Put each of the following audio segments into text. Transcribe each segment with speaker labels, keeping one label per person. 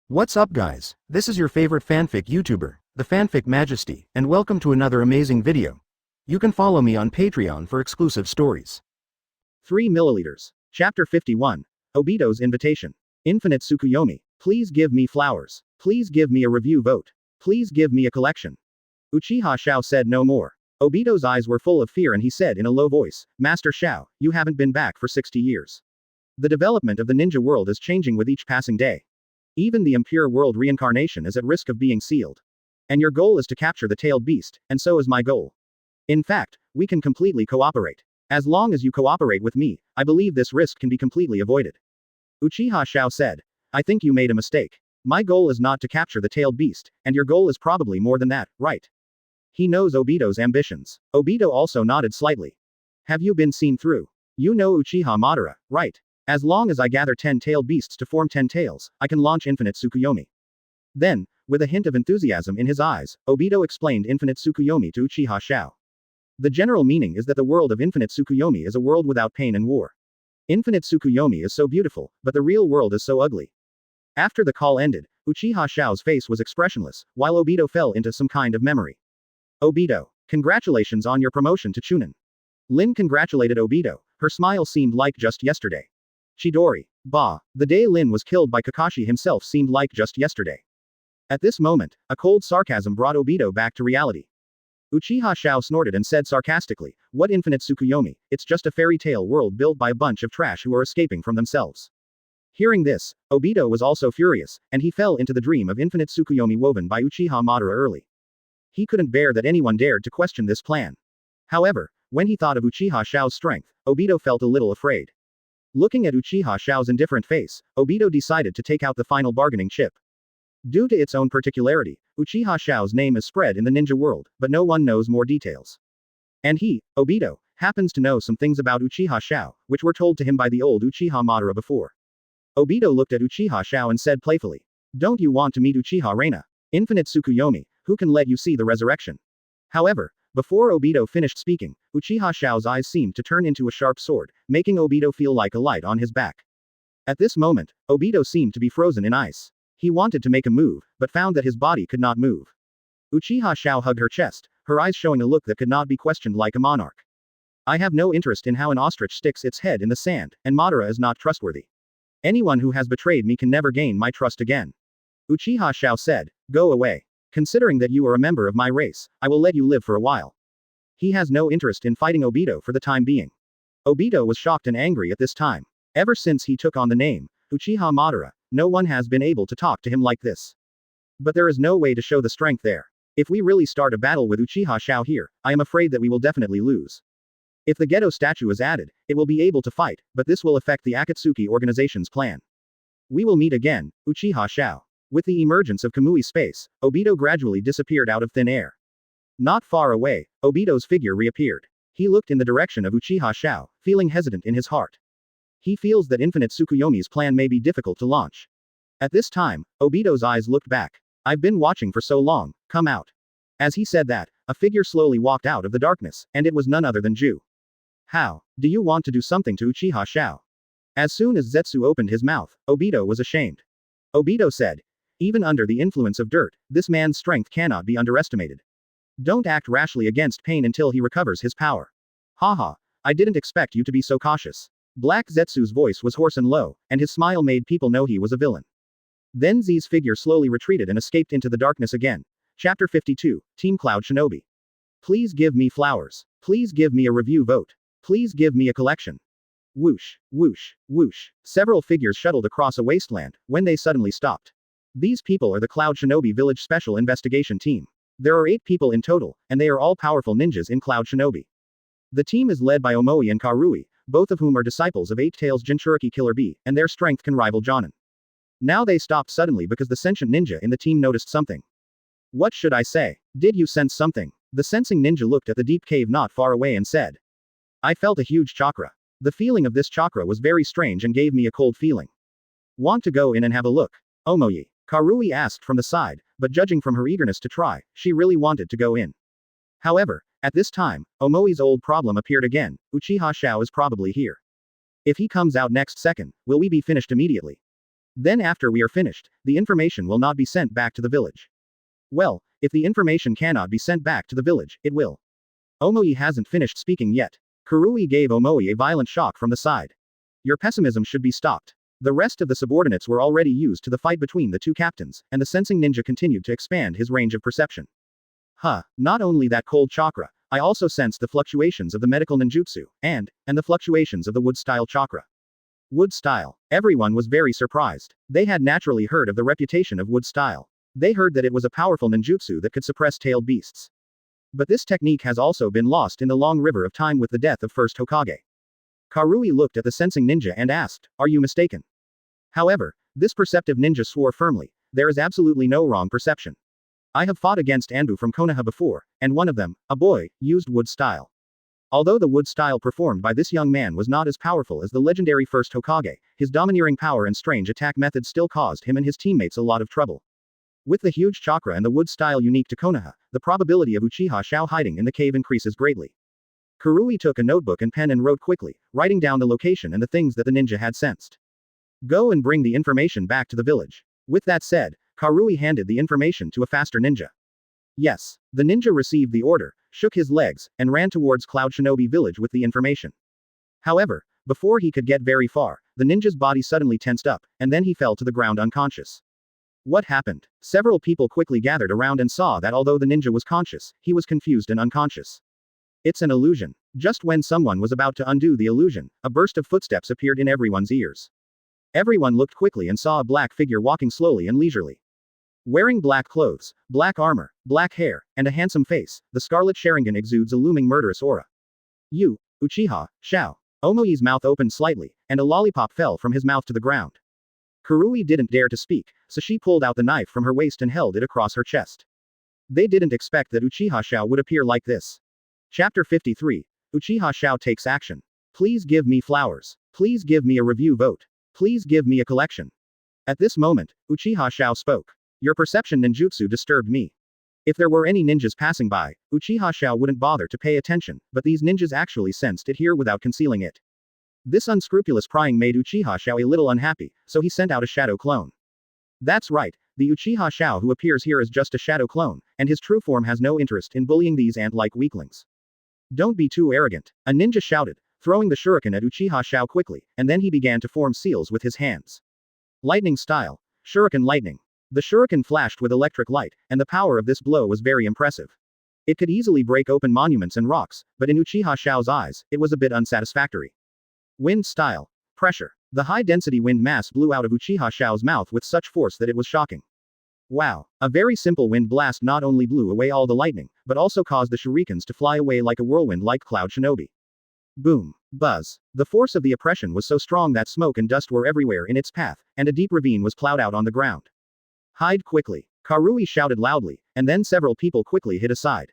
Speaker 1: What's up guys, this is your favorite fanfic YouTuber, the Fanfic Majesty, and welcome to another amazing video. You can follow me on Patreon for exclusive stories. 3 milliliters. Chapter 51. Obito's Invitation. Infinite Tsukuyomi. Please give me flowers. Please give me a review vote. Please give me a collection. Uchiha Xiao said no more. Obito's eyes were full of fear and he said in a low voice, Master Xiao, you haven't been back for 60 years. The development of the ninja world is changing with each passing day. Even the Impure world reincarnation is at risk of being sealed. And your goal is to capture the tailed beast, and so is my goal. In fact, we can completely cooperate. As long as you cooperate with me, I believe this risk can be completely avoided. Uchiha Xiao said. I think you made a mistake. My goal is not to capture the tailed beast, and your goal is probably more than that, right? He knows Obito's ambitions. Obito also nodded slightly. Have you been seen through? You know Uchiha Madara, right? As long as I gather 10 tailed beasts to form 10 tails, I can launch Infinite Tsukuyomi. Then, with a hint of enthusiasm in his eyes, Obito explained Infinite Tsukuyomi to Uchiha Xiao. The general meaning is that the world of Infinite Tsukuyomi is a world without pain and war. Infinite Tsukuyomi is so beautiful, but the real world is so ugly. After the call ended, Uchiha Xiao's face was expressionless, while Obito fell into some kind of memory. Obito, congratulations on your promotion to Chunin. Lin congratulated Obito, her smile seemed like just yesterday. Chidori. Bah. The day Lin was killed by Kakashi himself seemed like just yesterday. At this moment, a cold sarcasm brought Obito back to reality. Uchiha Xiao snorted and said sarcastically, what Infinite Tsukuyomi, it's just a fairy tale world built by a bunch of trash who are escaping from themselves. Hearing this, Obito was also furious, and he fell into the dream of Infinite Tsukuyomi woven by Uchiha Madara early. He couldn't bear that anyone dared to question this plan. However, when he thought of Uchiha Xiao's strength, Obito felt a little afraid. Looking at Uchiha Xiao's indifferent face, Obito decided to take out the final bargaining chip. Due to its own particularity, Uchiha Xiao's name is spread in the ninja world, but no one knows more details. And he, Obito, happens to know some things about Uchiha Xiao, which were told to him by the old Uchiha Madara before. Obito looked at Uchiha Xiao and said playfully, don't you want to meet Uchiha Reina? Infinite Tsukuyomi, who can let you see the resurrection? However, before Obito finished speaking, Uchiha Xiao's eyes seemed to turn into a sharp sword, making Obito feel like a light on his back. At this moment, Obito seemed to be frozen in ice. He wanted to make a move, but found that his body could not move. Uchiha Xiao hugged her chest, her eyes showing a look that could not be questioned like a monarch. I have no interest in how an ostrich sticks its head in the sand, and Madara is not trustworthy. Anyone who has betrayed me can never gain my trust again. Uchiha Xiao said, go away. Considering that you are a member of my race, I will let you live for a while. He has no interest in fighting Obito for the time being. Obito was shocked and angry at this time. Ever since he took on the name, Uchiha Madara, no one has been able to talk to him like this. But there is no way to show the strength there. If we really start a battle with Uchiha Xiao here, I am afraid that we will definitely lose. If the Gedo statue is added, it will be able to fight, but this will affect the Akatsuki organization's plan. We will meet again, Uchiha Xiao. With the emergence of Kamui's space, Obito gradually disappeared out of thin air. Not far away, Obito's figure reappeared. He looked in the direction of Uchiha Xiao, feeling hesitant in his heart. He feels that Infinite Tsukuyomi's plan may be difficult to launch. At this time, Obito's eyes looked back. I've been watching for so long, come out. As he said that, a figure slowly walked out of the darkness, and it was none other than Ju. How? Do you want to do something to Uchiha Xiao? As soon as Zetsu opened his mouth, Obito was ashamed. Obito said, even under the influence of dirt, this man's strength cannot be underestimated. Don't act rashly against pain until he recovers his power. Haha, I didn't expect you to be so cautious. Black Zetsu's voice was hoarse and low, and his smile made people know he was a villain. Then Z's figure slowly retreated and escaped into the darkness again. Chapter 52, Team Cloud Shinobi. Please give me flowers. Please give me a review vote. Please give me a collection. Whoosh, whoosh, whoosh. Several figures shuttled across a wasteland, when they suddenly stopped. These people are the Cloud Shinobi Village Special Investigation Team. There are 8 people in total, and they are all powerful ninjas in Cloud Shinobi. The team is led by Omoi and Karui, both of whom are disciples of 8 Tails Jinchuriki Killer Bee, and their strength can rival Jonin. Now they stopped suddenly because the sentient ninja in the team noticed something. What should I say? Did you sense something? The sensing ninja looked at the deep cave not far away and said. I felt a huge chakra. The feeling of this chakra was very strange and gave me a cold feeling. Want to go in and have a look? Omoi. Karui asked from the side, but judging from her eagerness to try, she really wanted to go in. However, at this time, Omoi's old problem appeared again, Uchiha Xiao is probably here. If he comes out next second, will we be finished immediately? Then after we are finished, the information will not be sent back to the village. Well, if the information cannot be sent back to the village, it will. Omoi hasn't finished speaking yet. Karui gave Omoi a violent shock from the side. Your pessimism should be stopped. The rest of the subordinates were already used to the fight between the two captains, and the sensing ninja continued to expand his range of perception. Not only that cold chakra, I also sensed the fluctuations of the medical ninjutsu, and the fluctuations of the wood-style chakra. Wood-style. Everyone was very surprised. They had naturally heard of the reputation of wood-style. They heard that it was a powerful ninjutsu that could suppress tailed beasts. But this technique has also been lost in the long river of time with the death of first Hokage. Karui looked at the sensing ninja and asked, "Are you mistaken?" However, this perceptive ninja swore firmly, "There is absolutely no wrong perception. I have fought against Anbu from Konoha before, and one of them, a boy, used wood style. Although the wood style performed by this young man was not as powerful as the legendary first Hokage, his domineering power and strange attack method still caused him and his teammates a lot of trouble. With the huge chakra and the wood style unique to Konoha, the probability of Uchiha Xiao hiding in the cave increases greatly." Karui took a notebook and pen and wrote quickly, writing down the location and the things that the ninja had sensed. "Go and bring the information back to the village." With that said, Karui handed the information to a faster ninja. Yes. The ninja received the order, shook his legs, and ran towards Cloud Shinobi village with the information. However, before he could get very far, the ninja's body suddenly tensed up, and then he fell to the ground unconscious. What happened? Several people quickly gathered around and saw that although the ninja was conscious, he was confused and unconscious. It's an illusion. Just when someone was about to undo the illusion, a burst of footsteps appeared in everyone's ears. Everyone looked quickly and saw a black figure walking slowly and leisurely. Wearing black clothes, black armor, black hair, and a handsome face, the scarlet Sharingan exudes a looming murderous aura. "You, Uchiha Xiao." Omoi's mouth opened slightly, and a lollipop fell from his mouth to the ground. Karui didn't dare to speak, so she pulled out the knife from her waist and held it across her chest. They didn't expect that Uchiha Xiao would appear like this. Chapter 53. Uchiha Xiao takes action. Please give me flowers. Please give me a review vote. Please give me a collection. At this moment, Uchiha Xiao spoke. Your perception ninjutsu disturbed me. If there were any ninjas passing by, Uchiha Xiao wouldn't bother to pay attention, but these ninjas actually sensed it here without concealing it. This unscrupulous prying made Uchiha Xiao a little unhappy, so he sent out a shadow clone. That's right, the Uchiha Xiao who appears here is just a shadow clone, and his true form has no interest in bullying these ant-like weaklings. Don't be too arrogant, a ninja shouted, throwing the shuriken at Uchiha Xiao quickly, and then he began to form seals with his hands. Lightning style. Shuriken lightning. The shuriken flashed with electric light, and the power of this blow was very impressive. It could easily break open monuments and rocks, but in Uchiha Xiao's eyes, it was a bit unsatisfactory. Wind style. Pressure. The high-density wind mass blew out of Uchiha Xiao's mouth with such force that it was shocking. Wow. A very simple wind blast not only blew away all the lightning, but also caused the shurikens to fly away like a whirlwind like Cloud Shinobi. Boom. Buzz. The force of the oppression was so strong that smoke and dust were everywhere in its path, and a deep ravine was plowed out on the ground. Hide quickly. Karui shouted loudly, and then several people quickly hid aside.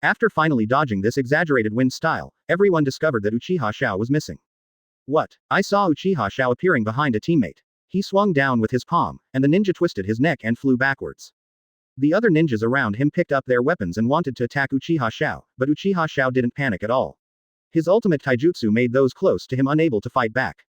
Speaker 1: After finally dodging this exaggerated wind style, everyone discovered that Uchiha Xiao was missing. What? I saw Uchiha Xiao appearing behind a teammate. He swung down with his palm, and the ninja twisted his neck and flew backwards. The other ninjas around him picked up their weapons and wanted to attack Uchiha Xiao, but Uchiha Xiao didn't panic at all. His ultimate taijutsu made those close to him unable to fight back.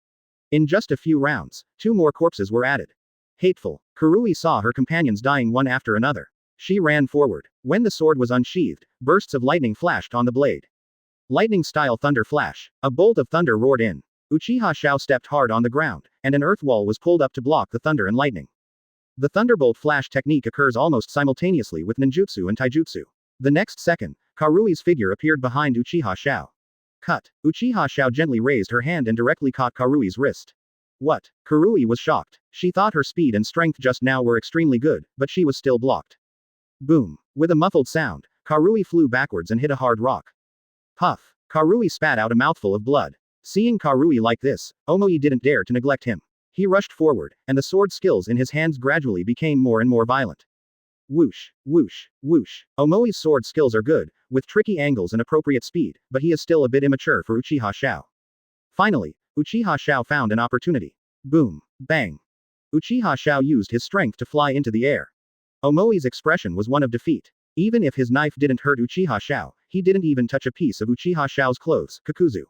Speaker 1: In just a few rounds, 2 more corpses were added. Hateful. Karui saw her companions dying one after another. She ran forward. When the sword was unsheathed, bursts of lightning flashed on the blade. Lightning-style thunder flash. A bolt of thunder roared in. Uchiha Xiao stepped hard on the ground, and an earth wall was pulled up to block the thunder and lightning. The thunderbolt flash technique occurs almost simultaneously with ninjutsu and taijutsu. The next second, Karui's figure appeared behind Uchiha Xiao. Cut. Uchiha Xiao gently raised her hand and directly caught Karui's wrist. What? Karui was shocked. She thought her speed and strength just now were extremely good, but she was still blocked. Boom. With a muffled sound, Karui flew backwards and hit a hard rock. Puff. Karui spat out a mouthful of blood. Seeing Karui like this, Omoi didn't dare to neglect him. He rushed forward, and the sword skills in his hands gradually became more and more violent. Whoosh, whoosh, whoosh. Omoi's sword skills are good, with tricky angles and appropriate speed, but he is still a bit immature for Uchiha Xiao. Finally, Uchiha Xiao found an opportunity. Boom. Bang. Uchiha Xiao used his strength to fly into the air. Omoi's expression was one of defeat. Even if his knife didn't hurt Uchiha Xiao, he didn't even touch a piece of Uchiha Xiao's clothes, Kakuzu.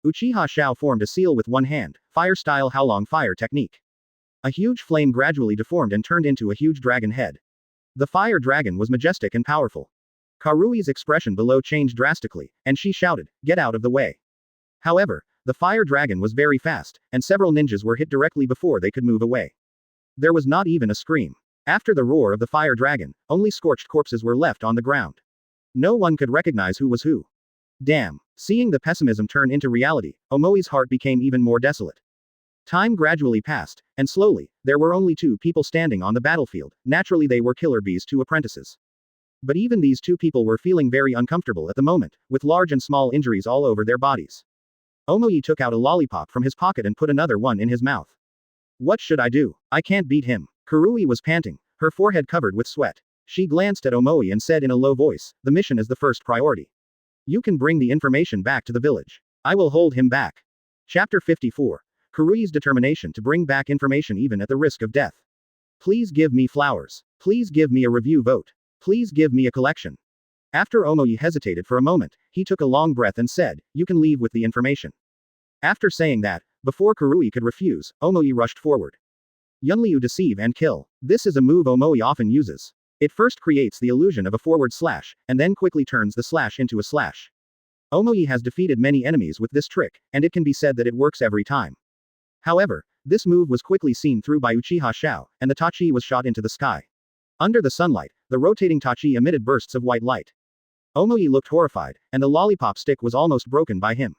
Speaker 1: Uchiha Xiao formed a seal with one hand, fire-style Howlong fire technique. A huge flame gradually deformed and turned into a huge dragon head. The fire dragon was majestic and powerful. Karui's expression below changed drastically, and she shouted, "Get out of the way." However, the fire dragon was very fast, and several ninjas were hit directly before they could move away. There was not even a scream. After the roar of the fire dragon, only scorched corpses were left on the ground. No one could recognize who was who. Damn. Seeing the pessimism turn into reality, Omoi's heart became even more desolate. Time gradually passed, and slowly, there were only 2 people standing on the battlefield. Naturally, they were Killer Bee's 2 apprentices. But even these 2 people were feeling very uncomfortable at the moment, with large and small injuries all over their bodies. Omoi took out a lollipop from his pocket and put another one in his mouth. What should I do? I can't beat him. Karui was panting, her forehead covered with sweat. She glanced at Omoi and said in a low voice, "The mission is the first priority. You can bring the information back to the village. I will hold him back." Chapter 54. Karui's determination to bring back information even at the risk of death. Please give me flowers. Please give me a review vote. Please give me a collection. After Omoi hesitated for a moment, he took a long breath and said, "You can leave with the information." After saying that, before Karui could refuse, Omoi rushed forward. Yunliu deceive and kill. This is a move Omoi often uses. It first creates the illusion of a forward slash, and then quickly turns the slash into a slash. Omoi has defeated many enemies with this trick, and it can be said that it works every time. However, this move was quickly seen through by Uchiha Xiao, and the Tachi was shot into the sky. Under the sunlight, the rotating Tachi emitted bursts of white light. Omoi looked horrified, and the lollipop stick was almost broken by him.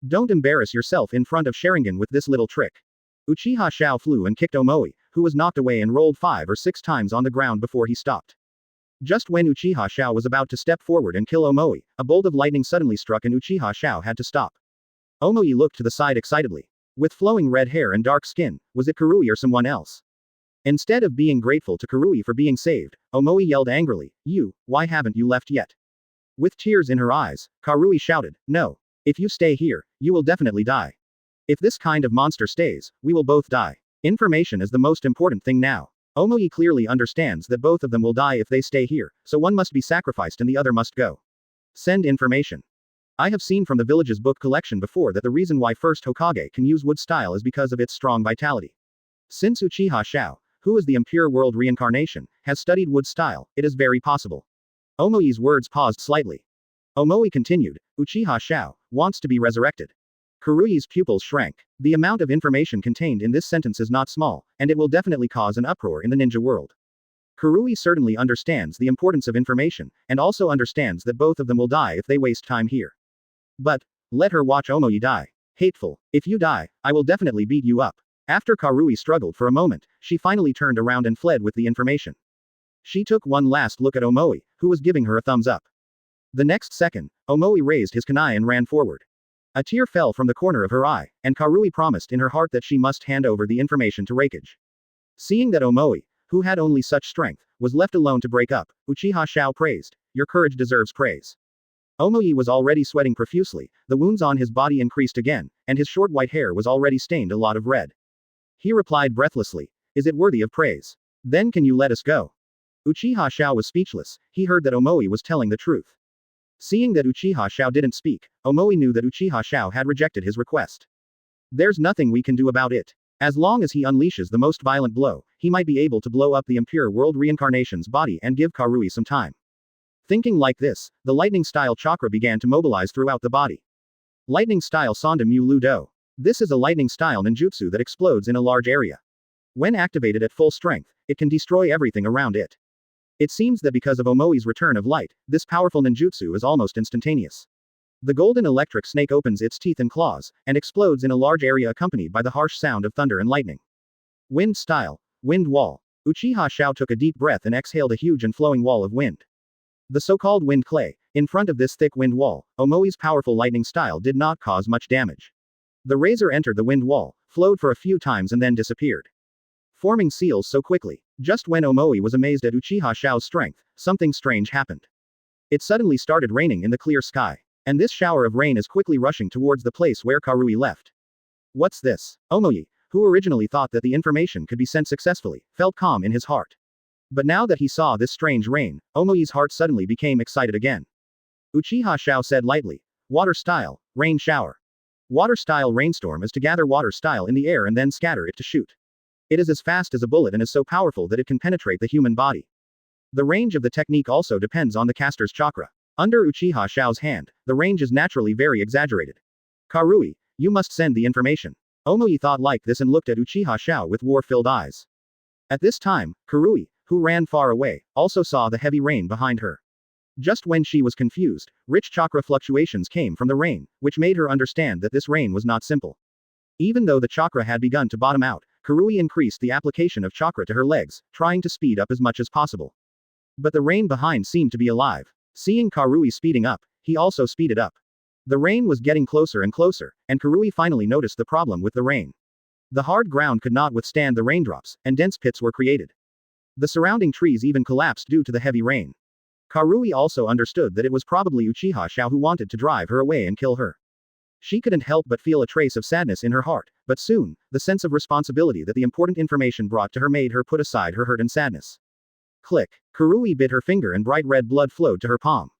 Speaker 1: Don't embarrass yourself in front of Sharingan with this little trick. Uchiha Xiao flew and kicked Omoi, who was knocked away and rolled 5 or 6 times on the ground before he stopped. Just when Uchiha Xiao was about to step forward and kill Omoi, a bolt of lightning suddenly struck and Uchiha Xiao had to stop. Omoi looked to the side excitedly. With flowing red hair and dark skin, was it Karui or someone else? Instead of being grateful to Karui for being saved, Omoi yelled angrily, Why haven't you left yet?" With tears in her eyes, Karui shouted, "No. If you stay here, you will definitely die. If this kind of monster stays, we will both die. Information is the most important thing now. Omoi clearly understands that both of them will die if they stay here, so one must be sacrificed and the other must go. Send information. I have seen from the village's book collection before that the reason why first Hokage can use wood style is because of its strong vitality. Since Uchiha Xiao, who is the Impure World Reincarnation, has studied wood style, it is very possible." Omoi's words paused slightly. Omoi continued, "Uchiha Xiao wants to be resurrected." Karui's pupils shrank. The amount of information contained in this sentence is not small, and it will definitely cause an uproar in the ninja world. Karui certainly understands the importance of information, and also understands that both of them will die if they waste time here. But, let her watch Omoi die. Hateful. If you die, I will definitely beat you up. After Karui struggled for a moment, she finally turned around and fled with the information. She took one last look at Omoi, who was giving her a thumbs up. The next second, Omoi raised his kunai and ran forward. A tear fell from the corner of her eye, and Karui promised in her heart that she must hand over the information to Reikage. Seeing that Omoi, who had only such strength, was left alone to break up, Uchiha Xiao praised, "Your courage deserves praise." Omoi was already sweating profusely, the wounds on his body increased again, and his short white hair was already stained a lot of red. He replied breathlessly, "Is it worthy of praise? Then can you let us go?" Uchiha Xiao was speechless, he heard that Omoi was telling the truth. Seeing that Uchiha Xiao didn't speak, Omoi knew that Uchiha Xiao had rejected his request. There's nothing we can do about it. As long as he unleashes the most violent blow, he might be able to blow up the Impure World Reincarnation's body and give Karui some time. Thinking like this, the lightning-style chakra began to mobilize throughout the body. Lightning-style Sonda Mu Lu Do. This is a lightning-style ninjutsu that explodes in a large area. When activated at full strength, it can destroy everything around it. It seems that because of Omoi's return of light, this powerful ninjutsu is almost instantaneous. The golden electric snake opens its teeth and claws, and explodes in a large area accompanied by the harsh sound of thunder and lightning. Wind style. Wind wall. Uchiha Xiao took a deep breath and exhaled a huge and flowing wall of wind. The so-called wind clay. In front of this thick wind wall, Omoi's powerful lightning style did not cause much damage. The razor entered the wind wall, flowed for a few times and then disappeared. Forming seals so quickly. Just when Omoi was amazed at Uchiha Xiao's strength, something strange happened. It suddenly started raining in the clear sky. And this shower of rain is quickly rushing towards the place where Karui left. What's this? Omoi, who originally thought that the information could be sent successfully, felt calm in his heart. But now that he saw this strange rain, Omoi's heart suddenly became excited again. Uchiha Xiao said lightly, "Water style, rain shower." Water style rainstorm is to gather water style in the air and then scatter it to shoot. It is as fast as a bullet and is so powerful that it can penetrate the human body. The range of the technique also depends on the caster's chakra. Under Uchiha Xiao's hand, the range is naturally very exaggerated. Karui, you must send the information. Omoi thought like this and looked at Uchiha Xiao with war-filled eyes. At this time, Karui, who ran far away, also saw the heavy rain behind her. Just when she was confused, rich chakra fluctuations came from the rain, which made her understand that this rain was not simple. Even though the chakra had begun to bottom out, Karui increased the application of chakra to her legs, trying to speed up as much as possible. But the rain behind seemed to be alive. Seeing Karui speeding up, he also speeded up. The rain was getting closer and closer, and Karui finally noticed the problem with the rain. The hard ground could not withstand the raindrops, and dense pits were created. The surrounding trees even collapsed due to the heavy rain. Karui also understood that it was probably Uchiha Xiao who wanted to drive her away and kill her. She couldn't help but feel a trace of sadness in her heart, but soon, the sense of responsibility that the important information brought to her made her put aside her hurt and sadness. Click. Karui bit her finger and bright red blood flowed to her palm.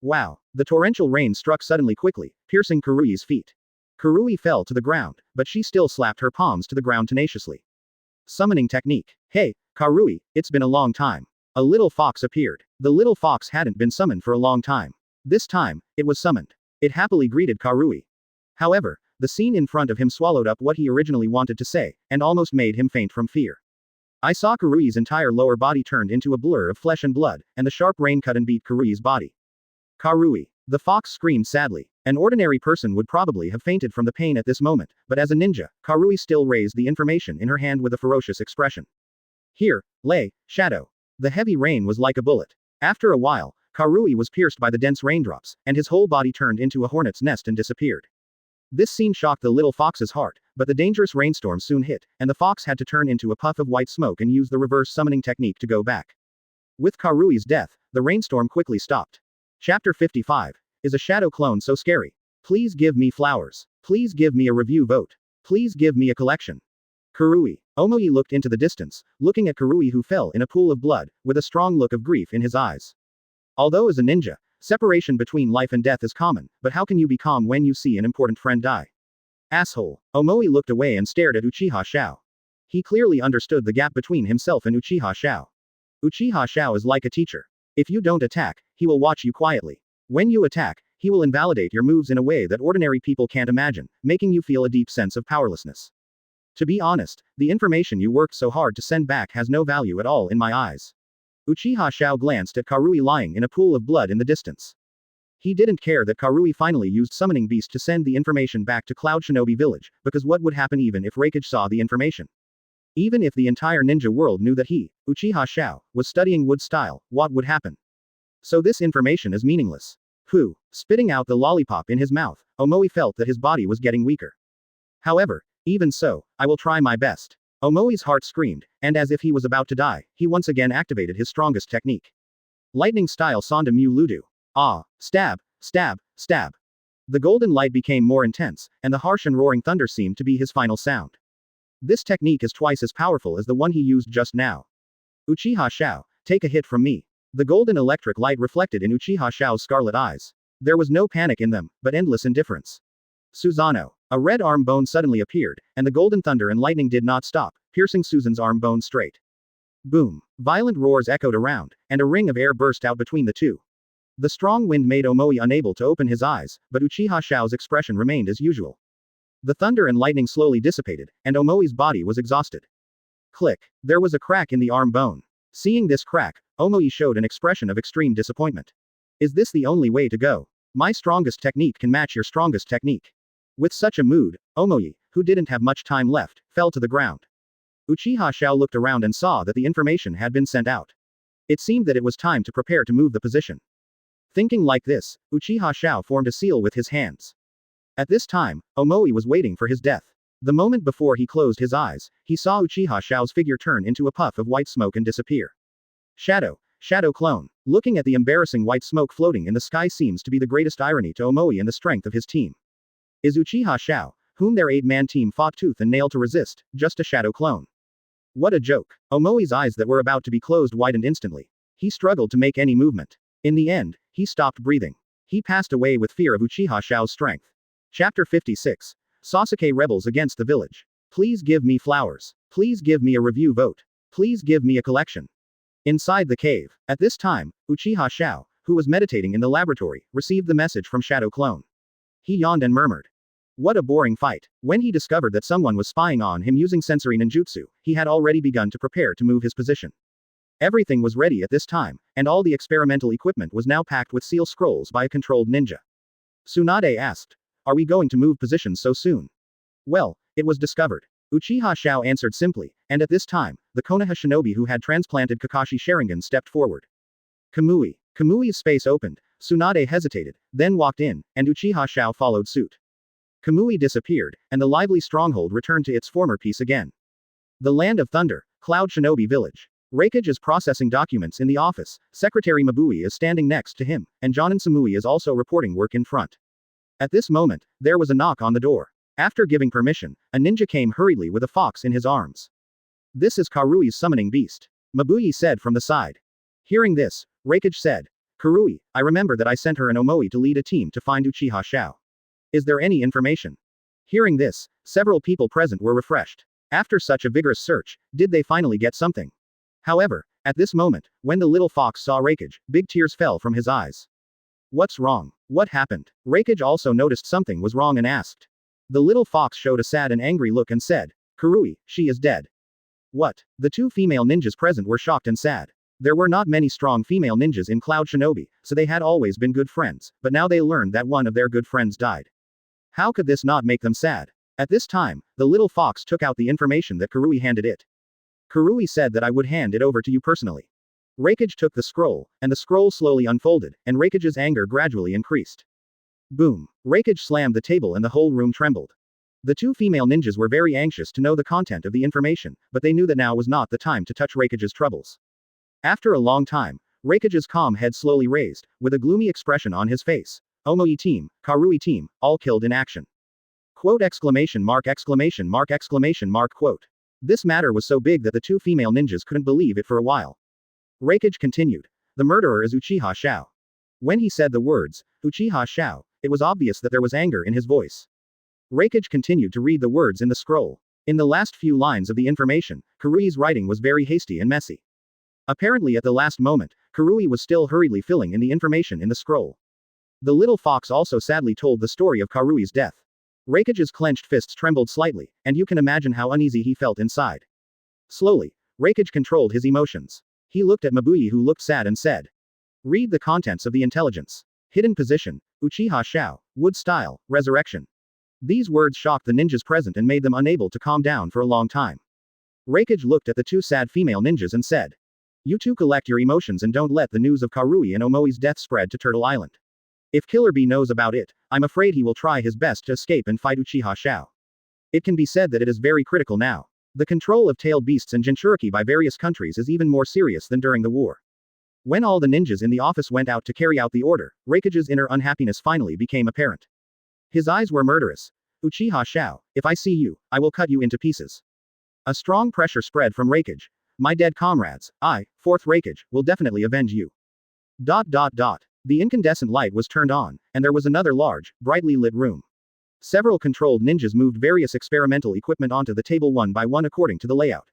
Speaker 1: Wow. The torrential rain struck suddenly quickly, piercing Karui's feet. Karui fell to the ground, but she still slapped her palms to the ground tenaciously. Summoning technique. Hey, Karui, it's been a long time. A little fox appeared. The little fox hadn't been summoned for a long time. This time, it was summoned. It happily greeted Karui. However, the scene in front of him swallowed up what he originally wanted to say, and almost made him faint from fear. I saw Karui's entire lower body turned into a blur of flesh and blood, and the sharp rain cut and beat Karui's body. Karui. The fox screamed sadly. An ordinary person would probably have fainted from the pain at this moment, but as a ninja, Karui still raised the information in her hand with a ferocious expression. Here, lay, shadow. The heavy rain was like a bullet. After a while, Karui was pierced by the dense raindrops, and his whole body turned into a hornet's nest and disappeared. This scene shocked the little fox's heart, but the dangerous rainstorm soon hit, and the fox had to turn into a puff of white smoke and use the reverse summoning technique to go back. With Karui's death, the rainstorm quickly stopped. Chapter 55. Is a shadow clone so scary? Please give me flowers. Please give me a review vote. Please give me a collection. Karui. Omoi looked into the distance, looking at Karui who fell in a pool of blood, with a strong look of grief in his eyes. Although as a ninja, separation between life and death is common, but how can you be calm when you see an important friend die? Asshole. Omoi looked away and stared at Uchiha Xiao. He clearly understood the gap between himself and Uchiha Xiao. Uchiha Xiao is like a teacher. If you don't attack, he will watch you quietly. When you attack, he will invalidate your moves in a way that ordinary people can't imagine, making you feel a deep sense of powerlessness. To be honest, the information you worked so hard to send back has no value at all in my eyes. Uchiha Xiao glanced at Karui lying in a pool of blood in the distance. He didn't care that Karui finally used Summoning Beast to send the information back to Cloud Shinobi Village, because what would happen even if Reikage saw the information? Even if the entire ninja world knew that he, Uchiha Xiao, was studying wood style, what would happen? So this information is meaningless. Pooh. Spitting out the lollipop in his mouth, Omoi felt that his body was getting weaker. However, even so, I will try my best. Omoi's heart screamed, and as if he was about to die, he once again activated his strongest technique. Lightning style Sonda Mu Ludu. Ah, stab, stab, stab. The golden light became more intense, and the harsh and roaring thunder seemed to be his final sound. This technique is twice as powerful as the one he used just now. Uchiha Xiao, take a hit from me. The golden electric light reflected in Uchiha Xiao's scarlet eyes. There was no panic in them, but endless indifference. Susanoo. A red arm bone suddenly appeared, and the golden thunder and lightning did not stop, piercing Susan's arm bone straight. Boom. Violent roars echoed around, and a ring of air burst out between the two. The strong wind made Omoi unable to open his eyes, but Uchiha Xiao's expression remained as usual. The thunder and lightning slowly dissipated, and Omoi's body was exhausted. Click. There was a crack in the arm bone. Seeing this crack, Omoi showed an expression of extreme disappointment. Is this the only way to go? My strongest technique can match your strongest technique. With such a mood, Omoi, who didn't have much time left, fell to the ground. Uchiha Xiao looked around and saw that the information had been sent out. It seemed that it was time to prepare to move the position. Thinking like this, Uchiha Xiao formed a seal with his hands. At this time, Omoi was waiting for his death. The moment before he closed his eyes, he saw Uchiha Xiao's figure turn into a puff of white smoke and disappear. Shadow, shadow clone. Looking at the embarrassing white smoke floating in the sky seems to be the greatest irony to Omoi and the strength of his team. Is Uchiha Xiao, whom their 8-man team fought tooth and nail to resist, just a shadow clone? What a joke. Omoi's eyes that were about to be closed widened instantly. He struggled to make any movement. In the end, he stopped breathing. He passed away with fear of Uchiha Xiao's strength. Chapter 56. Sasuke rebels against the village. Please give me flowers. Please give me a review vote. Please give me a collection. Inside the cave. At this time, Uchiha Xiao, who was meditating in the laboratory, received the message from Shadow Clone. He yawned and murmured. What a boring fight. When he discovered that someone was spying on him using sensory ninjutsu, he had already begun to prepare to move his position. Everything was ready at this time, and all the experimental equipment was now packed with seal scrolls by a controlled ninja. Tsunade asked, are we going to move positions so soon? Well, it was discovered. Uchiha Xiao answered simply, and at this time, the Konoha shinobi who had transplanted Kakashi Sharingan stepped forward. Kamui. Kamui's space opened, Tsunade hesitated, then walked in, and Uchiha Xiao followed suit. Kamui disappeared, and the lively stronghold returned to its former peace again. The Land of Thunder, Cloud Shinobi Village. Reikage is processing documents in the office, Secretary Mabui is standing next to him, and Jonin Samui is also reporting work in front. At this moment, there was a knock on the door. After giving permission, a ninja came hurriedly with a fox in his arms. This is Karui's summoning beast. Mabui said from the side. Hearing this, Reikage said, Karui, I remember that I sent her and Omoi to lead a team to find Uchiha Xiao. Is there any information? Hearing this, several people present were refreshed. After such a vigorous search, did they finally get something? However, at this moment, when the little fox saw Reikage, big tears fell from his eyes. What's wrong? What happened? Reikage also noticed something was wrong and asked. The little fox showed a sad and angry look and said, Karui, she is dead. What? The two female ninjas present were shocked and sad. There were not many strong female ninjas in Cloud Shinobi, so they had always been good friends, but now they learned that one of their good friends died. How could this not make them sad? At this time, the little fox took out the information that Karui handed it. Karui said that I would hand it over to you personally. Reikage took the scroll, and the scroll slowly unfolded, and Reikage's anger gradually increased. Boom. Reikage slammed the table and the whole room trembled. The two female ninjas were very anxious to know the content of the information, but they knew that now was not the time to touch Reikage's troubles. After a long time, Reikage's calm head slowly raised, with a gloomy expression on his face. Omoi team, Karui team, all killed in action. Quote exclamation mark exclamation mark exclamation mark quote. This matter was so big that the two female ninjas couldn't believe it for a while. Reikage continued. The murderer is Uchiha Xiao. When he said the words, Uchiha Xiao, it was obvious that there was anger in his voice. Reikage continued to read the words in the scroll. In the last few lines of the information, Karui's writing was very hasty and messy. Apparently at the last moment, Karui was still hurriedly filling in the information in the scroll. The little fox also sadly told the story of Karui's death. Reikage's clenched fists trembled slightly, and you can imagine how uneasy he felt inside. Slowly, Reikage controlled his emotions. He looked at Mabui who looked sad and said. Read the contents of the intelligence. Hidden position, Uchiha Xiao, wood style, resurrection. These words shocked the ninjas present and made them unable to calm down for a long time. Reikage looked at the two sad female ninjas and said. You two collect your emotions and don't let the news of Karui and Omoi's death spread to Turtle Island. If Killer Bee knows about it, I'm afraid he will try his best to escape and fight Uchiha Xiao. It can be said that it is very critical now. The control of tailed beasts and Jinchuriki by various countries is even more serious than during the war. When all the ninjas in the office went out to carry out the order, Reikage's inner unhappiness finally became apparent. His eyes were murderous. Uchiha Xiao, if I see you, I will cut you into pieces. A strong pressure spread from Reikage. My dead comrades, I, 4th Reikage, will definitely avenge you. The incandescent light was turned on, and there was another large, brightly lit room. Several controlled ninjas moved various experimental equipment onto the table one by one according to the layout.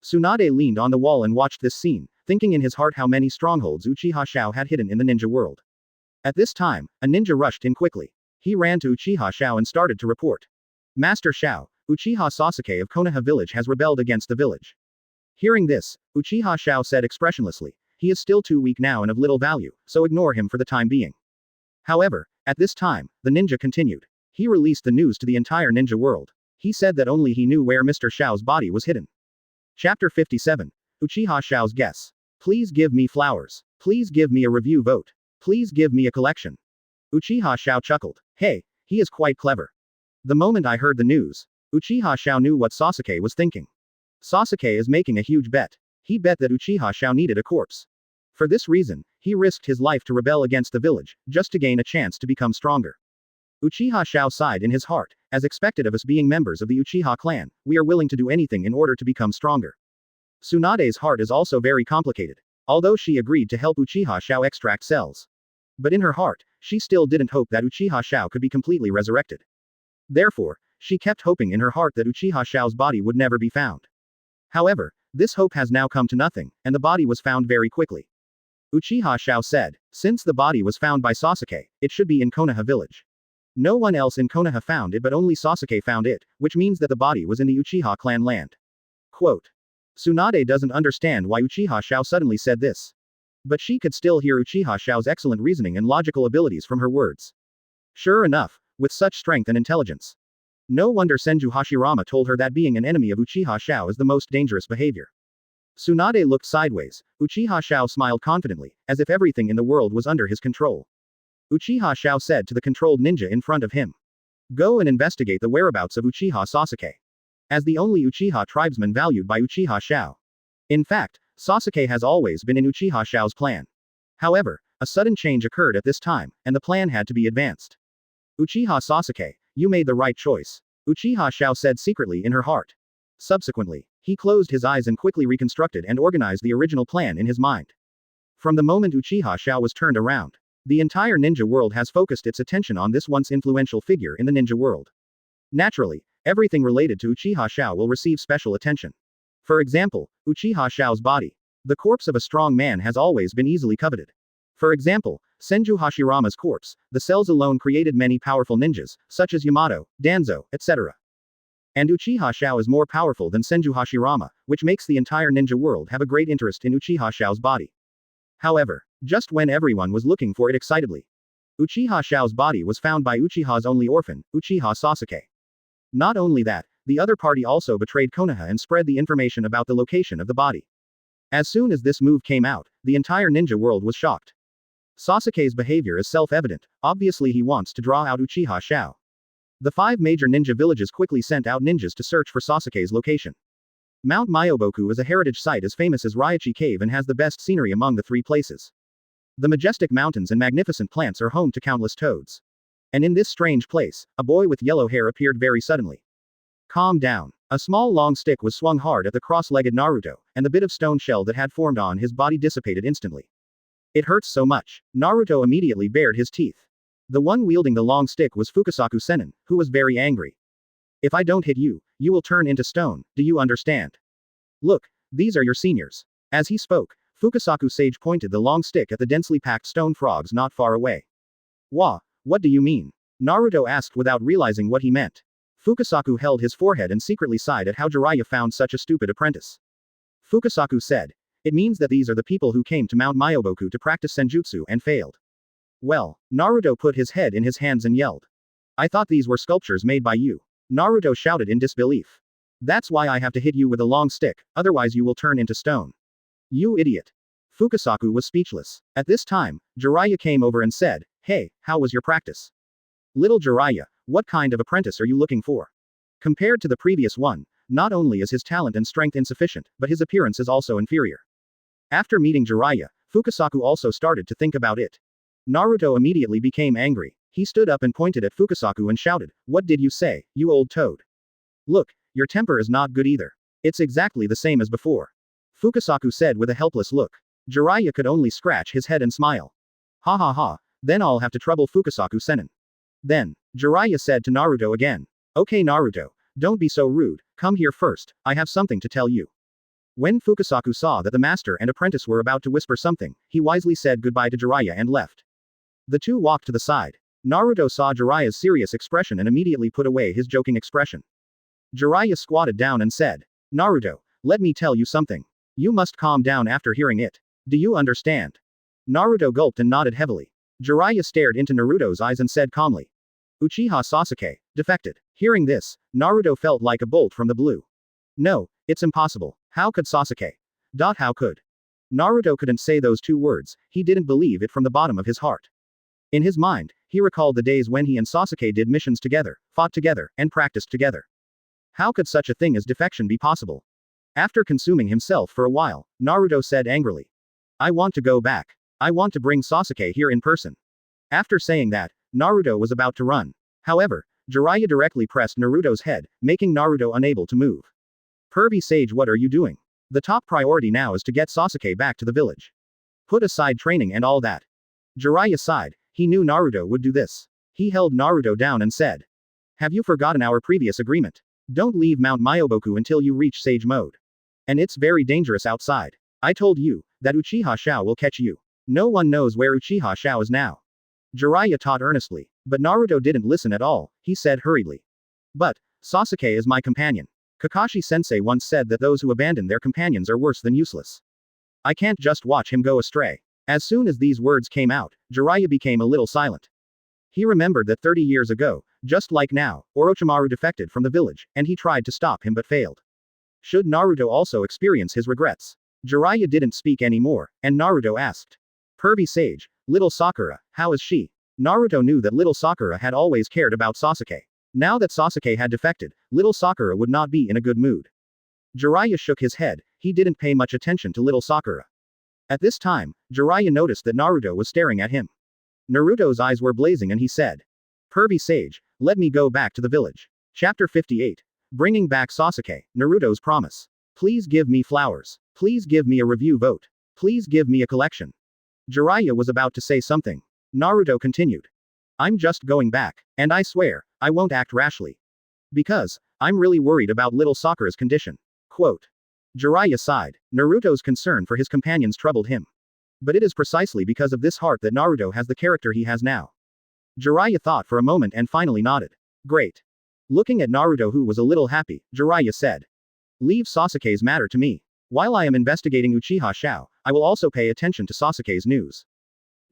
Speaker 1: Tsunade leaned on the wall and watched this scene, thinking in his heart how many strongholds Uchiha Xiao had hidden in the ninja world. At this time, a ninja rushed in quickly. He ran to Uchiha Xiao and started to report. Master Xiao, Uchiha Sasuke of Konoha village has rebelled against the village. Hearing this, Uchiha Xiao said expressionlessly, he is still too weak now and of little value, so ignore him for the time being. However, at this time, the ninja continued. He released the news to the entire ninja world. He said that only he knew where Mr. Xiao's body was hidden. Chapter 57. Uchiha Xiao's guess. Please give me flowers. Please give me a review vote. Please give me a collection. Uchiha Xiao chuckled. Hey, he is quite clever. The moment I heard the news, Uchiha Xiao knew what Sasuke was thinking. Sasuke is making a huge bet. He bet that Uchiha Xiao needed a corpse. For this reason, he risked his life to rebel against the village, just to gain a chance to become stronger. Uchiha Xiao sighed in his heart, as expected of us being members of the Uchiha clan, we are willing to do anything in order to become stronger. Tsunade's heart is also very complicated. Although she agreed to help Uchiha Xiao extract cells. But in her heart, she still didn't hope that Uchiha Xiao could be completely resurrected. Therefore, she kept hoping in her heart that Uchiha Xiao's body would never be found. However, this hope has now come to nothing, and the body was found very quickly. Uchiha Xiao said, since the body was found by Sasuke, it should be in Konoha village. No one else in Konoha found it but only Sasuke found it, which means that the body was in the Uchiha clan land. Quote. Tsunade doesn't understand why Uchiha Xiao suddenly said this. But she could still hear Uchiha Xiao's excellent reasoning and logical abilities from her words. Sure enough, with such strength and intelligence. No wonder Senju Hashirama told her that being an enemy of Uchiha Xiao is the most dangerous behavior. Tsunade looked sideways. Uchiha Xiao smiled confidently, as if everything in the world was under his control. Uchiha Xiao said to the controlled ninja in front of him. Go and investigate the whereabouts of Uchiha Sasuke. As the only Uchiha tribesman valued by Uchiha Xiao. In fact, Sasuke has always been in Uchiha Xiao's plan. However, a sudden change occurred at this time, and the plan had to be advanced. Uchiha Sasuke, you made the right choice. Uchiha Xiao said secretly in her heart. Subsequently, he closed his eyes and quickly reconstructed and organized the original plan in his mind. From the moment Uchiha Xiao was turned around, the entire ninja world has focused its attention on this once influential figure in the ninja world. Naturally, everything related to Uchiha Xiao will receive special attention. For example, Uchiha Xiao's body. The corpse of a strong man has always been easily coveted. For example, Senju Hashirama's corpse, the cells alone created many powerful ninjas, such as Yamato, Danzo, etc. And Uchiha Xiao is more powerful than Senju Hashirama, which makes the entire ninja world have a great interest in Uchiha Xiao's body. However, just when everyone was looking for it excitedly, Uchiha Xiao's body was found by Uchiha's only orphan, Uchiha Sasuke. Not only that, the other party also betrayed Konoha and spread the information about the location of the body. As soon as this move came out, the entire ninja world was shocked. Sasuke's behavior is self-evident, obviously he wants to draw out Uchiha Xiao. The 5 major ninja villages quickly sent out ninjas to search for Sasuke's location. Mount Myoboku is a heritage site as famous as Raichi Cave and has the best scenery among the 3 places. The majestic mountains and magnificent plants are home to countless toads. And in this strange place, a boy with yellow hair appeared very suddenly. Calm down. A small long stick was swung hard at the cross-legged Naruto, and the bit of stone shell that had formed on his body dissipated instantly. It hurts so much. Naruto immediately bared his teeth. The one wielding the long stick was Fukasaku Sennin, who was very angry. If I don't hit you, you will turn into stone, do you understand? Look, these are your seniors. As he spoke, Fukasaku Sage pointed the long stick at the densely packed stone frogs not far away. What do you mean? Naruto asked without realizing what he meant. Fukasaku held his forehead and secretly sighed at how Jiraiya found such a stupid apprentice. Fukasaku said, it means that these are the people who came to Mount Myoboku to practice senjutsu and failed. Well, Naruto put his head in his hands and yelled. I thought these were sculptures made by you. Naruto shouted in disbelief. That's why I have to hit you with a long stick, otherwise you will turn into stone. You idiot. Fukasaku was speechless. At this time, Jiraiya came over and said, hey, how was your practice? Little Jiraiya, what kind of apprentice are you looking for? Compared to the previous one, not only is his talent and strength insufficient, but his appearance is also inferior. After meeting Jiraiya, Fukasaku also started to think about it. Naruto immediately became angry. He stood up and pointed at Fukasaku and shouted, what did you say, you old toad? Look, your temper is not good either. It's exactly the same as before. Fukasaku said with a helpless look. Jiraiya could only scratch his head and smile. Ha ha ha, then I'll have to trouble Fukasaku Sennin. Then, Jiraiya said to Naruto again. Okay Naruto, don't be so rude, come here first, I have something to tell you. When Fukasaku saw that the master and apprentice were about to whisper something, he wisely said goodbye to Jiraiya and left. The two walked to the side. Naruto saw Jiraiya's serious expression and immediately put away his joking expression. Jiraiya squatted down and said, Naruto, let me tell you something. You must calm down after hearing it. Do you understand? Naruto gulped and nodded heavily. Jiraiya stared into Naruto's eyes and said calmly. Uchiha Sasuke, defected. Hearing this, Naruto felt like a bolt from the blue. No, it's impossible. How could Sasuke? How could? Naruto couldn't say those 2 words, he didn't believe it from the bottom of his heart. In his mind, he recalled the days when he and Sasuke did missions together, fought together, and practiced together. How could such a thing as defection be possible? After consuming himself for a while, Naruto said angrily. I want to go back. I want to bring Sasuke here in person. After saying that, Naruto was about to run. However, Jiraiya directly pressed Naruto's head, making Naruto unable to move. Pervy Sage, what are you doing? The top priority now is to get Sasuke back to the village. Put aside training and all that. Jiraiya sighed, he knew Naruto would do this. He held Naruto down and said. Have you forgotten our previous agreement? Don't leave Mount Myoboku until you reach Sage Mode. And it's very dangerous outside. I told you that Uchiha Xiao will catch you. No one knows where Uchiha Xiao is now. Jiraiya taught earnestly. But Naruto didn't listen at all, he said hurriedly. But Sasuke is my companion. Kakashi-sensei once said that those who abandon their companions are worse than useless. I can't just watch him go astray. As soon as these words came out, Jiraiya became a little silent. He remembered that 30 years ago, just like now, Orochimaru defected from the village, and he tried to stop him but failed. Should Naruto also experience his regrets? Jiraiya didn't speak anymore, and Naruto asked. Pervy Sage, little Sakura, how is she? Naruto knew that little Sakura had always cared about Sasuke. Now that Sasuke had defected, little Sakura would not be in a good mood. Jiraiya shook his head, he didn't pay much attention to little Sakura. At this time, Jiraiya noticed that Naruto was staring at him. Naruto's eyes were blazing and he said. Pervy Sage, let me go back to the village. Chapter 58. Bringing back Sasuke, Naruto's promise. Please give me flowers. Please give me a review vote. Please give me a collection. Jiraiya was about to say something. Naruto continued. I'm just going back, and I swear, I won't act rashly. Because, I'm really worried about little Sakura's condition. Quote. Jiraiya sighed. Naruto's concern for his companions troubled him. But it is precisely because of this heart that Naruto has the character he has now. Jiraiya thought for a moment and finally nodded. Great. Looking at Naruto, who was a little happy, Jiraiya said. Leave Sasuke's matter to me. While I am investigating Uchiha Xiao, I will also pay attention to Sasuke's news.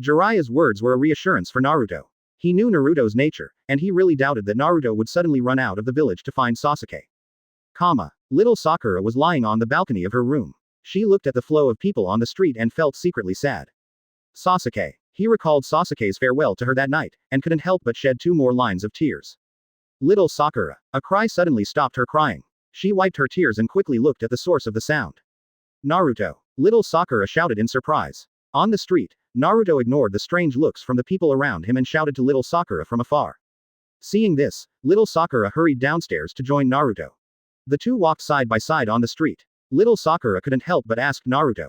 Speaker 1: Jiraiya's words were a reassurance for Naruto. He knew Naruto's nature, and he really doubted that Naruto would suddenly run out of the village to find Sasuke. Little Sakura was lying on the balcony of her room. She looked at the flow of people on the street and felt secretly sad. Sasuke. He recalled Sasuke's farewell to her that night, and couldn't help but shed 2 more lines of tears. Little Sakura. A cry suddenly stopped her crying. She wiped her tears and quickly looked at the source of the sound. Naruto. Little Sakura shouted in surprise. On the street, Naruto ignored the strange looks from the people around him and shouted to little Sakura from afar. Seeing this, little Sakura hurried downstairs to join Naruto. The two walked side by side on the street. Little Sakura couldn't help but ask Naruto.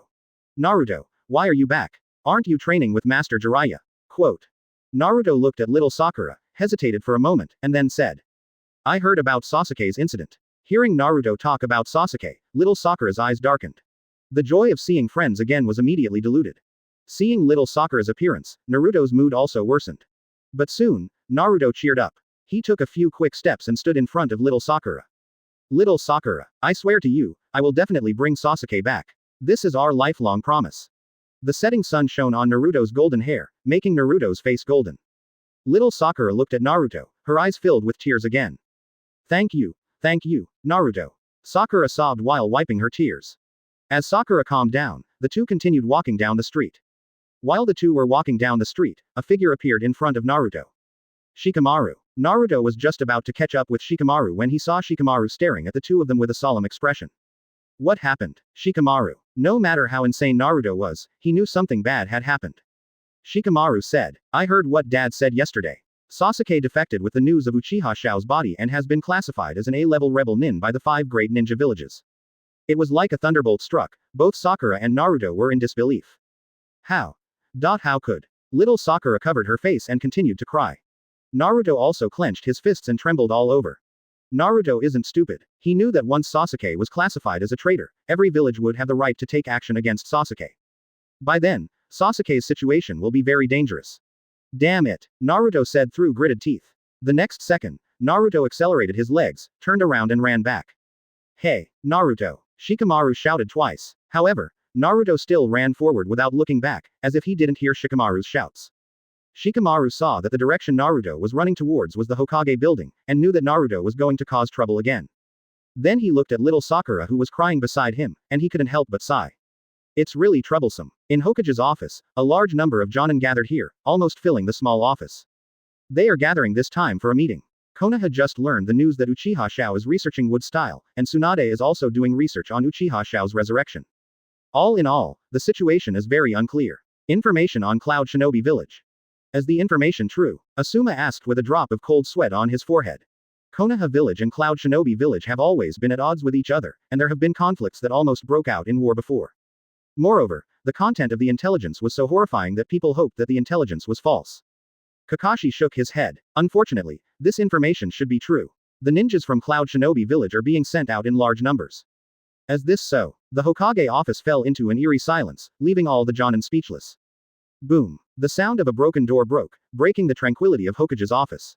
Speaker 1: Naruto, why are you back? Aren't you training with Master Jiraiya? Quote. Naruto looked at little Sakura, hesitated for a moment, and then said. I heard about Sasuke's incident. Hearing Naruto talk about Sasuke, little Sakura's eyes darkened. The joy of seeing friends again was immediately diluted. Seeing little Sakura's appearance, Naruto's mood also worsened. But soon, Naruto cheered up. He took a few quick steps and stood in front of little Sakura. Little Sakura, I swear to you, I will definitely bring Sasuke back. This is our lifelong promise. The setting sun shone on Naruto's golden hair, making Naruto's face golden. Little Sakura looked at Naruto, her eyes filled with tears again. Thank you, Naruto. Sakura sobbed while wiping her tears. As Sakura calmed down, the two continued walking down the street. While the two were walking down the street, a figure appeared in front of Naruto. Shikamaru. Naruto was just about to catch up with Shikamaru when he saw Shikamaru staring at the two of them with a solemn expression. What happened? Shikamaru. No matter how insane Naruto was, he knew something bad had happened. Shikamaru said, I heard what Dad said yesterday. Sasuke defected with the news of Uchiha Xiao's body and has been classified as an A-level rebel nin by the 5 great ninja villages. It was like a thunderbolt struck. Both Sakura and Naruto were in disbelief. How? How could? Little Sakura covered her face and continued to cry. Naruto also clenched his fists and trembled all over. Naruto isn't stupid. He knew that once Sasuke was classified as a traitor, every village would have the right to take action against Sasuke. By then, Sasuke's situation will be very dangerous. Damn it, Naruto said through gritted teeth. The next second, Naruto accelerated his legs, turned around and ran back. Hey, Naruto, Shikamaru shouted twice. However, Naruto still ran forward without looking back, as if he didn't hear Shikamaru's shouts. Shikamaru saw that the direction Naruto was running towards was the Hokage building, and knew that Naruto was going to cause trouble again. Then he looked at little Sakura who was crying beside him, and he couldn't help but sigh. It's really troublesome. In Hokage's office, a large number of Jonin gathered here, almost filling the small office. They are gathering this time for a meeting. Konoha just learned the news that Uchiha Xiao is researching wood style, and Tsunade is also doing research on Uchiha Xiao's resurrection. All in all, the situation is very unclear. Information on Cloud Shinobi Village. Is the information true? Asuma asked with a drop of cold sweat on his forehead. Konoha Village and Cloud Shinobi Village have always been at odds with each other, and there have been conflicts that almost broke out in war before. Moreover, the content of the intelligence was so horrifying that people hoped that the intelligence was false. Kakashi shook his head. Unfortunately, this information should be true. The ninjas from Cloud Shinobi Village are being sent out in large numbers. As this so, the Hokage office fell into an eerie silence, leaving all the Jonin speechless. Boom. The sound of a broken door broke, breaking the tranquility of Hokage's office.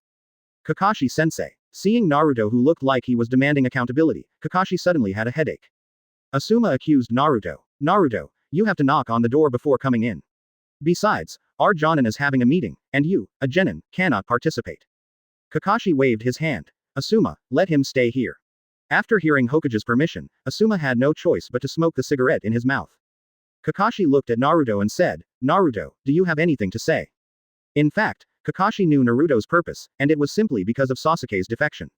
Speaker 1: Kakashi-sensei. Seeing Naruto who looked like he was demanding accountability, Kakashi suddenly had a headache. Asuma accused Naruto. Naruto, you have to knock on the door before coming in. Besides, our Jonin is having a meeting, and you, a genin, cannot participate. Kakashi waved his hand. Asuma, let him stay here. After hearing Hokage's permission, Asuma had no choice but to smoke the cigarette in his mouth. Kakashi looked at Naruto and said, Naruto, do you have anything to say? In fact, Kakashi knew Naruto's purpose, and it was simply because of Sasuke's defection.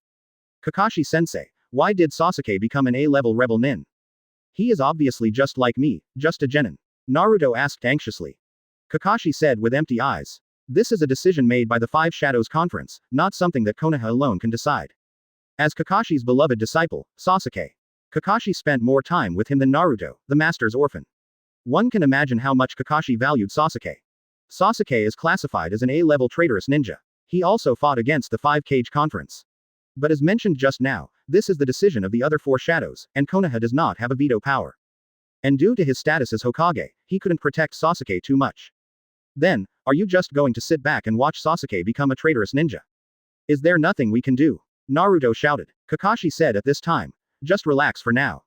Speaker 1: Kakashi-sensei, why did Sasuke become an A-level rebel nin? He is obviously just like me, just a genin. Naruto asked anxiously. Kakashi said with empty eyes. This is a decision made by the Five Shadows Conference, not something that Konoha alone can decide. As Kakashi's beloved disciple, Sasuke. Kakashi spent more time with him than Naruto, the master's orphan. One can imagine how much Kakashi valued Sasuke. Sasuke is classified as an A-level traitorous ninja. He also fought against the Five-Cage Conference. But as mentioned just now, this is the decision of the other four shadows, and Konoha does not have a veto power. And due to his status as Hokage, he couldn't protect Sasuke too much. Then, are you just going to sit back and watch Sasuke become a traitorous ninja? Is there nothing we can do? Naruto shouted. Kakashi said at this time. Just relax for now.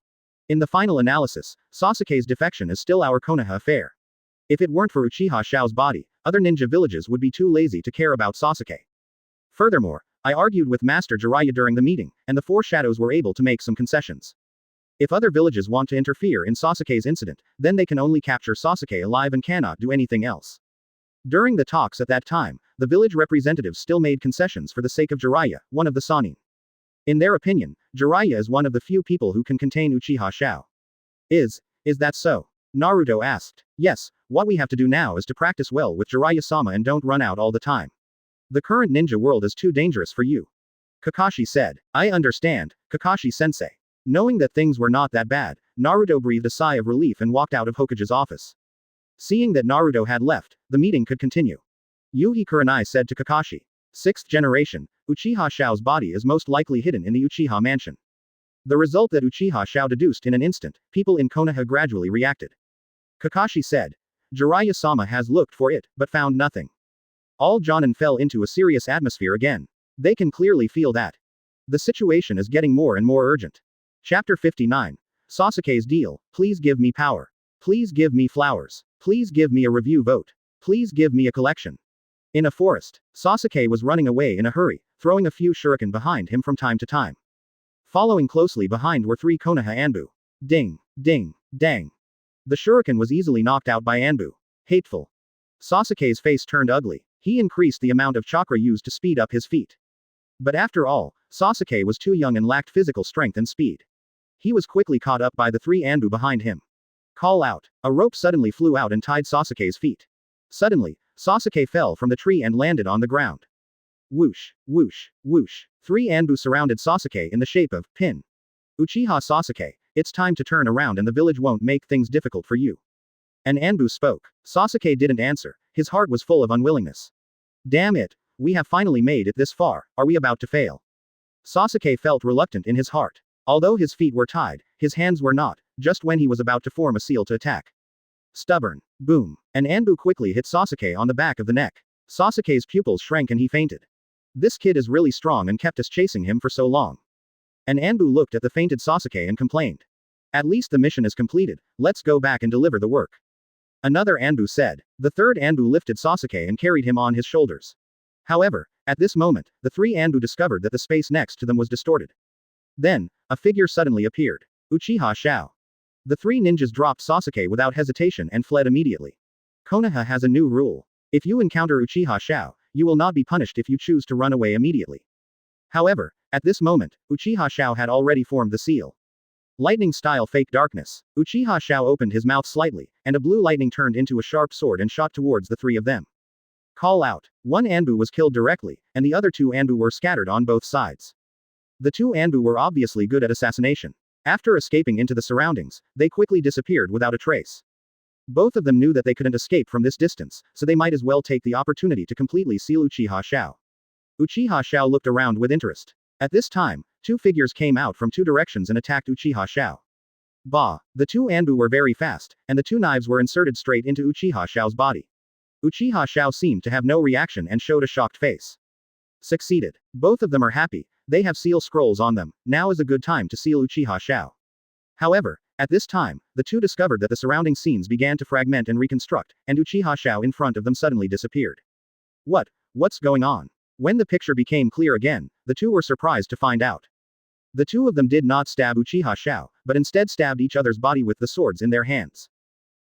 Speaker 1: In the final analysis, Sasuke's defection is still our Konoha affair. If it weren't for Uchiha Xiao's body, other ninja villages would be too lazy to care about Sasuke. Furthermore, I argued with Master Jiraiya during the meeting, and the four shadows were able to make some concessions. If other villages want to interfere in Sasuke's incident, then they can only capture Sasuke alive and cannot do anything else. During the talks at that time, the village representatives still made concessions for the sake of Jiraiya, one of the Sannin. In their opinion, Jiraiya is one of the few people who can contain Uchiha Xiao. Is that so? Naruto asked. Yes, what we have to do now is to practice well with Jiraiya-sama and don't run out all the time. The current ninja world is too dangerous for you. Kakashi said. I understand, Kakashi-sensei. Knowing that things were not that bad, Naruto breathed a sigh of relief and walked out of Hokage's office. Seeing that Naruto had left, the meeting could continue. Yuhi Kurenai said to Kakashi. Sixth generation, Uchiha Xiao's body is most likely hidden in the Uchiha mansion. The result that Uchiha Xiao deduced in an instant, people in Konoha gradually reacted. Kakashi said. Jiraiya-sama has looked for it, but found nothing. All Jonin fell into a serious atmosphere again. They can clearly feel that. The situation is getting more and more urgent. Chapter 59. Sasuke's deal, please give me power. Please give me flowers. Please give me a review vote. Please give me a collection. In a forest, Sasuke was running away in a hurry, throwing a few shuriken behind him from time to time. Following closely behind were 3 Konoha Anbu. Ding, ding, dang. The shuriken was easily knocked out by Anbu. Hateful. Sasuke's face turned ugly. He increased the amount of chakra used to speed up his feet. But after all, Sasuke was too young and lacked physical strength and speed. He was quickly caught up by the 3 Anbu behind him. Call out. A rope suddenly flew out and tied Sasuke's feet. Suddenly, Sasuke fell from the tree and landed on the ground. Whoosh, whoosh, whoosh. 3 Anbu surrounded Sasuke in the shape of pin. Uchiha Sasuke, it's time to turn around and the village won't make things difficult for you. An Anbu spoke. Sasuke didn't answer. His heart was full of unwillingness. Damn it, we have finally made it this far, are we about to fail? Sasuke felt reluctant in his heart. Although his feet were tied, his hands were not, just when he was about to form a seal to attack. Stubborn. Boom. An Anbu quickly hit Sasuke on the back of the neck. Sasuke's pupils shrank and he fainted. This kid is really strong and kept us chasing him for so long. An Anbu looked at the fainted Sasuke and complained. At least the mission is completed, let's go back and deliver the work. Another Anbu said. The third Anbu lifted Sasuke and carried him on his shoulders. However, at this moment, the 3 Anbu discovered that the space next to them was distorted. Then, a figure suddenly appeared. Uchiha Xiao. The 3 ninjas dropped Sasuke without hesitation and fled immediately. Konoha has a new rule. If you encounter Uchiha Xiao, you will not be punished if you choose to run away immediately. However, at this moment, Uchiha Xiao had already formed the seal. Lightning-style fake darkness. Uchiha Xiao opened his mouth slightly, and a blue lightning turned into a sharp sword and shot towards the 3 of them. Call out. 1 Anbu was killed directly, and the other 2 Anbu were scattered on both sides. The 2 Anbu were obviously good at assassination. After escaping into the surroundings, they quickly disappeared without a trace. Both of them knew that they couldn't escape from this distance, so they might as well take the opportunity to completely seal Uchiha Xiao. Uchiha Xiao looked around with interest. At this time, two figures came out from two directions and attacked Uchiha Xiao. Bah! The two Anbu were very fast, and the two knives were inserted straight into Uchiha Xiao's body. Uchiha Xiao seemed to have no reaction and showed a shocked face. Succeeded. Both of them are happy, they have seal scrolls on them, now is a good time to seal Uchiha Xiao. However, at this time, the two discovered that the surrounding scenes began to fragment and reconstruct, and Uchiha Xiao in front of them suddenly disappeared. What's going on? When the picture became clear again, the two were surprised to find out. The two of them did not stab Uchiha Xiao, but instead stabbed each other's body with the swords in their hands.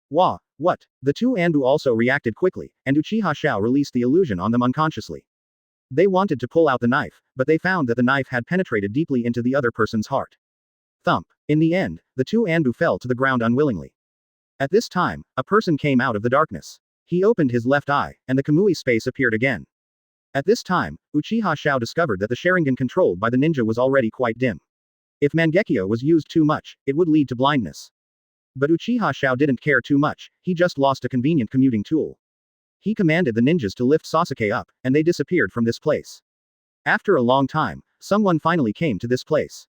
Speaker 1: What? The two Anbu also reacted quickly, and Uchiha Xiao released the illusion on them unconsciously. They wanted to pull out the knife, but they found that the knife had penetrated deeply into the other person's heart. Thump. In the end, the two Anbu fell to the ground unwillingly. At this time, a person came out of the darkness. He opened his left eye, and the Kamui space appeared again. At this time, Uchiha Xiao discovered that the Sharingan controlled by the ninja was already quite dim. If Mangekyō was used too much, it would lead to blindness. But Uchiha Xiao didn't care too much, he just lost a convenient commuting tool. He commanded the ninjas to lift Sasuke up, and they disappeared from this place. After a long time, someone finally came to this place.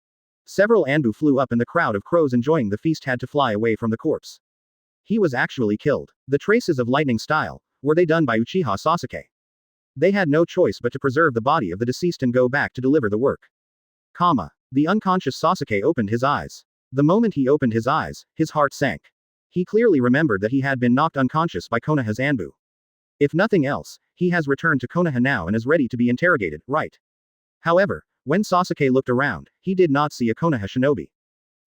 Speaker 1: Several Anbu flew up and the crowd of crows enjoying the feast had to fly away from the corpse. He was actually killed. The traces of lightning style, were they done by Uchiha Sasuke? They had no choice but to preserve the body of the deceased and go back to deliver the work. The unconscious Sasuke opened his eyes. The moment he opened his eyes, his heart sank. He clearly remembered that he had been knocked unconscious by Konoha's Anbu. If nothing else, he has returned to Konoha now and is ready to be interrogated, right? However, when Sasuke looked around, he did not see a Konoha shinobi.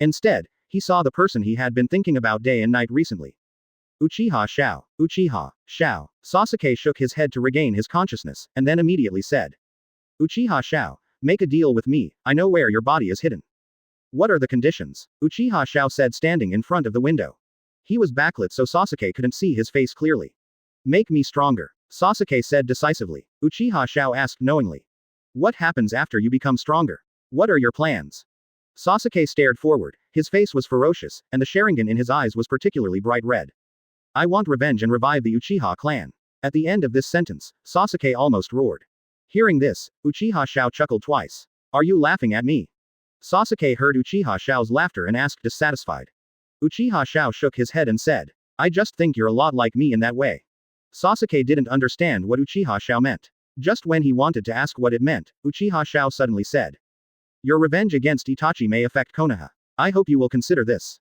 Speaker 1: Instead, he saw the person he had been thinking about day and night recently. Uchiha Xiao. Uchiha Xiao. Sasuke shook his head to regain his consciousness, and then immediately said. Uchiha Xiao, make a deal with me, I know where your body is hidden. What are the conditions? Uchiha Xiao said standing in front of the window. He was backlit so Sasuke couldn't see his face clearly. Make me stronger, Sasuke said decisively. Uchiha Xiao asked knowingly. What happens after you become stronger? What are your plans? Sasuke stared forward, his face was ferocious, and the Sharingan in his eyes was particularly bright red. I want revenge and revive the Uchiha clan. At the end of this sentence, Sasuke almost roared. Hearing this, Uchiha Xiao chuckled twice. Are you laughing at me? Sasuke heard Uchiha Xiao's laughter and asked dissatisfied. Uchiha Xiao shook his head and said. I just think you're a lot like me in that way. Sasuke didn't understand what Uchiha Xiao meant. Just when he wanted to ask what it meant, Uchiha Xiao suddenly said. Your revenge against Itachi may affect Konoha. I hope you will consider this.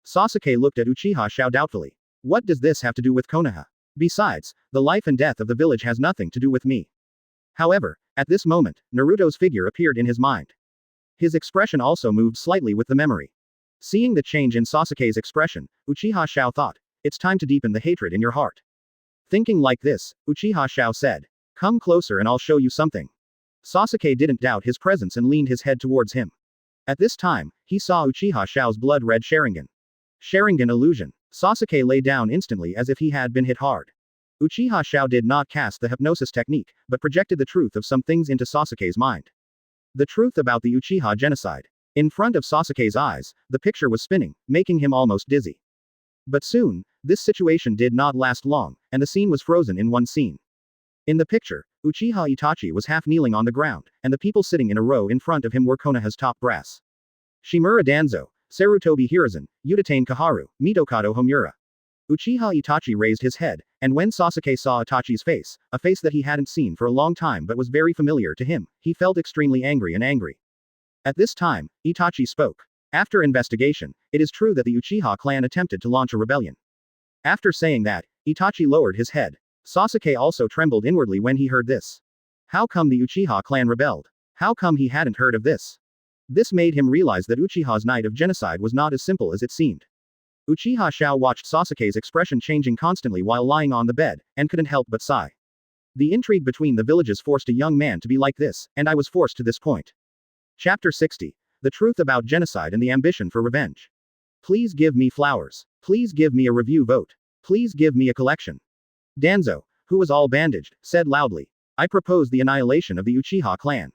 Speaker 1: Sasuke looked at Uchiha Xiao doubtfully. What does this have to do with Konoha? Besides, the life and death of the village has nothing to do with me. However, at this moment, Naruto's figure appeared in his mind. His expression also moved slightly with the memory. Seeing the change in Sasuke's expression, Uchiha Xiao thought, it's time to deepen the hatred in your heart. Thinking like this, Uchiha Xiao said, come closer and I'll show you something. Sasuke didn't doubt his presence and leaned his head towards him. At this time, he saw Uchiha Xiao's blood-red Sharingan. Sharingan illusion. Sasuke lay down instantly as if he had been hit hard. Uchiha Xiao did not cast the hypnosis technique, but projected the truth of some things into Sasuke's mind. The truth about the Uchiha genocide. In front of Sasuke's eyes, the picture was spinning, making him almost dizzy. But soon, this situation did not last long, and the scene was frozen in one scene. In the picture, Uchiha Itachi was half kneeling on the ground, and the people sitting in a row in front of him were Konoha's top brass. Shimura Danzo, Sarutobi Hiruzen, Udatane Kaharu, Mitokado Homura. Uchiha Itachi raised his head, and when Sasuke saw Itachi's face, a face that he hadn't seen for a long time but was very familiar to him, he felt extremely angry. At this time, Itachi spoke. After investigation, it is true that the Uchiha clan attempted to launch a rebellion. After saying that, Itachi lowered his head. Sasuke also trembled inwardly when he heard this. How come the Uchiha clan rebelled? How come he hadn't heard of this? This made him realize that Uchiha's night of genocide was not as simple as it seemed. Uchiha Xiao watched Sasuke's expression changing constantly while lying on the bed, and couldn't help but sigh. The intrigue between the villages forced a young man to be like this, and I was forced to this point. Chapter 60. The truth about genocide and the ambition for revenge. Please give me flowers. Please give me a review vote. Please give me a collection. Danzo, who was all bandaged, said loudly. I propose the annihilation of the Uchiha clan.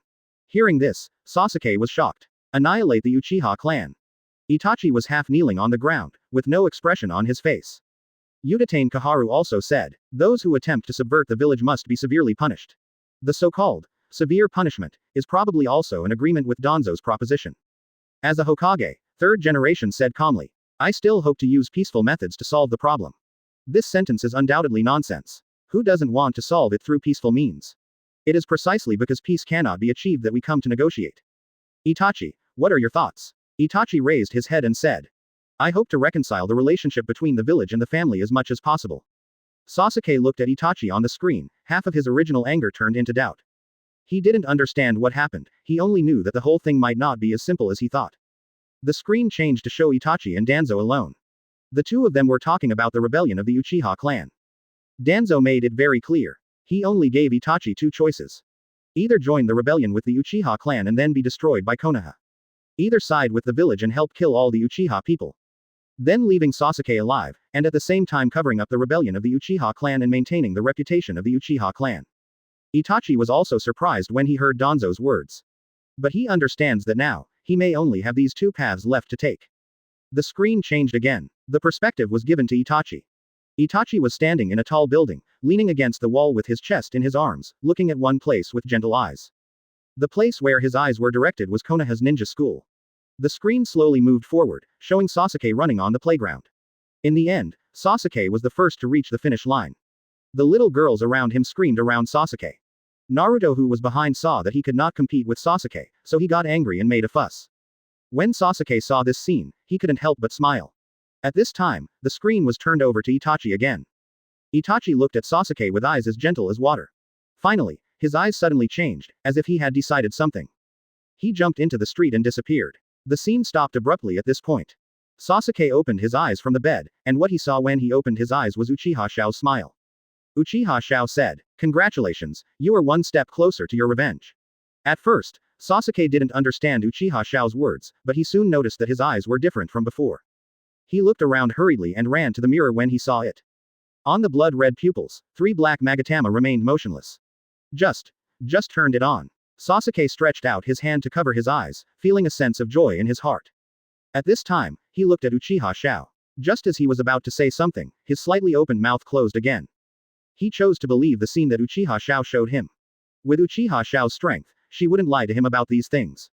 Speaker 1: Hearing this, Sasuke was shocked. Annihilate the Uchiha clan. Itachi was half kneeling on the ground, with no expression on his face. Uchiha Kaharu also said, those who attempt to subvert the village must be severely punished. The so-called severe punishment is probably also an agreement with Danzo's proposition. As a Hokage, third generation said calmly, I still hope to use peaceful methods to solve the problem. This sentence is undoubtedly nonsense. Who doesn't want to solve it through peaceful means? It is precisely because peace cannot be achieved that we come to negotiate. Itachi, what are your thoughts? Itachi raised his head and said, I hope to reconcile the relationship between the village and the family as much as possible. Sasuke looked at Itachi on the screen, half of his original anger turned into doubt. He didn't understand what happened, he only knew that the whole thing might not be as simple as he thought. The screen changed to show Itachi and Danzo alone. The two of them were talking about the rebellion of the Uchiha clan. Danzo made it very clear. He only gave Itachi two choices. Either join the rebellion with the Uchiha clan and then be destroyed by Konoha. Either side with the village and help kill all the Uchiha people. Then leaving Sasuke alive, and at the same time covering up the rebellion of the Uchiha clan and maintaining the reputation of the Uchiha clan. Itachi was also surprised when he heard Danzo's words. But he understands that now, he may only have these two paths left to take. The screen changed again. The perspective was given to Itachi. Itachi was standing in a tall building, leaning against the wall with his chest in his arms, looking at one place with gentle eyes. The place where his eyes were directed was Konoha's ninja school. The screen slowly moved forward, showing Sasuke running on the playground. In the end, Sasuke was the first to reach the finish line. The little girls around him screamed around Sasuke. Naruto, who was behind, saw that he could not compete with Sasuke, so he got angry and made a fuss. When Sasuke saw this scene, he couldn't help but smile. At this time, the screen was turned over to Itachi again. Itachi looked at Sasuke with eyes as gentle as water. Finally, his eyes suddenly changed, as if he had decided something. He jumped into the street and disappeared. The scene stopped abruptly at this point. Sasuke opened his eyes from the bed, and what he saw when he opened his eyes was Uchiha Xiao's smile. Uchiha Xiao said, congratulations, you are one step closer to your revenge. At first, Sasuke didn't understand Uchiha Xiao's words, but he soon noticed that his eyes were different from before. He looked around hurriedly and ran to the mirror when he saw it. On the blood-red pupils, 3 black magatama remained motionless. Just turned it on. Sasuke stretched out his hand to cover his eyes, feeling a sense of joy in his heart. At this time, he looked at Uchiha Xiao. Just as he was about to say something, his slightly opened mouth closed again. He chose to believe the scene that Uchiha Xiao showed him. With Uchiha Xiao's strength, she wouldn't lie to him about these things.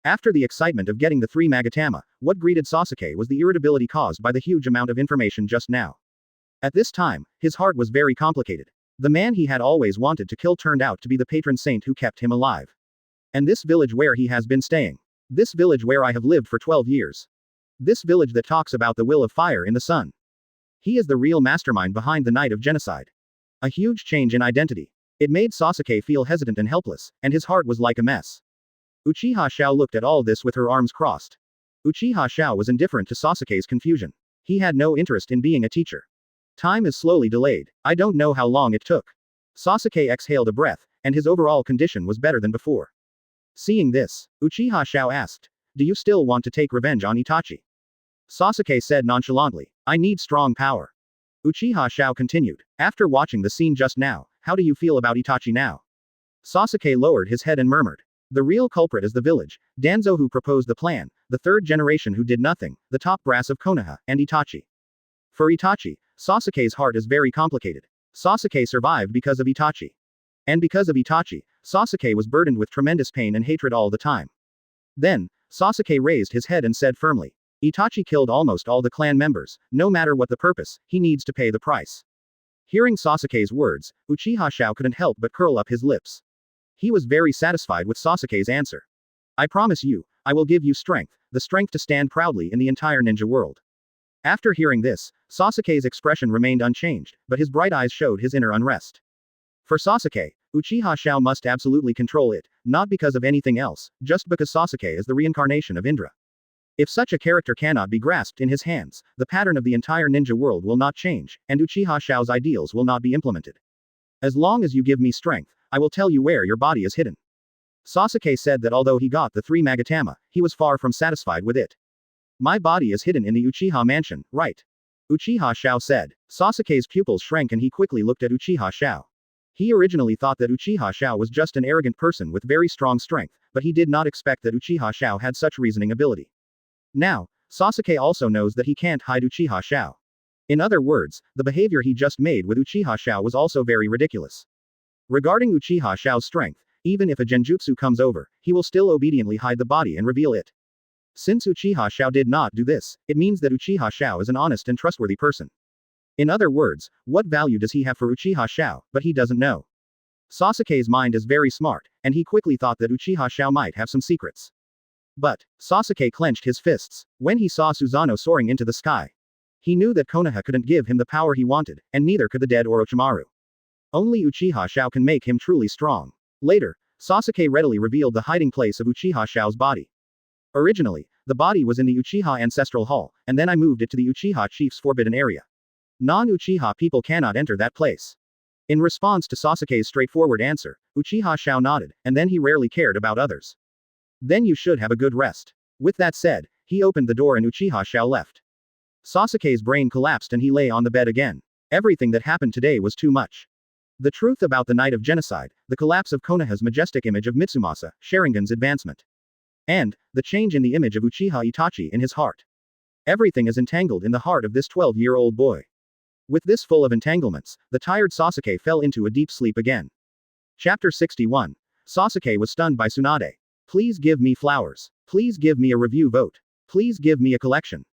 Speaker 1: After the excitement of getting the 3 magatama, what greeted Sasuke was the irritability caused by the huge amount of information just now. At this time, his heart was very complicated. The man he had always wanted to kill turned out to be the patron saint who kept him alive. And this village where he has been staying. This village where I have lived for 12 years. This village that talks about the will of fire in the sun. He is the real mastermind behind the night of genocide. A huge change in identity. It made Sasuke feel hesitant and helpless, and his heart was like a mess. Uchiha Xiao looked at all this with her arms crossed. Uchiha Xiao was indifferent to Sasuke's confusion. He had no interest in being a teacher. Time is slowly delayed. I don't know how long it took. Sasuke exhaled a breath, and his overall condition was better than before. Seeing this, Uchiha Xiao asked, do you still want to take revenge on Itachi? Sasuke said nonchalantly, I need strong power. Uchiha Xiao continued, after watching the scene just now, how do you feel about Itachi now? Sasuke lowered his head and murmured, the real culprit is the village, Danzo who proposed the plan, the third generation who did nothing, the top brass of Konoha, and Itachi. For Itachi, Sasuke's heart is very complicated. Sasuke survived because of Itachi. And because of Itachi, Sasuke was burdened with tremendous pain and hatred all the time. Then, Sasuke raised his head and said firmly, Itachi killed almost all the clan members, no matter what the purpose, he needs to pay the price. Hearing Sasuke's words, Uchiha Xiao couldn't help but curl up his lips. He was very satisfied with Sasuke's answer. I promise you, I will give you strength, the strength to stand proudly in the entire ninja world. After hearing this, Sasuke's expression remained unchanged, but his bright eyes showed his inner unrest. For Sasuke, Uchiha Xiao must absolutely control it, not because of anything else, just because Sasuke is the reincarnation of Indra. If such a character cannot be grasped in his hands, the pattern of the entire ninja world will not change, and Uchiha Xiao's ideals will not be implemented. As long as you give me strength, I will tell you where your body is hidden. Sasuke said that although he got the 3 magatama, he was far from satisfied with it. My body is hidden in the Uchiha mansion, right? Uchiha Xiao said. Sasuke's pupils shrank and he quickly looked at Uchiha Xiao. He originally thought that Uchiha Xiao was just an arrogant person with very strong strength, but he did not expect that Uchiha Xiao had such reasoning ability. Now, Sasuke also knows that he can't hide Uchiha Xiao. In other words, the behavior he just made with Uchiha Xiao was also very ridiculous. Regarding Uchiha Xiao's strength, even if a genjutsu comes over, he will still obediently hide the body and reveal it. Since Uchiha Xiao did not do this, it means that Uchiha Xiao is an honest and trustworthy person. In other words, what value does he have for Uchiha Xiao, but he doesn't know. Sasuke's mind is very smart, and he quickly thought that Uchiha Xiao might have some secrets. But Sasuke clenched his fists when he saw Susanoo soaring into the sky. He knew that Konoha couldn't give him the power he wanted, and neither could the dead Orochimaru. Only Uchiha Xiao can make him truly strong. Later, Sasuke readily revealed the hiding place of Uchiha Xiao's body. Originally, the body was in the Uchiha Ancestral Hall, and then I moved it to the Uchiha Chief's forbidden area. Non-Uchiha people cannot enter that place. In response to Sasuke's straightforward answer, Uchiha Xiao nodded, and then he rarely cared about others. Then you should have a good rest. With that said, he opened the door and Uchiha Xiao left. Sasuke's brain collapsed and he lay on the bed again. Everything that happened today was too much. The truth about the night of genocide, the collapse of Konoha's majestic image of Mitsumasa, Sharingan's advancement. And, the change in the image of Uchiha Itachi in his heart. Everything is entangled in the heart of this 12-year-old boy. With this full of entanglements, the tired Sasuke fell into a deep sleep again. Chapter 61. Sasuke was stunned by Tsunade. Please give me flowers. Please give me a review vote. Please give me a collection.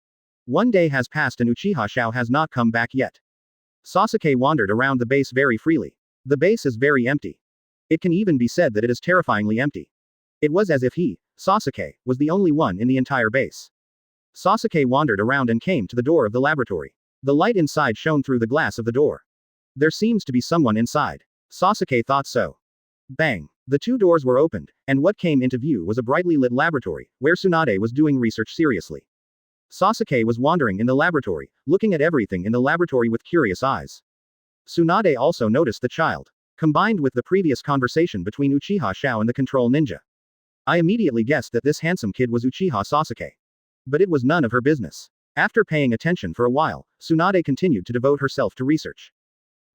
Speaker 1: One day has passed and Uchiha Xiao has not come back yet. Sasuke wandered around the base very freely. The base is very empty. It can even be said that it is terrifyingly empty. It was as if he, Sasuke, was the only one in the entire base. Sasuke wandered around and came to the door of the laboratory. The light inside shone through the glass of the door. There seems to be someone inside. Sasuke thought so. Bang! The two doors were opened, and what came into view was a brightly lit laboratory, where Tsunade was doing research seriously. Sasuke was wandering in the laboratory, looking at everything in the laboratory with curious eyes. Tsunade also noticed the child, combined with the previous conversation between Uchiha Xiao and the control ninja. I immediately guessed that this handsome kid was Uchiha Sasuke. But it was none of her business. After paying attention for a while, Tsunade continued to devote herself to research.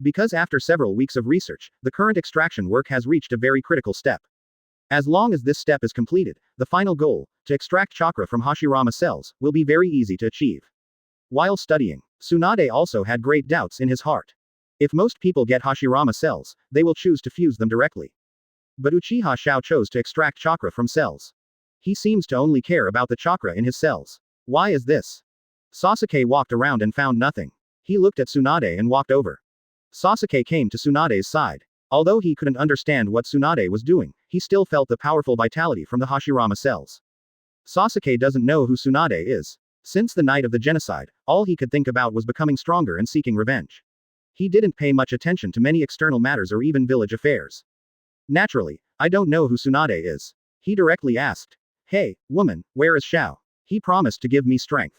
Speaker 1: Because after several weeks of research, the current extraction work has reached a very critical step. As long as this step is completed, the final goal, to extract chakra from Hashirama cells, will be very easy to achieve. While studying, Tsunade also had great doubts in his heart. If most people get Hashirama cells, they will choose to fuse them directly. But Uchiha Xiao chose to extract chakra from cells. He seems to only care about the chakra in his cells. Why is this? Sasuke walked around and found nothing. He looked at Tsunade and walked over. Sasuke came to Tsunade's side. Although he couldn't understand what Tsunade was doing, he still felt the powerful vitality from the Hashirama cells. Sasuke doesn't know who Tsunade is. Since the night of the genocide, all he could think about was becoming stronger and seeking revenge. He didn't pay much attention to many external matters or even village affairs. Naturally, I don't know who Tsunade is. He directly asked. Hey, woman, where is Xiao? He promised to give me strength.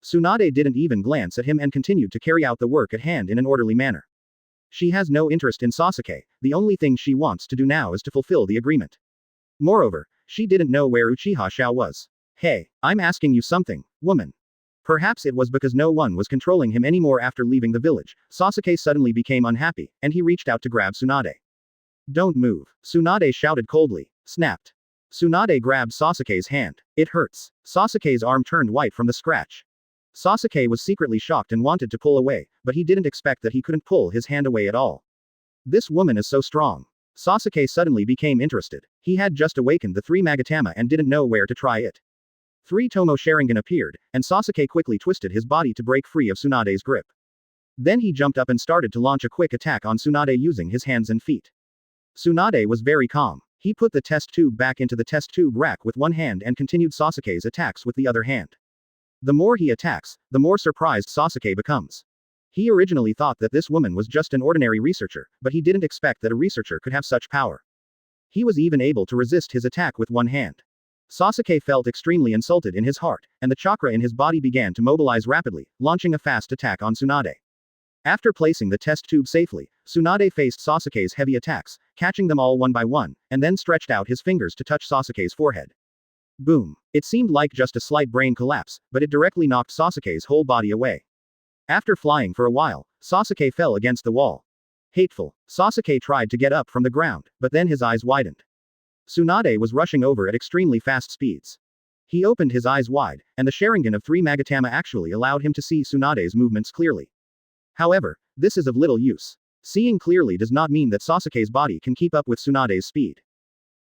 Speaker 1: Tsunade didn't even glance at him and continued to carry out the work at hand in an orderly manner. She has no interest in Sasuke, the only thing she wants to do now is to fulfill the agreement. Moreover, she didn't know where Uchiha Xiao was. Hey, I'm asking you something, woman. Perhaps it was because no one was controlling him anymore after leaving the village. Sasuke suddenly became unhappy, and he reached out to grab Tsunade. Don't move, Tsunade shouted coldly. Snapped. Tsunade grabbed Sasuke's hand. It hurts. Sasuke's arm turned white from the scratch. Sasuke was secretly shocked and wanted to pull away, but he didn't expect that he couldn't pull his hand away at all. This woman is so strong. Sasuke suddenly became interested. He had just awakened the 3 Magatama and didn't know where to try it. 3 Tomo Sharingan appeared, and Sasuke quickly twisted his body to break free of Tsunade's grip. Then he jumped up and started to launch a quick attack on Tsunade using his hands and feet. Tsunade was very calm. He put the test tube back into the test tube rack with one hand and continued Sasuke's attacks with the other hand. The more he attacks, the more surprised Sasuke becomes. He originally thought that this woman was just an ordinary researcher, but he didn't expect that a researcher could have such power. He was even able to resist his attack with one hand. Sasuke felt extremely insulted in his heart, and the chakra in his body began to mobilize rapidly, launching a fast attack on Tsunade. After placing the test tube safely, Tsunade faced Sasuke's heavy attacks, catching them all one by one, and then stretched out his fingers to touch Sasuke's forehead. Boom. It seemed like just a slight brain collapse, but it directly knocked Sasuke's whole body away. After flying for a while, Sasuke fell against the wall. Hateful. Sasuke tried to get up from the ground, but then his eyes widened. Tsunade was rushing over at extremely fast speeds. He opened his eyes wide, and the Sharingan of 3 Magatama actually allowed him to see Tsunade's movements clearly. However, this is of little use. Seeing clearly does not mean that Sasuke's body can keep up with Tsunade's speed.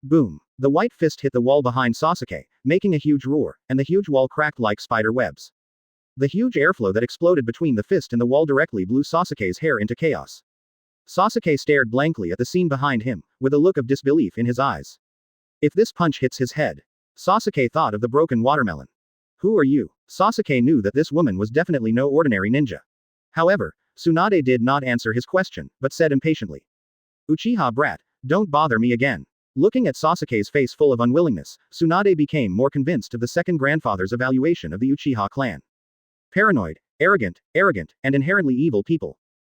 Speaker 1: Boom. The white fist hit the wall behind Sasuke, making a huge roar, and the huge wall cracked like spider webs. The huge airflow that exploded between the fist and the wall directly blew Sasuke's hair into chaos. Sasuke stared blankly at the scene behind him, with a look of disbelief in his eyes. If this punch hits his head. Sasuke thought of the broken watermelon. Who are you? Sasuke knew that this woman was definitely no ordinary ninja. However, Tsunade did not answer his question, but said impatiently. Uchiha brat, don't bother me again. Looking at Sasuke's face full of unwillingness, Tsunade became more convinced of the second grandfather's evaluation of the Uchiha clan. Paranoid, arrogant, and inherently evil people.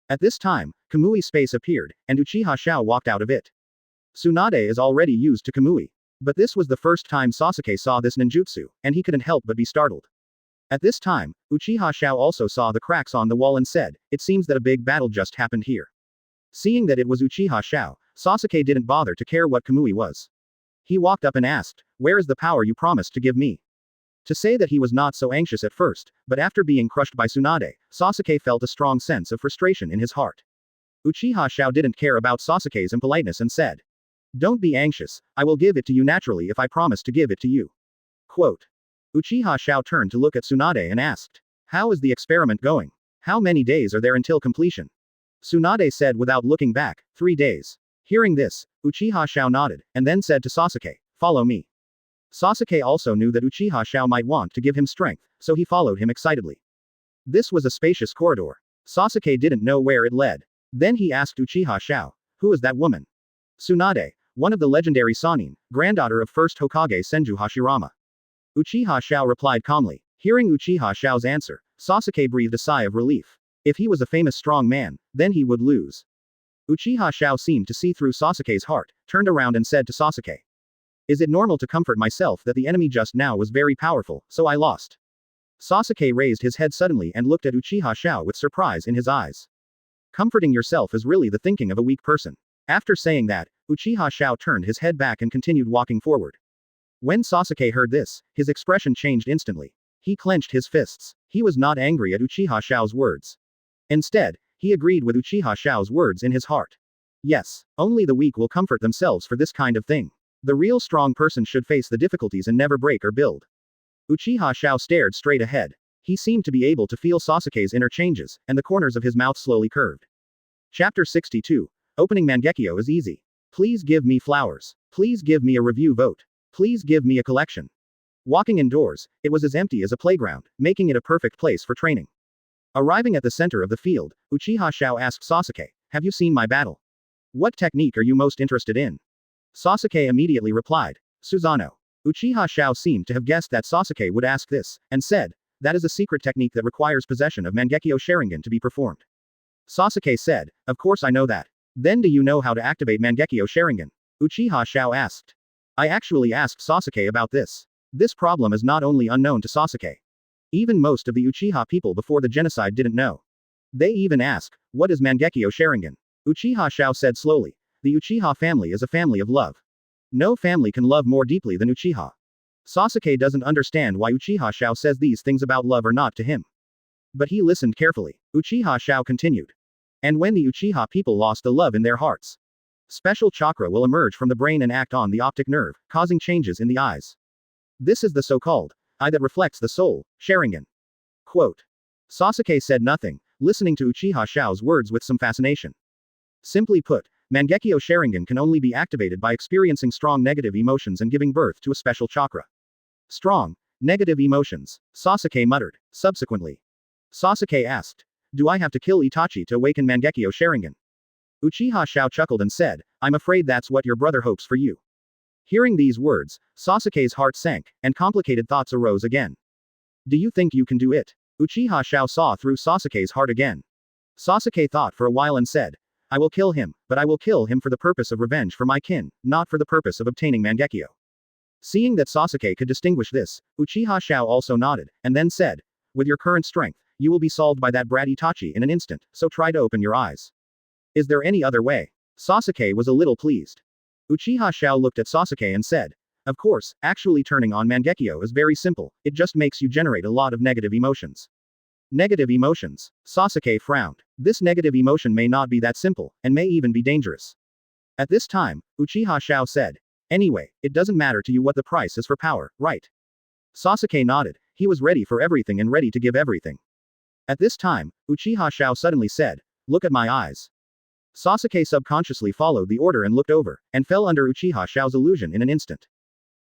Speaker 1: At this time, Kamui's space appeared, and Uchiha Xiao walked out of it. Tsunade is already used to Kamui. But this was the first time Sasuke saw this ninjutsu, and he couldn't help but be startled. At this time, Uchiha Xiao also saw the cracks on the wall and said, it seems that a big battle just happened here. Seeing that it was Uchiha Xiao, Sasuke didn't bother to care what Kamui was. He walked up and asked, where is the power you promised to give me? To say that he was not so anxious at first, but after being crushed by Tsunade, Sasuke felt a strong sense of frustration in his heart. Uchiha Xiao didn't care about Sasuke's impoliteness and said, don't be anxious, I will give it to you naturally if I promise to give it to you. Quote. Uchiha Xiao turned to look at Tsunade and asked, how is the experiment going? How many days are there until completion? Tsunade said without looking back, 3 days. Hearing this, Uchiha Xiao nodded, and then said to Sasuke, follow me. Sasuke also knew that Uchiha Xiao might want to give him strength, so he followed him excitedly. This was a spacious corridor. Sasuke didn't know where it led. Then he asked Uchiha Xiao, who is that woman? Tsunade, one of the legendary Sannin, granddaughter of first Hokage Senju Hashirama. Uchiha Xiao replied calmly. Hearing Uchiha Xiao's answer, Sasuke breathed a sigh of relief. If he was a famous strong man, then he would lose. Uchiha Xiao seemed to see through Sasuke's heart, turned around and said to Sasuke. Is it normal to comfort myself that the enemy just now was very powerful, so I lost? Sasuke raised his head suddenly and looked at Uchiha Xiao with surprise in his eyes. Comforting yourself is really the thinking of a weak person. After saying that, Uchiha Xiao turned his head back and continued walking forward. When Sasuke heard this, his expression changed instantly. He clenched his fists. He was not angry at Uchiha Xiao's words. Instead, he agreed with Uchiha Xiao's words in his heart. Yes, only the weak will comfort themselves for this kind of thing. The real strong person should face the difficulties and never break or build. Uchiha Xiao stared straight ahead. He seemed to be able to feel Sasuke's inner changes, and the corners of his mouth slowly curved. Chapter 62. Opening Mangekyō is easy. Please give me flowers. Please give me a review vote. Please give me a collection. Walking indoors, it was as empty as a playground, making it a perfect place for training. Arriving at the center of the field, Uchiha Xiao asked Sasuke, have you seen my battle? What technique are you most interested in? Sasuke immediately replied, Susanoo. Uchiha Xiao seemed to have guessed that Sasuke would ask this, and said, that is a secret technique that requires possession of Mangekyō Sharingan to be performed. Sasuke said, of course I know that. Then do you know how to activate Mangekyō Sharingan? Uchiha Xiao asked. I actually asked Sasuke about this. This problem is not only unknown to Sasuke. Even most of the Uchiha people before the genocide didn't know. They even ask, what is Mangekyō Sharingan? Uchiha Xiao said slowly, the Uchiha family is a family of love. No family can love more deeply than Uchiha. Sasuke doesn't understand why Uchiha Xiao says these things about love or not to him. But he listened carefully. Uchiha Xiao continued. And when the Uchiha people lost the love in their hearts, special chakra will emerge from the brain and act on the optic nerve, causing changes in the eyes. This is the so-called eye that reflects the soul, Sharingan. Quote. Sasuke said nothing, listening to Uchiha Xiao's words with some fascination. Simply put, Mangekyō Sharingan can only be activated by experiencing strong negative emotions and giving birth to a special chakra. Strong, negative emotions, Sasuke muttered. Subsequently, Sasuke asked, do I have to kill Itachi to awaken Mangekyō Sharingan? Uchiha Xiao chuckled and said, I'm afraid that's what your brother hopes for you. Hearing these words, Sasuke's heart sank, and complicated thoughts arose again. Do you think you can do it? Uchiha Xiao saw through Sasuke's heart again. Sasuke thought for a while and said, I will kill him, but I will kill him for the purpose of revenge for my kin, not for the purpose of obtaining Mangekyō. Seeing that Sasuke could distinguish this, Uchiha Xiao also nodded, and then said, with your current strength, you will be solved by that brat Itachi in an instant, so try to open your eyes. Is there any other way? Sasuke was a little pleased. Uchiha Xiao looked at Sasuke and said, of course, actually turning on Mangekyō is very simple, it just makes you generate a lot of negative emotions. Negative emotions. Sasuke frowned. This negative emotion may not be that simple, and may even be dangerous. At this time, Uchiha Xiao said, "Anyway, it doesn't matter to you what the price is for power, right?" Sasuke nodded. He was ready for everything and ready to give everything. At this time, Uchiha Xiao suddenly said, "Look at my eyes." Sasuke subconsciously followed the order and looked over, and fell under Uchiha Xiao's illusion in an instant.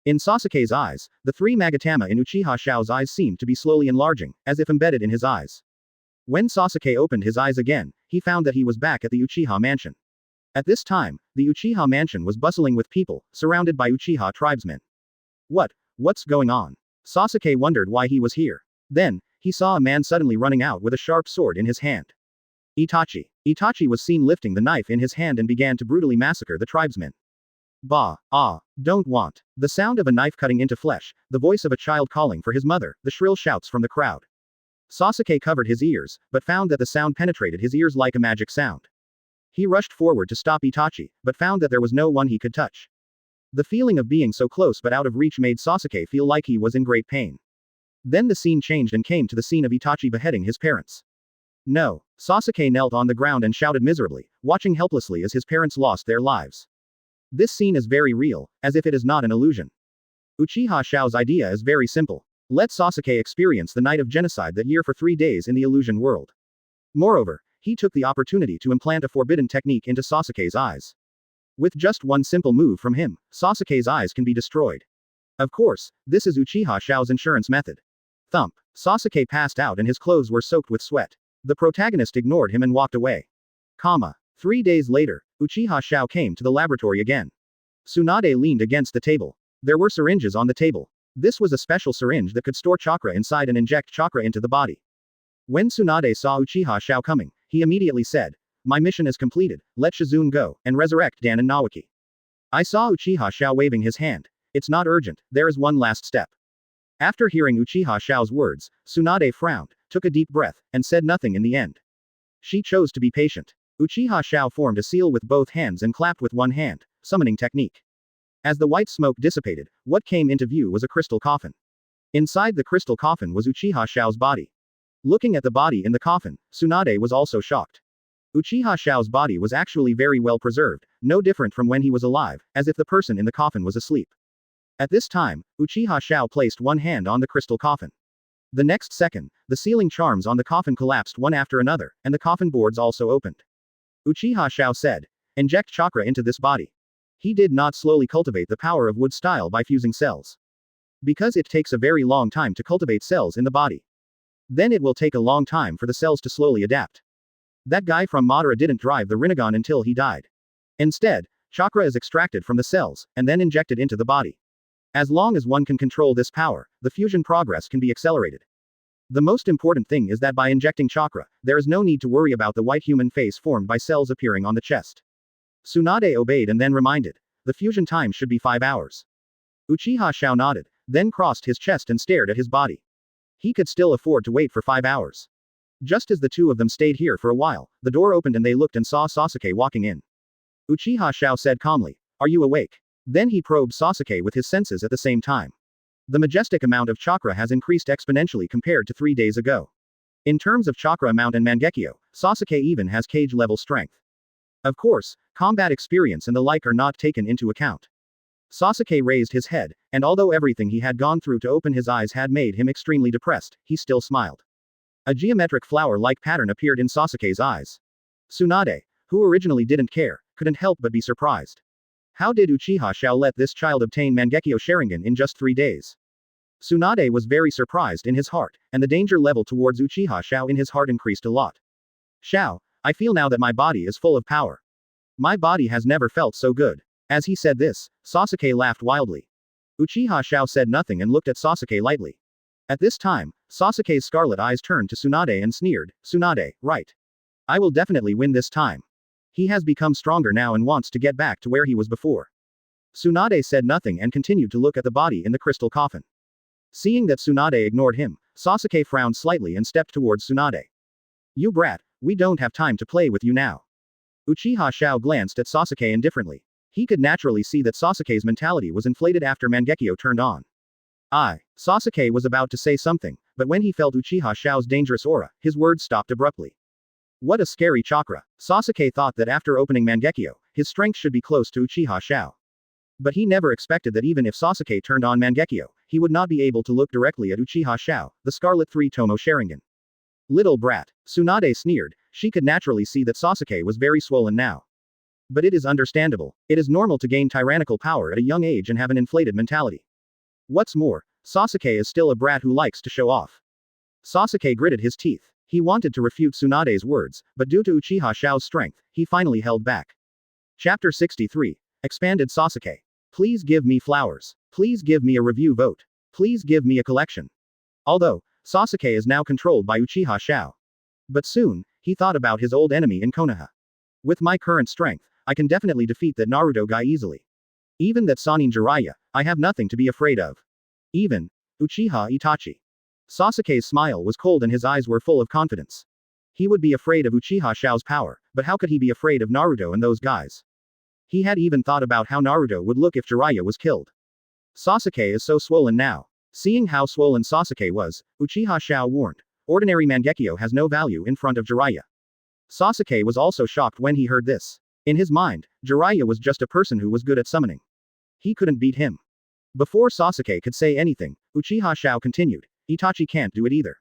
Speaker 1: In Sasuke's eyes, the three Magatama in Uchiha Xiao's eyes seemed to be slowly enlarging, as if embedded in his eyes. When Sasuke opened his eyes again, he found that he was back at the Uchiha mansion. At this time, the Uchiha mansion was bustling with people, surrounded by Uchiha tribesmen. What's going on? Sasuke wondered why he was here. Then, he saw a man suddenly running out with a sharp sword in his hand. Itachi. Itachi was seen lifting the knife in his hand and began to brutally massacre the tribesmen. Don't want. The sound of a knife cutting into flesh, the voice of a child calling for his mother, the shrill shouts from the crowd. Sasuke covered his ears, but found that the sound penetrated his ears like a magic sound. He rushed forward to stop Itachi, but found that there was no one he could touch. The feeling of being so close but out of reach made Sasuke feel like he was in great pain. Then the scene changed and came to the scene of Itachi beheading his parents. No. Sasuke knelt on the ground and shouted miserably, watching helplessly as his parents lost their lives. This scene is very real, as if it is not an illusion. Uchiha Xiao's idea is very simple. Let Sasuke experience the night of genocide that year for 3 days in the illusion world. Moreover, he took the opportunity to implant a forbidden technique into Sasuke's eyes. With just one simple move from him, Sasuke's eyes can be destroyed. Of course, this is Uchiha Xiao's insurance method. Thump. Sasuke passed out and his clothes were soaked with sweat. The protagonist ignored him and walked away. 3 days later, Uchiha Xiao came to the laboratory again. Tsunade leaned against the table. There were syringes on the table. This was a special syringe that could store chakra inside and inject chakra into the body. When Tsunade saw Uchiha Xiao coming, he immediately said, "My mission is completed, let Shizune go, and resurrect Dan and Naoki." I saw Uchiha Xiao waving his hand. It's not urgent, there is one last step. After hearing Uchiha Xiao's words, Tsunade frowned, took a deep breath, and said nothing in the end. She chose to be patient. Uchiha Xiao formed a seal with both hands and clapped with one hand, summoning technique. As the white smoke dissipated, what came into view was a crystal coffin. Inside the crystal coffin was Uchiha Xiao's body. Looking at the body in the coffin, Tsunade was also shocked. Uchiha Xiao's body was actually very well preserved, no different from when he was alive, as if the person in the coffin was asleep. At this time, Uchiha Xiao placed one hand on the crystal coffin. The next second, the sealing charms on the coffin collapsed one after another, and the coffin boards also opened. Uchiha Xiao said, "Inject chakra into this body." He did not slowly cultivate the power of wood style by fusing cells. Because it takes a very long time to cultivate cells in the body. Then it will take a long time for the cells to slowly adapt. That guy from Madara didn't drive the Renegon until he died. Instead, chakra is extracted from the cells, and then injected into the body. As long as one can control this power, the fusion progress can be accelerated. The most important thing is that by injecting chakra, there is no need to worry about the white human face formed by cells appearing on the chest. Tsunade obeyed and then reminded. The fusion time should be 5 hours. Uchiha Xiao nodded, then crossed his chest and stared at his body. He could still afford to wait for 5 hours. Just as the two of them stayed here for a while, the door opened and they looked and saw Sasuke walking in. Uchiha Xiao said calmly, "Are you awake?" Then he probed Sasuke with his senses at the same time. The majestic amount of chakra has increased exponentially compared to 3 days ago. In terms of chakra amount and Mangekyō, Sasuke even has Kage level strength. Of course, combat experience and the like are not taken into account. Sasuke raised his head, and although everything he had gone through to open his eyes had made him extremely depressed, he still smiled. A geometric flower-like pattern appeared in Sasuke's eyes. Tsunade, who originally didn't care, couldn't help but be surprised. How did Uchiha Xiao let this child obtain Mangekyō Sharingan in just 3 days? Tsunade was very surprised in his heart, and the danger level towards Uchiha Xiao in his heart increased a lot. "Xiao, I feel now that my body is full of power. My body has never felt so good." As he said this, Sasuke laughed wildly. Uchiha Xiao said nothing and looked at Sasuke lightly. At this time, Sasuke's scarlet eyes turned to Tsunade and sneered, "Tsunade, right. I will definitely win this time. He has become stronger now and wants to get back to where he was before." Tsunade said nothing and continued to look at the body in the crystal coffin. Seeing that Tsunade ignored him, Sasuke frowned slightly and stepped towards Tsunade. "You brat, we don't have time to play with you now." Uchiha Xiao glanced at Sasuke indifferently. He could naturally see that Sasuke's mentality was inflated after Mangekyō turned on. Sasuke was about to say something, but when he felt Uchiha Xiao's dangerous aura, his words stopped abruptly. What a scary chakra. Sasuke thought that after opening Mangekyō, his strength should be close to Uchiha Xiao. But he never expected that even if Sasuke turned on Mangekyō, he would not be able to look directly at Uchiha Xiao, the Scarlet 3 Tomo Sharingan. Little brat. Tsunade sneered. She could naturally see that Sasuke was very swollen now. But it is understandable. It is normal to gain tyrannical power at a young age and have an inflated mentality. What's more, Sasuke is still a brat who likes to show off. Sasuke gritted his teeth. He wanted to refute Tsunade's words, but due to Uchiha Xiao's strength, he finally held back. Chapter 63. Expanded Sasuke. Please give me flowers. Please give me a review vote. Please give me a collection. Although, Sasuke is now controlled by Uchiha Xiao. But soon, he thought about his old enemy in Konoha. With my current strength, I can definitely defeat that Naruto guy easily. Even that Sannin Jiraiya, I have nothing to be afraid of. Even Uchiha Itachi. Sasuke's smile was cold and his eyes were full of confidence. He would be afraid of Uchiha Xiao's power, but how could he be afraid of Naruto and those guys? He had even thought about how Naruto would look if Jiraiya was killed. Sasuke is so swollen now. Seeing how swollen Sasuke was, Uchiha Xiao warned, ordinary Mangekyō has no value in front of Jiraiya. Sasuke was also shocked when he heard this. In his mind, Jiraiya was just a person who was good at summoning. He couldn't beat him. Before Sasuke could say anything, Uchiha Xiao continued, Itachi can't do it either.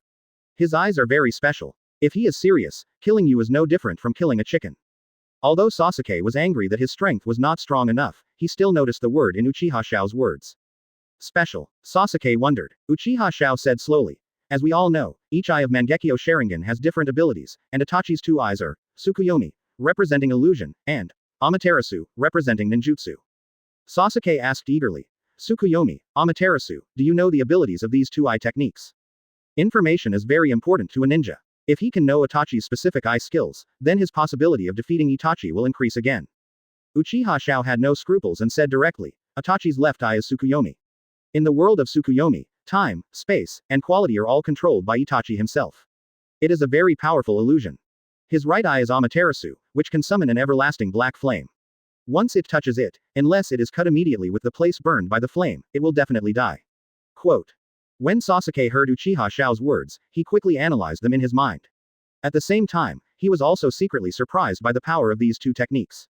Speaker 1: His eyes are very special. If he is serious, killing you is no different from killing a chicken. Although Sasuke was angry that his strength was not strong enough, he still noticed the word in Uchiha Xiao's words. Special. Sasuke wondered. Uchiha Xiao said slowly. As we all know, each eye of Mangekyō Sharingan has different abilities, and Itachi's two eyes are Tsukuyomi, representing illusion, and Amaterasu, representing ninjutsu. Sasuke asked eagerly. Tsukuyomi, Amaterasu, do you know the abilities of these two eye techniques? Information is very important to a ninja. If he can know Itachi's specific eye skills, then his possibility of defeating Itachi will increase again. Uchiha Xiao had no scruples and said directly, Itachi's left eye is Tsukuyomi. In the world of Tsukuyomi, time, space, and quality are all controlled by Itachi himself. It is a very powerful illusion. His right eye is Amaterasu, which can summon an everlasting black flame. Once it touches it, unless it is cut immediately with the place burned by the flame, it will definitely die. Quote. When Sasuke heard Uchiha Xiao's words, he quickly analyzed them in his mind. At the same time, he was also secretly surprised by the power of these two techniques.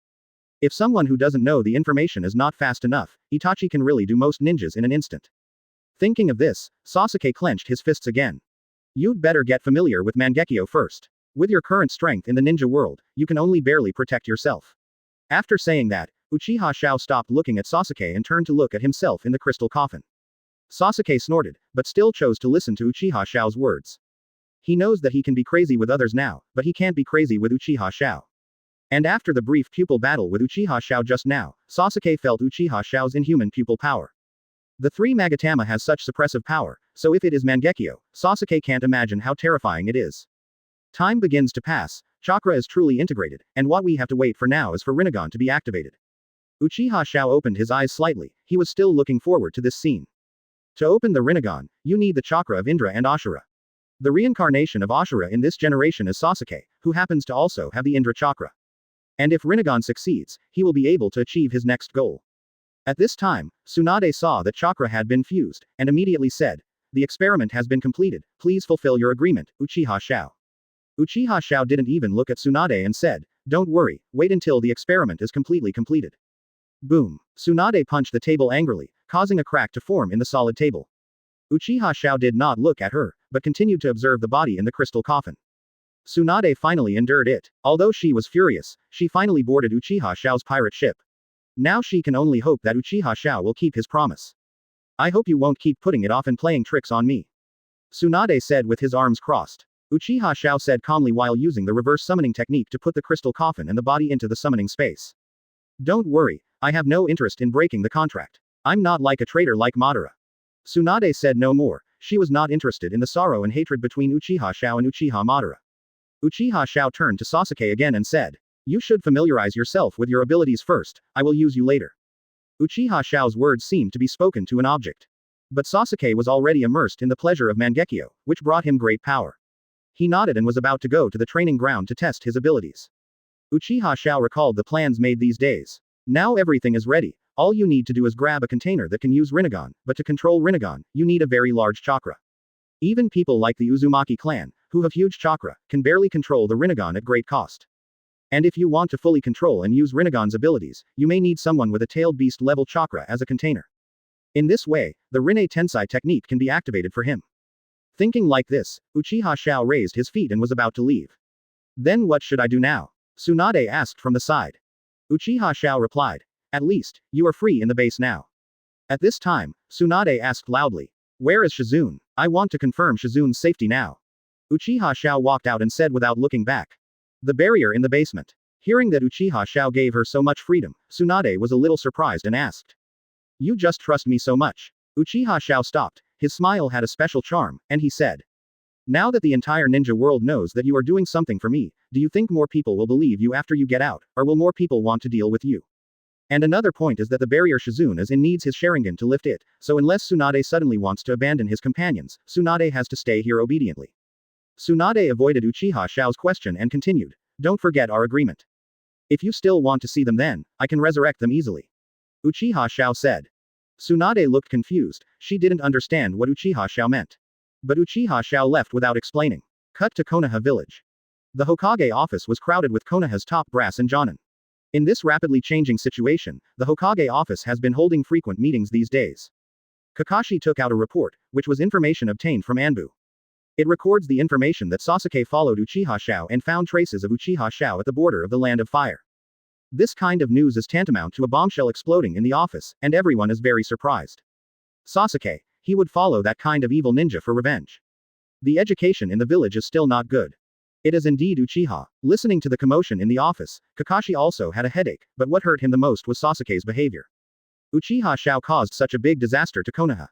Speaker 1: If someone who doesn't know the information is not fast enough, Itachi can really do most ninjas in an instant. Thinking of this, Sasuke clenched his fists again. You'd better get familiar with Mangekyō first. With your current strength in the ninja world, you can only barely protect yourself. After saying that, Uchiha Xiao stopped looking at Sasuke and turned to look at himself in the crystal coffin. Sasuke snorted, but still chose to listen to Uchiha Xiao's words. He knows that he can be crazy with others now, but he can't be crazy with Uchiha Xiao. And after the brief pupil battle with Uchiha Xiao just now, Sasuke felt Uchiha Xiao's inhuman pupil power. The three Magatama has such suppressive power, so if it is Mangekyō, Sasuke can't imagine how terrifying it is. Time begins to pass, chakra is truly integrated, and what we have to wait for now is for Renegon to be activated. Uchiha Xiao opened his eyes slightly, he was still looking forward to this scene. To open the Renegon, you need the chakra of Indra and Ashura. The reincarnation of Ashura in this generation is Sasuke, who happens to also have the Indra chakra. And if Renegon succeeds, he will be able to achieve his next goal. At this time, Tsunade saw that chakra had been fused, and immediately said, the experiment has been completed, please fulfill your agreement, Uchiha Xiao. Uchiha Xiao didn't even look at Tsunade and said, don't worry, wait until the experiment is completely completed. Boom. Tsunade punched the table angrily, causing a crack to form in the solid table. Uchiha Xiao did not look at her, but continued to observe the body in the crystal coffin. Tsunade finally endured it. Although she was furious, she finally boarded Uchiha Xiao's pirate ship. Now she can only hope that Uchiha Xiao will keep his promise. I hope you won't keep putting it off and playing tricks on me. Tsunade said with his arms crossed. Uchiha Xiao said calmly while using the reverse summoning technique to put the crystal coffin and the body into the summoning space. Don't worry, I have no interest in breaking the contract. I'm not like a traitor like Madara. Tsunade said no more, she was not interested in the sorrow and hatred between Uchiha Xiao and Uchiha Madara. Uchiha Xiao turned to Sasuke again and said, you should familiarize yourself with your abilities first, I will use you later. Uchiha Xiao's words seemed to be spoken to an object. But Sasuke was already immersed in the pleasure of Mangekyō, which brought him great power. He nodded and was about to go to the training ground to test his abilities. Uchiha Xiao recalled the plans made these days. Now everything is ready, all you need to do is grab a container that can use Renegon, but to control Renegon, you need a very large chakra. Even people like the Uzumaki clan, who have huge chakra, can barely control the Renegon at great cost. And if you want to fully control and use Renegon's abilities, you may need someone with a tailed beast level chakra as a container. In this way, the Rinne Tensai technique can be activated for him. Thinking like this, Uchiha Xiao raised his feet and was about to leave. Then what should I do now? Tsunade asked from the side. Uchiha Xiao replied. At least, you are free in the base now. At this time, Tsunade asked loudly. Where is Shizune? I want to confirm Shizune's safety now. Uchiha Xiao walked out and said without looking back. The barrier in the basement. Hearing that Uchiha Xiao gave her so much freedom, Tsunade was a little surprised and asked. You just trust me so much. Uchiha Xiao stopped, his smile had a special charm, and he said. Now that the entire ninja world knows that you are doing something for me, do you think more people will believe you after you get out, or will more people want to deal with you? And another point is that the barrier Shizune is in needs his Sharingan to lift it, so unless Tsunade suddenly wants to abandon his companions, Tsunade has to stay here obediently. Tsunade avoided Uchiha Xiao's question and continued. Don't forget our agreement. If you still want to see them then, I can resurrect them easily. Uchiha Xiao said. Tsunade looked confused, she didn't understand what Uchiha Xiao meant. But Uchiha Xiao left without explaining. Cut to Konoha village. The Hokage office was crowded with Konoha's top brass and jonin. In this rapidly changing situation, the Hokage office has been holding frequent meetings these days. Kakashi took out a report, which was information obtained from Anbu. It records the information that Sasuke followed Uchiha Xiao and found traces of Uchiha Xiao at the border of the Land of Fire. This kind of news is tantamount to a bombshell exploding in the office, and everyone is very surprised. Sasuke, he would follow that kind of evil ninja for revenge. The education in the village is still not good. It is indeed Uchiha. Listening to the commotion in the office, Kakashi also had a headache, but what hurt him the most was Sasuke's behavior. Uchiha Xiao caused such a big disaster to Konoha.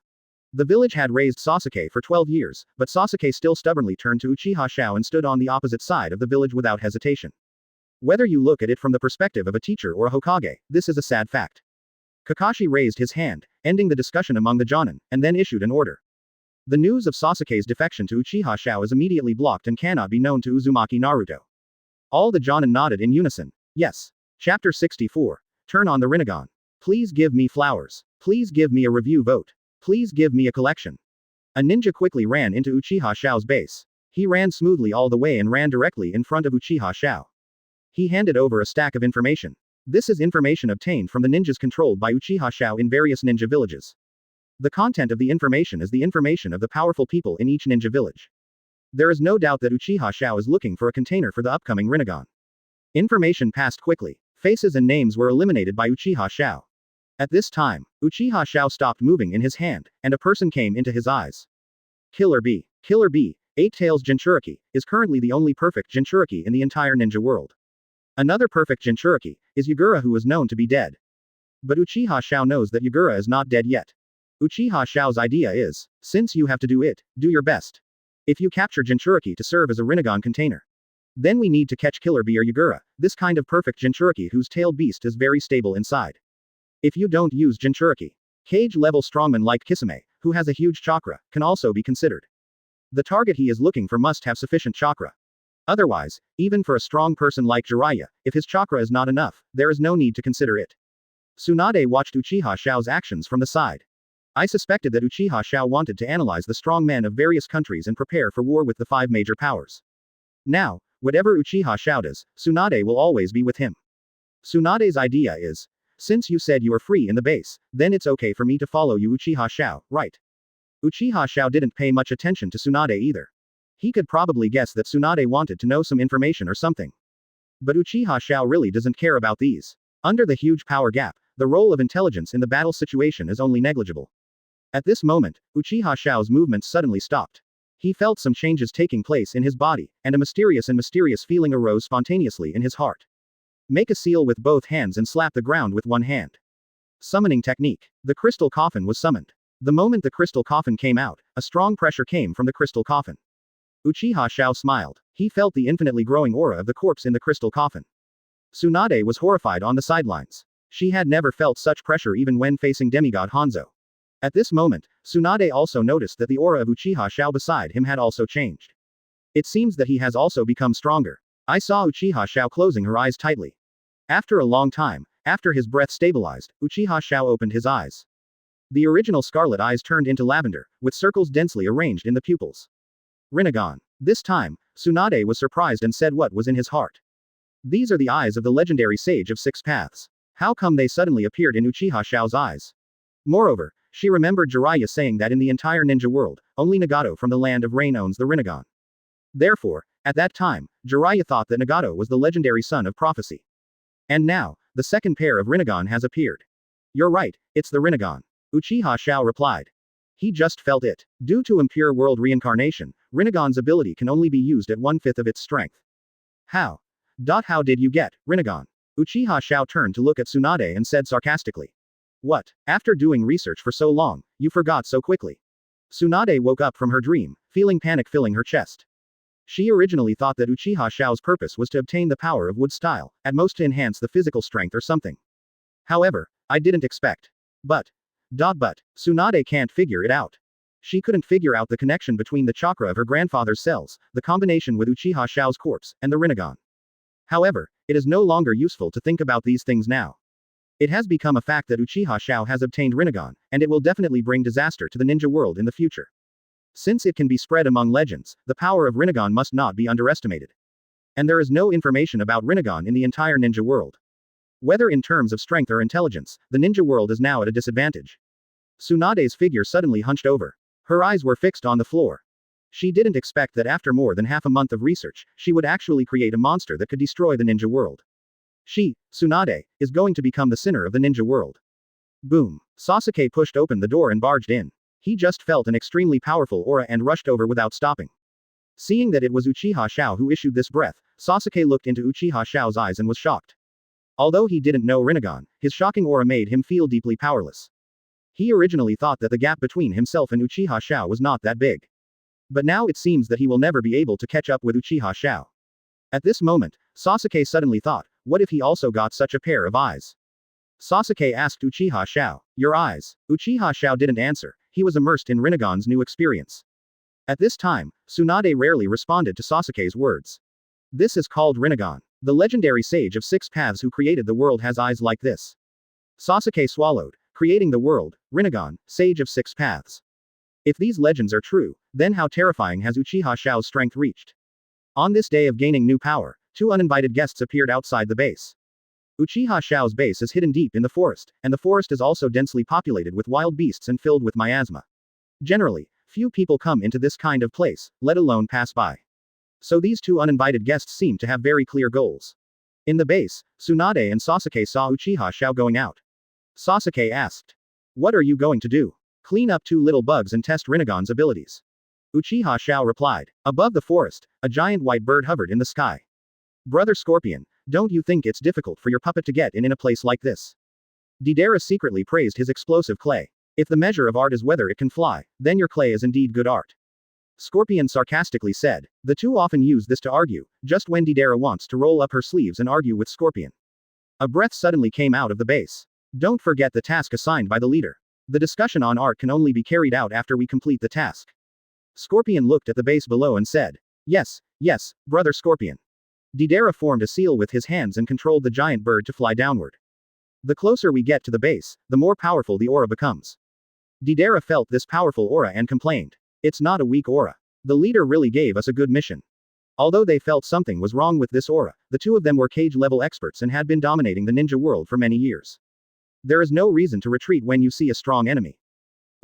Speaker 1: The village had raised Sasuke for 12 years, but Sasuke still stubbornly turned to Uchiha Xiao and stood on the opposite side of the village without hesitation. Whether you look at it from the perspective of a teacher or a Hokage, this is a sad fact. Kakashi raised his hand, ending the discussion among the Jonin, and then issued an order. The news of Sasuke's defection to Uchiha Xiao is immediately blocked and cannot be known to Uzumaki Naruto. All the Jonin nodded in unison. Yes. Chapter 64. Turn on the Renegon. Please give me flowers. Please give me a review vote. Please give me a collection. A ninja quickly ran into Uchiha Xiao's base. He ran smoothly all the way and ran directly in front of Uchiha Xiao. He handed over a stack of information. This is information obtained from the ninjas controlled by Uchiha Xiao in various ninja villages. The content of the information is the information of the powerful people in each ninja village. There is no doubt that Uchiha Xiao is looking for a container for the upcoming Renegon. Information passed quickly. Faces and names were eliminated by Uchiha Xiao. At this time, Uchiha Xiao stopped moving in his hand, and a person came into his eyes. Killer Bee. Killer Bee, 8 Tails Jinchuriki, is currently the only perfect Jinchuriki in the entire ninja world. Another perfect Jinchuriki is Yagura, who is known to be dead. But Uchiha Xiao knows that Yagura is not dead yet. Uchiha Xiao's idea is, since you have to do it, do your best. If you capture Jinchuriki to serve as a Renegon container, then we need to catch Killer Bee or Yagura, this kind of perfect Jinchuriki whose tailed beast is very stable inside. If you don't use Jinchuriki, Kage-level strongman like Kisame, who has a huge chakra, can also be considered. The target he is looking for must have sufficient chakra. Otherwise, even for a strong person like Jiraiya, if his chakra is not enough, there is no need to consider it. Tsunade watched Uchiha Xiao's actions from the side. I suspected that Uchiha Xiao wanted to analyze the strong men of various countries and prepare for war with the 5 major powers. Now, whatever Uchiha Xiao does, Tsunade will always be with him. Tsunade's idea is, since you said you are free in the base, then it's okay for me to follow you Uchiha Xiao, right? Uchiha Xiao didn't pay much attention to Tsunade either. He could probably guess that Tsunade wanted to know some information or something. But Uchiha Xiao really doesn't care about these. Under the huge power gap, the role of intelligence in the battle situation is only negligible. At this moment, Uchiha Xiao's movements suddenly stopped. He felt some changes taking place in his body, and a mysterious feeling arose spontaneously in his heart. Make a seal with both hands and slap the ground with one hand. Summoning technique. The crystal coffin was summoned. The moment the crystal coffin came out, a strong pressure came from the crystal coffin. Uchiha Xiao smiled. He felt the infinitely growing aura of the corpse in the crystal coffin. Tsunade was horrified on the sidelines. She had never felt such pressure even when facing demigod Hanzo. At this moment, Tsunade also noticed that the aura of Uchiha Xiao beside him had also changed. It seems that he has also become stronger. I saw Uchiha Xiao closing her eyes tightly. After a long time, after his breath stabilized, Uchiha Xiao opened his eyes. The original scarlet eyes turned into lavender, with circles densely arranged in the pupils. Renegon. This time, Tsunade was surprised and said what was in his heart. These are the eyes of the legendary sage of six paths. How come they suddenly appeared in Uchiha Xiao's eyes? Moreover, she remembered Jiraiya saying that in the entire ninja world, only Nagato from the land of Rain owns the Renegon. Therefore, at that time, Jiraiya thought that Nagato was the legendary son of prophecy. And now, the second pair of Renegon has appeared. You're right, it's the Renegon. Uchiha Xiao replied. He just felt it. Due to Impure world reincarnation, Renegon's ability can only be used at 1/5 of its strength. How? How did you get, Renegon? Uchiha Xiao turned to look at Tsunade and said sarcastically. What? After doing research for so long, you forgot so quickly. Tsunade woke up from her dream, feeling panic filling her chest. She originally thought that Uchiha Xiao's purpose was to obtain the power of wood style, at most to enhance the physical strength or something. However, I didn't expect. But, Tsunade can't figure it out. She couldn't figure out the connection between the chakra of her grandfather's cells, the combination with Uchiha Xiao's corpse, and the Renegon. However, it is no longer useful to think about these things now. It has become a fact that Uchiha Xiao has obtained Renegon, and it will definitely bring disaster to the ninja world in the future. Since it can be spread among legends, the power of Renegon must not be underestimated. And there is no information about Renegon in the entire ninja world. Whether in terms of strength or intelligence, the ninja world is now at a disadvantage. Tsunade's figure suddenly hunched over. Her eyes were fixed on the floor. She didn't expect that after more than half a month of research, she would actually create a monster that could destroy the ninja world. She, Tsunade, is going to become the sinner of the ninja world. Boom. Sasuke pushed open the door and barged in. He just felt an extremely powerful aura and rushed over without stopping. Seeing that it was Uchiha Xiao who issued this breath, Sasuke looked into Uchiha Xiao's eyes and was shocked. Although he didn't know Renegon, his shocking aura made him feel deeply powerless. He originally thought that the gap between himself and Uchiha Xiao was not that big. But now it seems that he will never be able to catch up with Uchiha Xiao. At this moment, Sasuke suddenly thought, what if he also got such a pair of eyes? Sasuke asked Uchiha Xiao, your eyes? Uchiha Xiao didn't answer, he was immersed in Renegon's new experience. At this time, Tsunade rarely responded to Sasuke's words. This is called Renegon. The legendary sage of six paths who created the world has eyes like this. Sasuke swallowed, creating the world, Renegon, sage of six paths. If these legends are true, then how terrifying has Uchiha Xiao's strength reached? On this day of gaining new power, two uninvited guests appeared outside the base. Uchiha Xiao's base is hidden deep in the forest, and the forest is also densely populated with wild beasts and filled with miasma. Generally, few people come into this kind of place, let alone pass by. So these two uninvited guests seem to have very clear goals. In the base, Tsunade and Sasuke saw Uchiha Xiao going out. Sasuke asked. What are you going to do? Clean up two little bugs and test Renegon's abilities. Uchiha Xiao replied. Above the forest, a giant white bird hovered in the sky. Brother Scorpion, don't you think it's difficult for your puppet to get in a place like this? Deidara secretly praised his explosive clay. If the measure of art is whether it can fly, then your clay is indeed good art. Scorpion sarcastically said. The two often use this to argue, just when Deidara wants to roll up her sleeves and argue with Scorpion. A breath suddenly came out of the base. Don't forget the task assigned by the leader. The discussion on art can only be carried out after we complete the task. Scorpion looked at the base below and said. Yes, brother Scorpion. Deidara formed a seal with his hands and controlled the giant bird to fly downward. The closer we get to the base, the more powerful the aura becomes. Deidara felt this powerful aura and complained. It's not a weak aura. The leader really gave us a good mission. Although they felt something was wrong with this aura, the two of them were Kage-level experts and had been dominating the ninja world for many years. There is no reason to retreat when you see a strong enemy.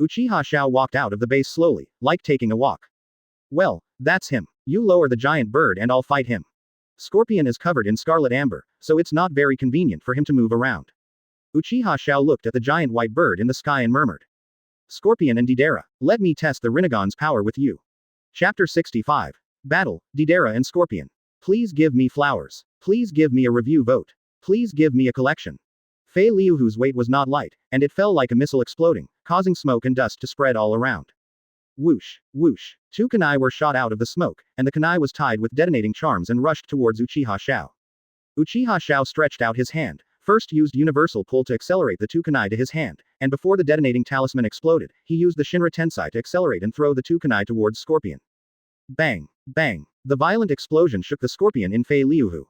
Speaker 1: Uchiha Xiao walked out of the base slowly, like taking a walk. Well, that's him. You lower the giant bird and I'll fight him. Scorpion is covered in scarlet amber, so it's not very convenient for him to move around. Uchiha Xiao looked at the giant white bird in the sky and murmured. Scorpion and Deidara, let me test the Renegon's power with you. Chapter 65. Battle, Deidara and Scorpion. Please give me flowers. Please give me a review vote. Please give me a collection. Fei Liuhu's weight was not light, and it fell like a missile exploding, causing smoke and dust to spread all around. Whoosh, whoosh. Two kunai were shot out of the smoke, and the kunai was tied with detonating charms and rushed towards Uchiha Xiao. Uchiha Xiao stretched out his hand, first used universal pull to accelerate the two kunai to his hand, and before the detonating talisman exploded, he used the Shinra Tensai to accelerate and throw the two kunai towards Scorpion. Bang, bang. The violent explosion shook the Scorpion in Fei Liuhu.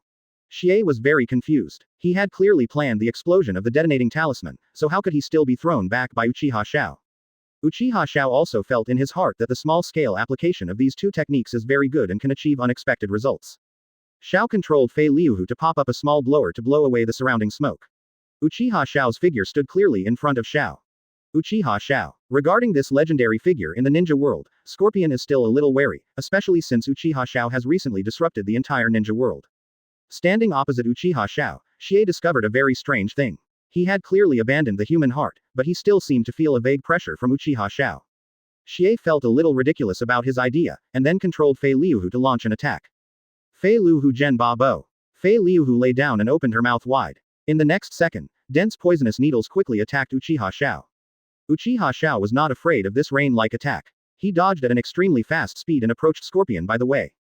Speaker 1: Xie was very confused. He had clearly planned the explosion of the detonating talisman, so how could he still be thrown back by Uchiha Xiao? Uchiha Xiao also felt in his heart that the small-scale application of these two techniques is very good and can achieve unexpected results. Xiao controlled Fei Liuhu to pop up a small blower to blow away the surrounding smoke. Uchiha Xiao's figure stood clearly in front of Xiao. Uchiha Xiao. Regarding this legendary figure in the ninja world, Scorpion is still a little wary, especially since Uchiha Xiao has recently disrupted the entire ninja world. Standing opposite Uchiha Xiao, Xie discovered a very strange thing. He had clearly abandoned the human heart, but he still seemed to feel a vague pressure from Uchiha Xiao. Xie felt a little ridiculous about his idea, and then controlled Fei Liuhu to launch an attack. Fei Liuhu Gen Ba Bo. Fei Liuhu lay down and opened her mouth wide. In the next second, dense poisonous needles quickly attacked Uchiha Xiao. Uchiha Xiao was not afraid of this rain-like attack. He dodged at an extremely fast speed and approached Scorpion by the way.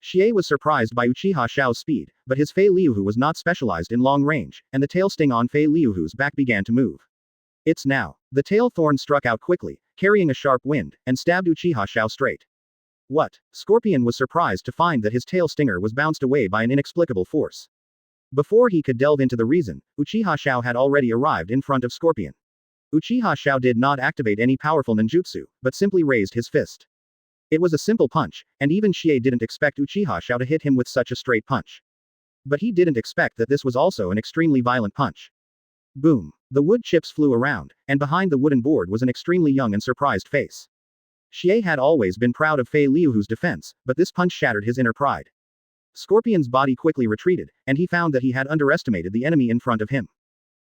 Speaker 1: Xie was surprised by Uchiha Xiao's speed, but his Fei Liuhu was not specialized in long range, and the tail sting on Fei Liuhu's back began to move. It's now. The tail thorn struck out quickly, carrying a sharp wind, and stabbed Uchiha Xiao straight. What? Scorpion was surprised to find that his tail stinger was bounced away by an inexplicable force. Before he could delve into the reason, Uchiha Xiao had already arrived in front of Scorpion. Uchiha Xiao did not activate any powerful ninjutsu, but simply raised his fist. It was a simple punch, and even Xie didn't expect Uchiha Xiao to hit him with such a straight punch. But he didn't expect that this was also an extremely violent punch. Boom. The wood chips flew around, and behind the wooden board was an extremely young and surprised face. Xie had always been proud of Fei Liuhu's defense, but this punch shattered his inner pride. Scorpion's body quickly retreated, and he found that he had underestimated the enemy in front of him.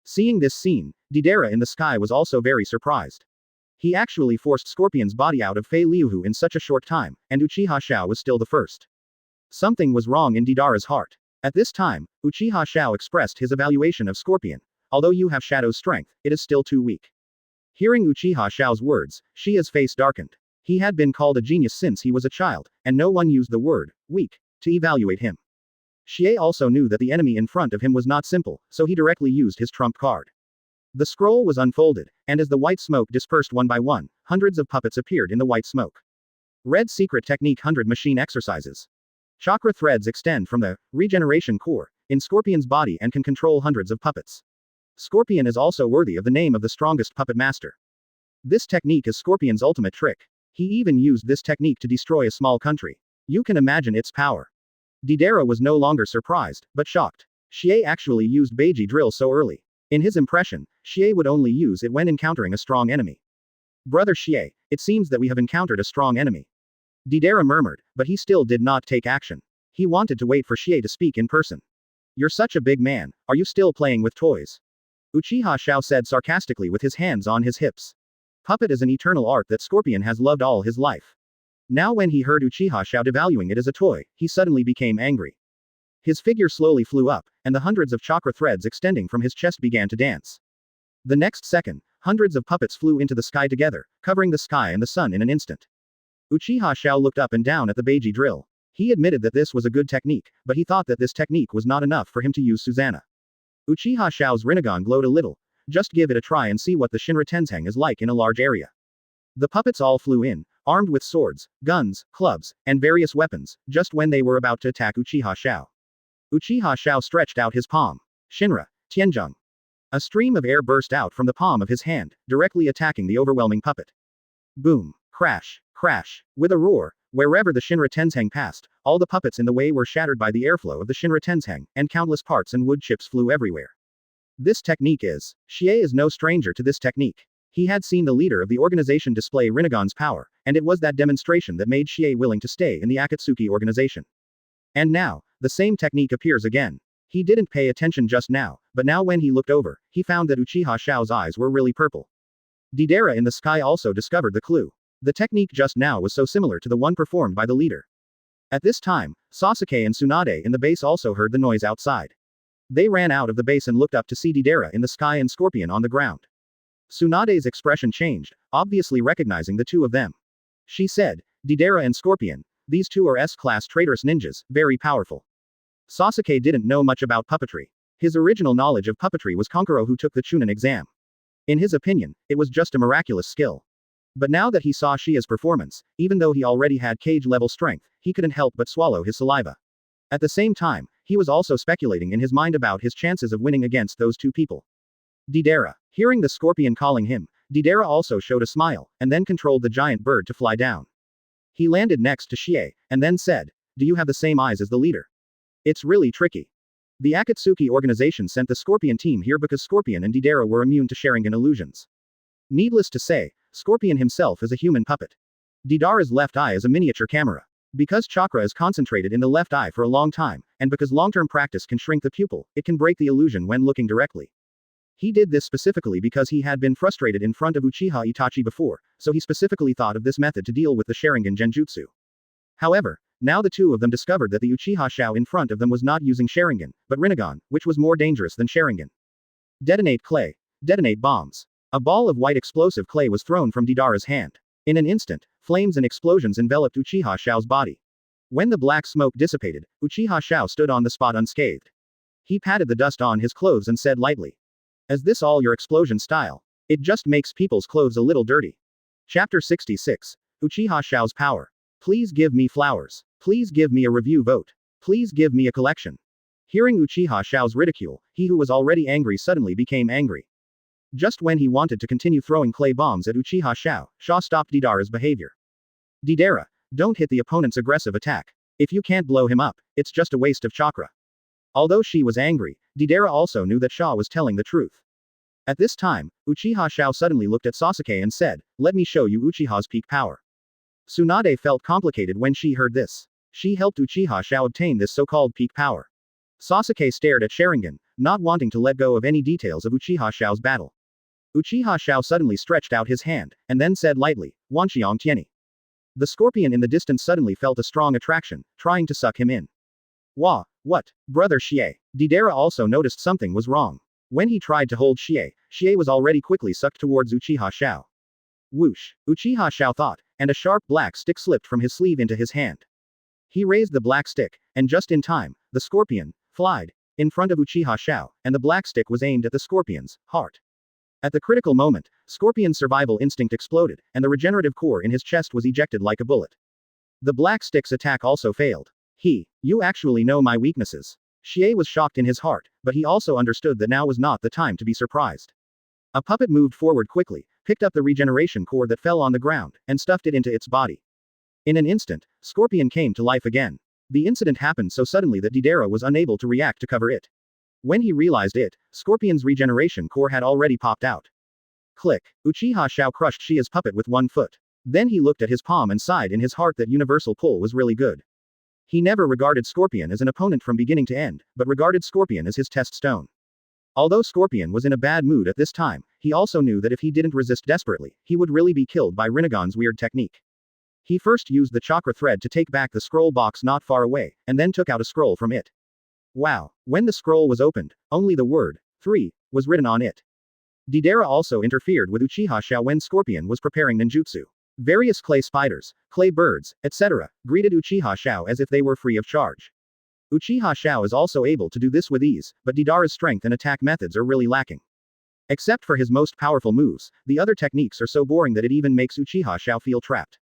Speaker 1: Seeing this scene, Deidara in the sky was also very surprised. He actually forced Scorpion's body out of Fei Liuhu in such a short time, and Uchiha Xiao was still the first. Something was wrong in Deidara's heart. At this time, Uchiha Xiao expressed his evaluation of Scorpion. Although you have Shadow's strength, it is still too weak. Hearing Uchiha Xiao's words, Shia's face darkened. He had been called a genius since he was a child, and no one used the word, weak, to evaluate him. Xie also knew that the enemy in front of him was not simple, so he directly used his trump card. The scroll was unfolded, and as the white smoke dispersed one by one, hundreds of puppets appeared in the white smoke. Red Secret Technique 100 Machine Exercises. Chakra threads extend from the regeneration core in Scorpion's body and can control hundreds of puppets. Scorpion is also worthy of the name of the strongest puppet master. This technique is Scorpion's ultimate trick. He even used this technique to destroy a small country. You can imagine its power. Deidara was no longer surprised, but shocked. Xie actually used Beiji drill so early. In his impression, Xie would only use it when encountering a strong enemy. Brother Xie, it seems that we have encountered a strong enemy. Deidara murmured, but he still did not take action. He wanted to wait for Xie to speak in person. You're such a big man, are you still playing with toys? Uchiha Xiao said sarcastically with his hands on his hips. Puppet is an eternal art that Scorpion has loved all his life. Now when he heard Uchiha Xiao devaluing it as a toy, he suddenly became angry. His figure slowly flew up, and the hundreds of chakra threads extending from his chest began to dance. The next second, hundreds of puppets flew into the sky together, covering the sky and the sun in an instant. Uchiha Xiao looked up and down at the Beiji drill. He admitted that this was a good technique, but he thought that this technique was not enough for him to use Susanoo. Uchiha Xiao's Renegon glowed a little. Just give it a try and see what the Shinra Tenseng is like in a large area. The puppets all flew in, armed with swords, guns, clubs, and various weapons, just when they were about to attack Uchiha Xiao. Uchiha Xiao stretched out his palm. Shinra, Tianzheng. A stream of air burst out from the palm of his hand, directly attacking the overwhelming puppet. Boom. Crash. Crash. With a roar, wherever the Shinra Tenseng passed, all the puppets in the way were shattered by the airflow of the Shinra Tenseng, and countless parts and wood chips flew everywhere. This technique is. Xie is no stranger to this technique. He had seen the leader of the organization display Renegon's power, and it was that demonstration that made Xie willing to stay in the Akatsuki organization. And now, the same technique appears again. He didn't pay attention just now, but now when he looked over, he found that Uchiha Xiao's eyes were really purple. Deidara in the sky also discovered the clue. The technique just now was so similar to the one performed by the leader. At this time, Sasuke and Tsunade in the base also heard the noise outside. They ran out of the base and looked up to see Deidara in the sky and Scorpion on the ground. Tsunade's expression changed, obviously recognizing the two of them. She said, Deidara and Scorpion, these two are S-class traitorous ninjas, very powerful. Sasuke didn't know much about puppetry. His original knowledge of puppetry was Konkuro who took the Chunin exam. In his opinion, it was just a miraculous skill. But now that he saw Shia's performance, even though he already had cage-level strength, he couldn't help but swallow his saliva. At the same time, He was also speculating in his mind about his chances of winning against those two people. Deidara. Hearing the scorpion calling him, Deidara also showed a smile, and then controlled the giant bird to fly down. He landed next to Xie, and then said, "Do you have the same eyes as the leader? It's really tricky." The Akatsuki organization sent the Scorpion team here because Scorpion and Deidara were immune to Sharingan illusions. Needless to say, Scorpion himself is a human puppet. Deidara's left eye is a miniature camera. Because chakra is concentrated in the left eye for a long time, and because long-term practice can shrink the pupil, it can break the illusion when looking directly. He did this specifically because he had been frustrated in front of Uchiha Itachi before, so he specifically thought of this method to deal with the Sharingan genjutsu. However, now the two of them discovered that the Uchiha Xiao in front of them was not using Sharingan, but Renegon, which was more dangerous than Sharingan. Detonate clay. Detonate bombs. A ball of white explosive clay was thrown from Deidara's hand. In an instant, flames and explosions enveloped Uchiha Xiao's body. When the black smoke dissipated, Uchiha Xiao stood on the spot unscathed. He patted the dust on his clothes and said lightly, "Is this all your explosion style? It just makes people's clothes a little dirty." Chapter 66. Uchiha Xiao's power. Please give me flowers. Please give me a review vote. Please give me a collection. Hearing Uchiha Xiao's ridicule, he who was already angry suddenly became angry. Just when he wanted to continue throwing clay bombs at Uchiha Xiao, Sha stopped Deidara's behavior. "Deidara, don't hit the opponent's aggressive attack. If you can't blow him up, it's just a waste of chakra." Although she was angry, Deidara also knew that Sha was telling the truth. At this time, Uchiha Xiao suddenly looked at Sasuke and said, "Let me show you Uchiha's peak power." Tsunade felt complicated when she heard this. She helped Uchiha Xiao obtain this so-called peak power. Sasuke stared at Sharingan, not wanting to let go of any details of Uchiha Xiao's battle. Uchiha Xiao suddenly stretched out his hand, and then said lightly, "Wanxiang Tieni." The scorpion in the distance suddenly felt a strong attraction, trying to suck him in. "Wah, what? Brother Xie." Deidara also noticed something was wrong. When he tried to hold Xie, Xie was already quickly sucked towards Uchiha Xiao. Whoosh, Uchiha Xiao thought, and a sharp black stick slipped from his sleeve into his hand. He raised the black stick, and just in time, the scorpion flied in front of Uchiha Xiao, and the black stick was aimed at the scorpion's heart. At the critical moment, Scorpion's survival instinct exploded, and the regenerative core in his chest was ejected like a bullet. The black stick's attack also failed. You actually know my weaknesses." Xie was shocked in his heart, but he also understood that now was not the time to be surprised. A puppet moved forward quickly, picked up the regeneration core that fell on the ground, and stuffed it into its body. In an instant, Scorpion came to life again. The incident happened so suddenly that Deidara was unable to react to cover it. When he realized it, Scorpion's regeneration core had already popped out. Click. Uchiha Xiao crushed Xia's puppet with one foot. Then he looked at his palm and sighed in his heart that universal pull was really good. He never regarded Scorpion as an opponent from beginning to end, but regarded Scorpion as his test stone. Although Scorpion was in a bad mood at this time, he also knew that if he didn't resist desperately, he would really be killed by Renegon's weird technique. He first used the chakra thread to take back the scroll box not far away, and then took out a scroll from it. Wow! When the scroll was opened, only the word 3 was written on it. Deidara also interfered with Uchiha Xiao when Scorpion was preparing ninjutsu. Various clay spiders, clay birds, etc., greeted Uchiha Xiao as if they were free of charge. Uchiha Xiao is also able to do this with ease, but Deidara's strength and attack methods are really lacking. Except for his most powerful moves, the other techniques are so boring that it even makes Uchiha Xiao feel trapped.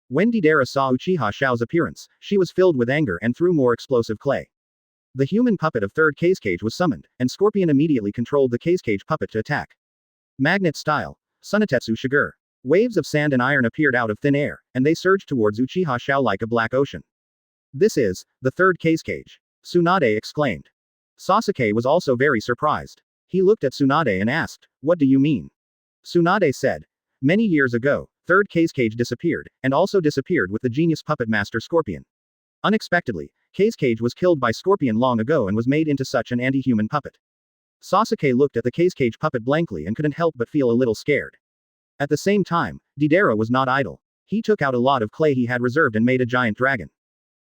Speaker 1: When Deidara saw Uchiha Xiao's appearance, she was filled with anger and threw more explosive clay. The human puppet of third Kage was summoned, and Scorpion immediately controlled the Kage puppet to attack. Magnet style. Sunatetsu Shigur. Waves of sand and iron appeared out of thin air, and they surged towards Uchiha Xiao like a black ocean. "This is the third Kage." Tsunade exclaimed. Sasuke was also very surprised. He looked at Tsunade and asked, "What do you mean?" Tsunade said, "Many years ago, third Kage disappeared, and also disappeared with the genius puppet master Scorpion. Unexpectedly, Kage was killed by Scorpion long ago and was made into such an anti-human puppet." Sasuke looked at the Kage puppet blankly and couldn't help but feel a little scared. At the same time, Deidara was not idle. He took out a lot of clay he had reserved and made a giant dragon.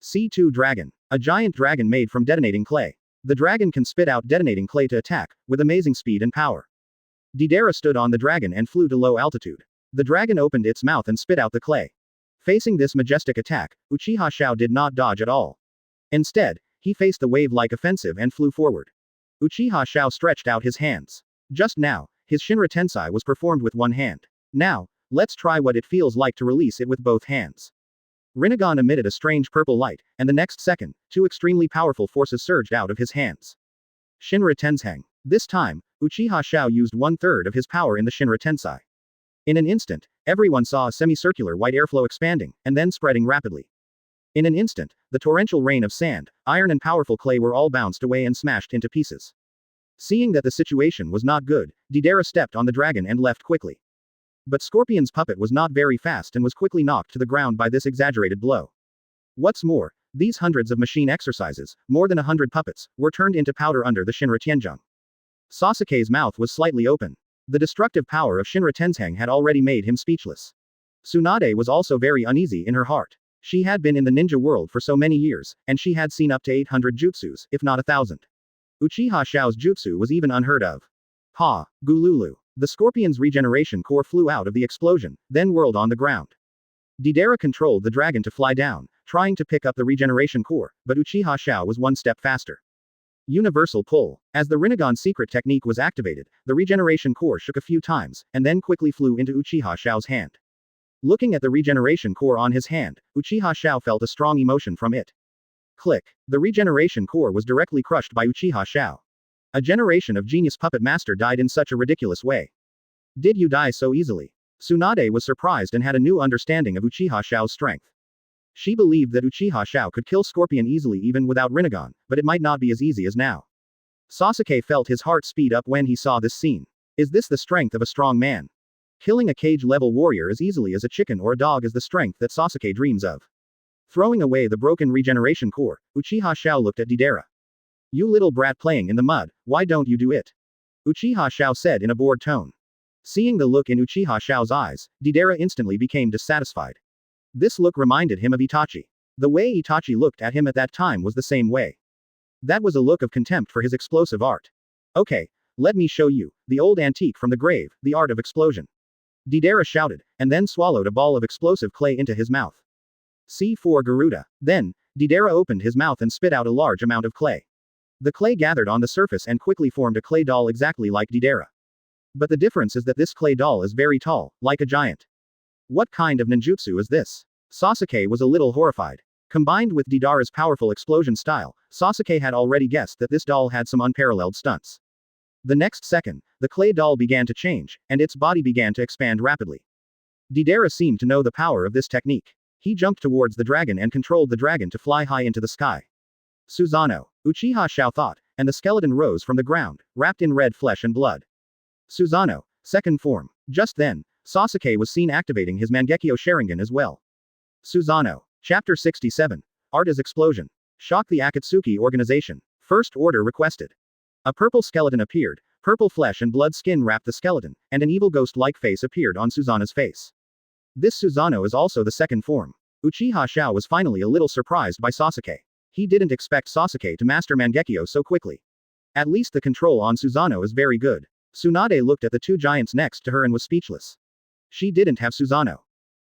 Speaker 1: C2 Dragon. A giant dragon made from detonating clay. The dragon can spit out detonating clay to attack, with amazing speed and power. Deidara stood on the dragon and flew to low altitude. The dragon opened its mouth and spit out the clay. Facing this majestic attack, Uchiha Xiao did not dodge at all. Instead, he faced the wave-like offensive and flew forward. Uchiha Xiao stretched out his hands. Just now, his Shinra Tensei was performed with one hand. Now, let's try what it feels like to release it with both hands. Renegon emitted a strange purple light, and the next second, two extremely powerful forces surged out of his hands. Shinra Tensei. This time, Uchiha Xiao used 1/3 of his power in the Shinra Tensei. In an instant, everyone saw a semicircular white airflow expanding, and then spreading rapidly. In an instant, the torrential rain of sand, iron and powerful clay were all bounced away and smashed into pieces. Seeing that the situation was not good, Deidara stepped on the dragon and left quickly. But Scorpion's puppet was not very fast and was quickly knocked to the ground by this exaggerated blow. What's more, these hundreds of machine exercises, more than 100 puppets, were turned into powder under the Shinra Tianzhong. Sasuke's mouth was slightly open. The destructive power of Shinra Tensei had already made him speechless. Tsunade was also very uneasy in her heart. She had been in the ninja world for so many years, and she had seen up to 800 jutsus, if not 1,000. Uchiha Xiao's jutsu was even unheard of. Ha! Gululu. The scorpion's regeneration core flew out of the explosion, then whirled on the ground. Deidara controlled the dragon to fly down, trying to pick up the regeneration core, but Uchiha Xiao was one step faster. Universal pull. As the Renegon secret technique was activated, the regeneration core shook a few times, and then quickly flew into Uchiha Xiao's hand. Looking at the regeneration core on his hand, Uchiha Xiao felt a strong emotion from it. Click. The regeneration core was directly crushed by Uchiha Xiao. A generation of genius puppet master died in such a ridiculous way. Did you die so easily? Tsunade was surprised and had a new understanding of Uchiha Xiao's strength. She believed that Uchiha Xiao could kill Scorpion easily even without Renegon, but it might not be as easy as now. Sasuke felt his heart speed up when he saw this scene. Is this the strength of a strong man? Killing a cage-level warrior as easily as a chicken or a dog is the strength that Sasuke dreams of. Throwing away the broken regeneration core, Uchiha Xiao looked at Deidara. You little brat playing in the mud, why don't you do it? Uchiha Xiao said in a bored tone. Seeing the look in Uchiha Xiao's eyes, Deidara instantly became dissatisfied. This look reminded him of Itachi. The way Itachi looked at him at that time was the same way. That was a look of contempt for his explosive art. Okay, let me show you, the old antique from the grave, the art of explosion. Deidara shouted, and then swallowed a ball of explosive clay into his mouth. C4 Garuda. Then, Deidara opened his mouth and spit out a large amount of clay. The clay gathered on the surface and quickly formed a clay doll exactly like Deidara. But the difference is that this clay doll is very tall, like a giant. What kind of ninjutsu is this? Sasuke was a little horrified. Combined with Deidara's powerful explosion style, Sasuke had already guessed that this doll had some unparalleled stunts. The next second, the clay doll began to change, and its body began to expand rapidly. Deidara seemed to know the power of this technique. He jumped towards the dragon and controlled the dragon to fly high into the sky. Susanoo. Uchiha Xiao thought, and the skeleton rose from the ground, wrapped in red flesh and blood. Susanoo. Second form. Just then, Sasuke was seen activating his Mangekyō Sharingan as well. Susanoo. Chapter 67. Art as Explosion. Shock the Akatsuki organization. First order requested. A purple skeleton appeared, purple flesh and blood skin wrapped the skeleton, and an evil ghost-like face appeared on Susanoo's face. This Susanoo is also the second form. Uchiha Xiao was finally a little surprised by Sasuke. He didn't expect Sasuke to master Mangekyō so quickly. At least the control on Susanoo is very good. Tsunade looked at the two giants next to her and was speechless. She didn't have Susanoo.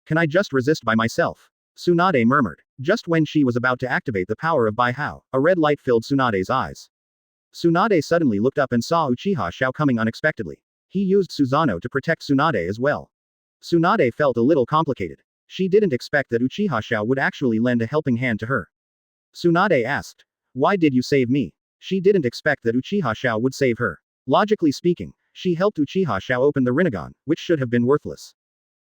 Speaker 1: Can I just resist by myself? Tsunade murmured. Just when she was about to activate the power of Baihao, a red light filled Tsunade's eyes. Tsunade suddenly looked up and saw Uchiha Xiao coming unexpectedly. He used Susanoo to protect Tsunade as well. Tsunade felt a little complicated. She didn't expect that Uchiha Xiao would actually lend a helping hand to her. Tsunade asked. Why did you save me? She didn't expect that Uchiha Xiao would save her. Logically speaking, she helped Uchiha Xiao open the Renegon, which should have been worthless.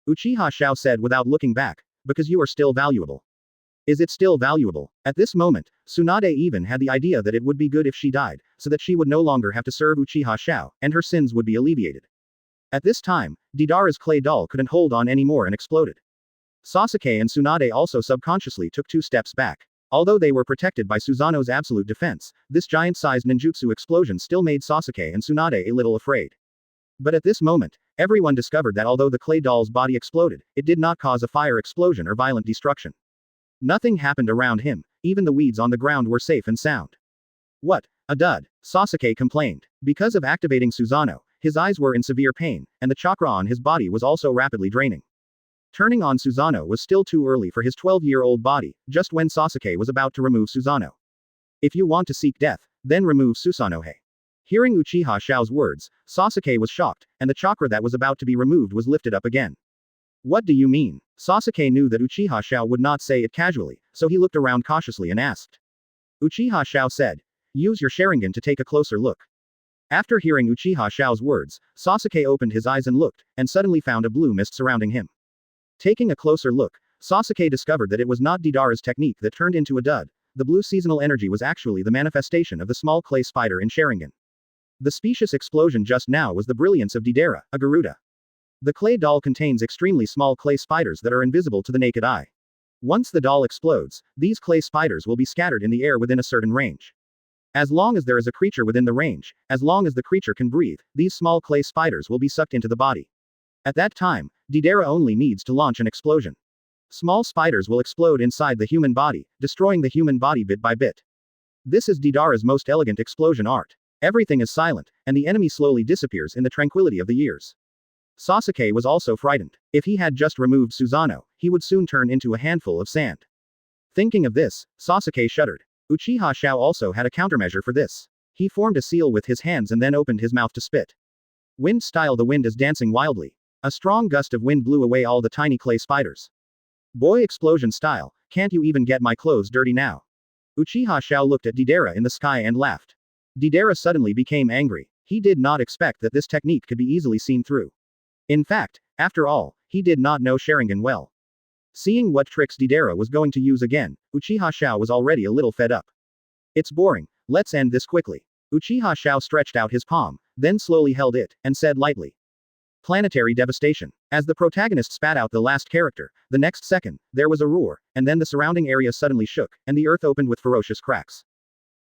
Speaker 1: Uchiha Xiao said without looking back, because you are still valuable. Is it still valuable? At this moment, Tsunade even had the idea that it would be good if she died, so that she would no longer have to serve Uchiha Xiao, and her sins would be alleviated. At this time, Deidara's clay doll couldn't hold on anymore and exploded. Sasuke and Tsunade also subconsciously took 2 steps back. Although they were protected by Susanoo's absolute defense, this giant-sized ninjutsu explosion still made Sasuke and Tsunade a little afraid. But at this moment, everyone discovered that although the clay doll's body exploded, it did not cause a fire explosion or violent destruction. Nothing happened around him, even the weeds on the ground were safe and sound. What? A dud, Sasuke complained. Because of activating Susanoo, his eyes were in severe pain, and the chakra on his body was also rapidly draining. Turning on Susanoo was still too early for his 12-year-old body, just when Sasuke was about to remove Susanoo. If you want to seek death, then remove Susanoo. Hearing Uchiha Xiao's words, Sasuke was shocked, and the chakra that was about to be removed was lifted up again. What do you mean? Sasuke knew that Uchiha Xiao would not say it casually, so he looked around cautiously and asked. Uchiha Xiao said, use your Sharingan to take a closer look. After hearing Uchiha Xiao's words, Sasuke opened his eyes and looked, and suddenly found a blue mist surrounding him. Taking a closer look, Sasuke discovered that it was not Deidara's technique that turned into a dud. The blue seasonal energy was actually the manifestation of the small clay spider in Sharingan. The specious explosion just now was the brilliance of Deidara, a Garuda. The clay doll contains extremely small clay spiders that are invisible to the naked eye. Once the doll explodes, these clay spiders will be scattered in the air within a certain range. As long as there is a creature within the range, as long as the creature can breathe, these small clay spiders will be sucked into the body. At that time, Deidara only needs to launch an explosion. Small spiders will explode inside the human body, destroying the human body bit by bit. This is Deidara's most elegant explosion art. Everything is silent, and the enemy slowly disappears in the tranquility of the years. Sasuke was also frightened. If he had just removed Susanoo, he would soon turn into a handful of sand. Thinking of this, Sasuke shuddered. Uchiha Xiao also had a countermeasure for this. He formed a seal with his hands and then opened his mouth to spit. Wind style. The wind is dancing wildly. A strong gust of wind blew away all the tiny clay spiders. Boy explosion style, can't you even get my clothes dirty now? Uchiha Xiao looked at Deidara in the sky and laughed. Deidara suddenly became angry. He did not expect that this technique could be easily seen through. In fact, after all, he did not know Sharingan well. Seeing what tricks Deidara was going to use again, Uchiha Xiao was already a little fed up. It's boring, let's end this quickly. Uchiha Xiao stretched out his palm, then slowly held it, and said lightly. Planetary Devastation. As the protagonist spat out the last character, the next second, there was a roar, and then the surrounding area suddenly shook, and the earth opened with ferocious cracks.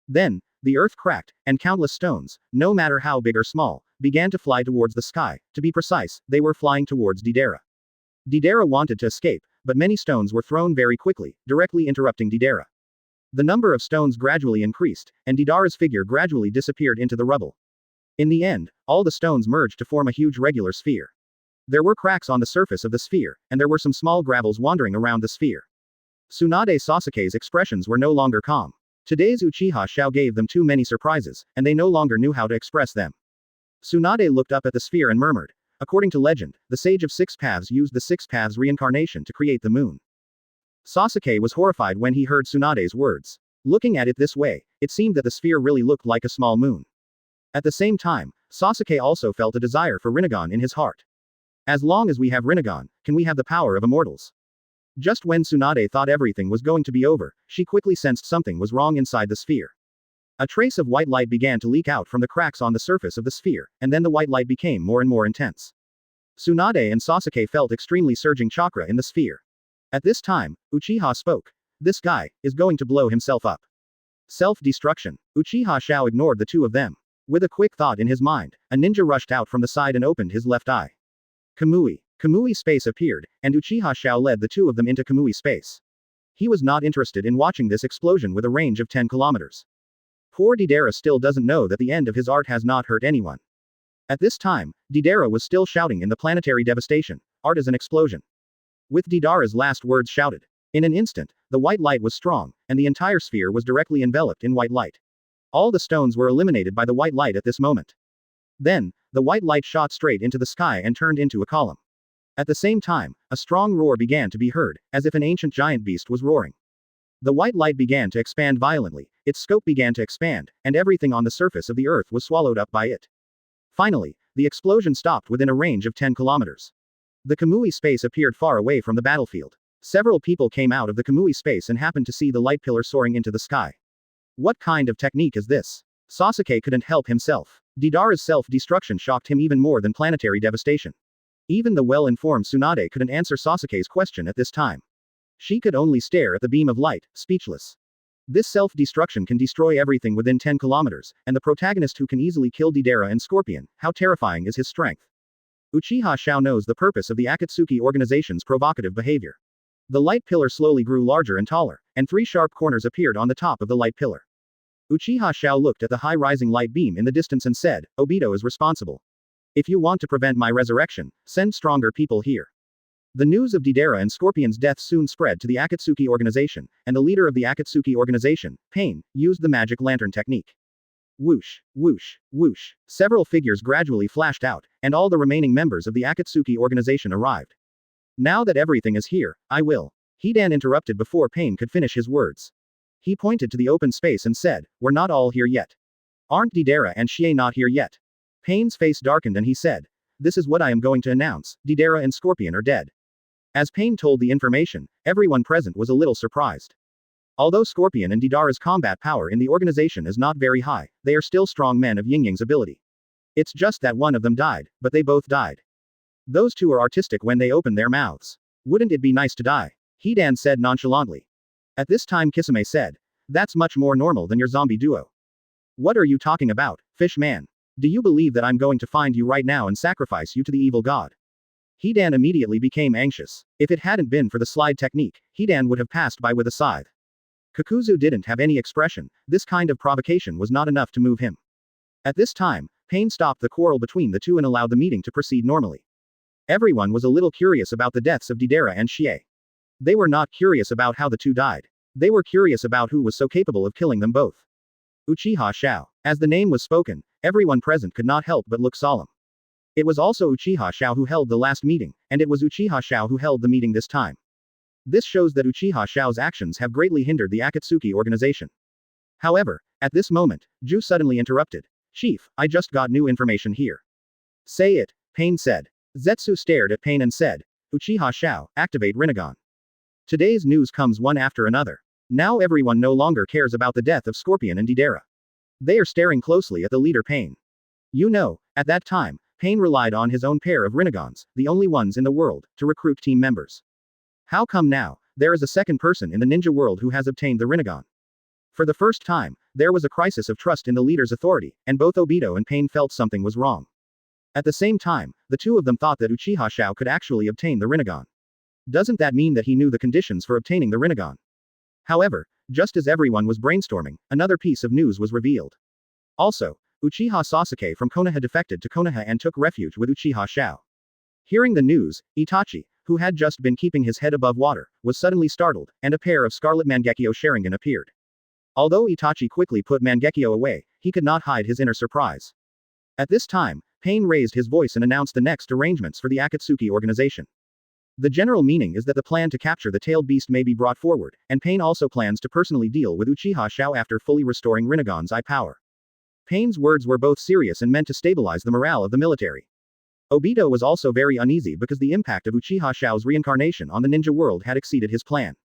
Speaker 1: Then, the earth cracked, and countless stones, no matter how big or small, began to fly towards the sky. To be precise, they were flying towards Deidara. Deidara wanted to escape, but many stones were thrown very quickly, directly interrupting Deidara. The number of stones gradually increased, and Deidara's figure gradually disappeared into the rubble. In the end, all the stones merged to form a huge regular sphere. There were cracks on the surface of the sphere, and there were some small gravels wandering around the sphere. Tsunade Sasuke's expressions were no longer calm. Today's Uchiha Xiao gave them too many surprises, and they no longer knew how to express them. Tsunade looked up at the sphere and murmured. According to legend, the Sage of Six Paths used the Six Paths reincarnation to create the moon. Sasuke was horrified when he heard Tsunade's words. Looking at it this way, it seemed that the sphere really looked like a small moon. At the same time, Sasuke also felt a desire for Renegon in his heart. As long as we have Renegon, can we have the power of immortals? Just when Tsunade thought everything was going to be over, she quickly sensed something was wrong inside the sphere. A trace of white light began to leak out from the cracks on the surface of the sphere, and then the white light became more and more intense. Tsunade and Sasuke felt extremely surging chakra in the sphere. At this time, Uchiha spoke. This guy is going to blow himself up. Self-destruction. Uchiha Xiao ignored the two of them. With a quick thought in his mind, a ninja rushed out from the side and opened his left eye. Kamui. Kamui space appeared, and Uchiha Xiao led the two of them into Kamui space. He was not interested in watching this explosion with a range of 10 kilometers. Poor Deidara still doesn't know that the end of his art has not hurt anyone. At this time, Deidara was still shouting in the planetary devastation. Art is an explosion. With Deidara's last words shouted. In an instant, the white light was strong, and the entire sphere was directly enveloped in white light. All the stones were eliminated by the white light at this moment. Then, the white light shot straight into the sky and turned into a column. At the same time, a strong roar began to be heard, as if an ancient giant beast was roaring. The white light began to expand violently, its scope began to expand, and everything on the surface of the earth was swallowed up by it. Finally, the explosion stopped within a range of 10 kilometers. The Kamui space appeared far away from the battlefield. Several people came out of the Kamui space and happened to see the light pillar soaring into the sky. What kind of technique is this? Sasuke couldn't help himself. Deidara's self-destruction shocked him even more than planetary devastation. Even the well-informed Tsunade couldn't answer Sasuke's question at this time. She could only stare at the beam of light, speechless. This self-destruction can destroy everything within 10 kilometers, and the protagonist who can easily kill Deidara and Scorpion, how terrifying is his strength? Uchiha Xiao knows the purpose of the Akatsuki organization's provocative behavior. The light pillar slowly grew larger and taller, and 3 sharp corners appeared on the top of the light pillar. Uchiha Xiao looked at the high-rising light beam in the distance and said, Obito is responsible. If you want to prevent my resurrection, send stronger people here. The news of Deidara and Scorpion's death soon spread to the Akatsuki organization, and the leader of the Akatsuki organization, Pain, used the magic lantern technique. Whoosh, whoosh, whoosh. Several figures gradually flashed out, and all the remaining members of the Akatsuki organization arrived. Now that everything is here, I will. Hidan interrupted before Pain could finish his words. He pointed to the open space and said, we're not all here yet. Aren't Deidara and Shie not here yet? Pain's face darkened and he said, this is what I am going to announce, Deidara and Scorpion are dead. As Pain told the information, everyone present was a little surprised. Although Scorpion and Deidara's combat power in the organization is not very high, they are still strong men of Yin Yang's ability. It's just that one of them died, but they both died. Those two are artistic when they open their mouths. Wouldn't it be nice to die? Hidan said nonchalantly. At this time Kisame said, that's much more normal than your zombie duo. What are you talking about, fish man? Do you believe that I'm going to find you right now and sacrifice you to the evil god? Hidan immediately became anxious. If it hadn't been for the slide technique, Hidan would have passed by with a scythe. Kakuzu didn't have any expression, this kind of provocation was not enough to move him. At this time, Pain stopped the quarrel between the two and allowed the meeting to proceed normally. Everyone was a little curious about the deaths of Deidara and Shie. They were not curious about how the two died. They were curious about who was so capable of killing them both. Uchiha Xiao. As the name was spoken, everyone present could not help but look solemn. It was also Uchiha Xiao who held the last meeting, and it was Uchiha Xiao who held the meeting this time. This shows that Uchiha Xiao's actions have greatly hindered the Akatsuki organization. However, at this moment, Ju suddenly interrupted. Chief, I just got new information here. Say it, Pain said. Zetsu stared at Pain and said, Uchiha Xiao, activate Renegon. Today's news comes one after another. Now everyone no longer cares about the death of Scorpion and Deidara. They are staring closely at the leader Pain. You know, at that time, Pain relied on his own pair of Renegons, the only ones in the world, to recruit team members. How come now, there is a second person in the ninja world who has obtained the Renegon? For the first time, there was a crisis of trust in the leader's authority, and both Obito and Pain felt something was wrong. At the same time, the two of them thought that Uchiha Xiao could actually obtain the Renegon. Doesn't that mean that he knew the conditions for obtaining the Renegon? However, just as everyone was brainstorming, another piece of news was revealed. Also, Uchiha Sasuke from Konoha defected to Konoha and took refuge with Uchiha Xiao. Hearing the news, Itachi, who had just been keeping his head above water, was suddenly startled, and a pair of scarlet Mangekyō Sharingan appeared. Although Itachi quickly put Mangekyō away, he could not hide his inner surprise. At this time, Pain raised his voice and announced the next arrangements for the Akatsuki organization. The general meaning is that the plan to capture the tailed beast may be brought forward, and Pain also plans to personally deal with Uchiha Xiao after fully restoring Renegon's eye power. Pain's words were both serious and meant to stabilize the morale of the military. Obito was also very uneasy because the impact of Uchiha Xiao's reincarnation on the ninja world had exceeded his plan.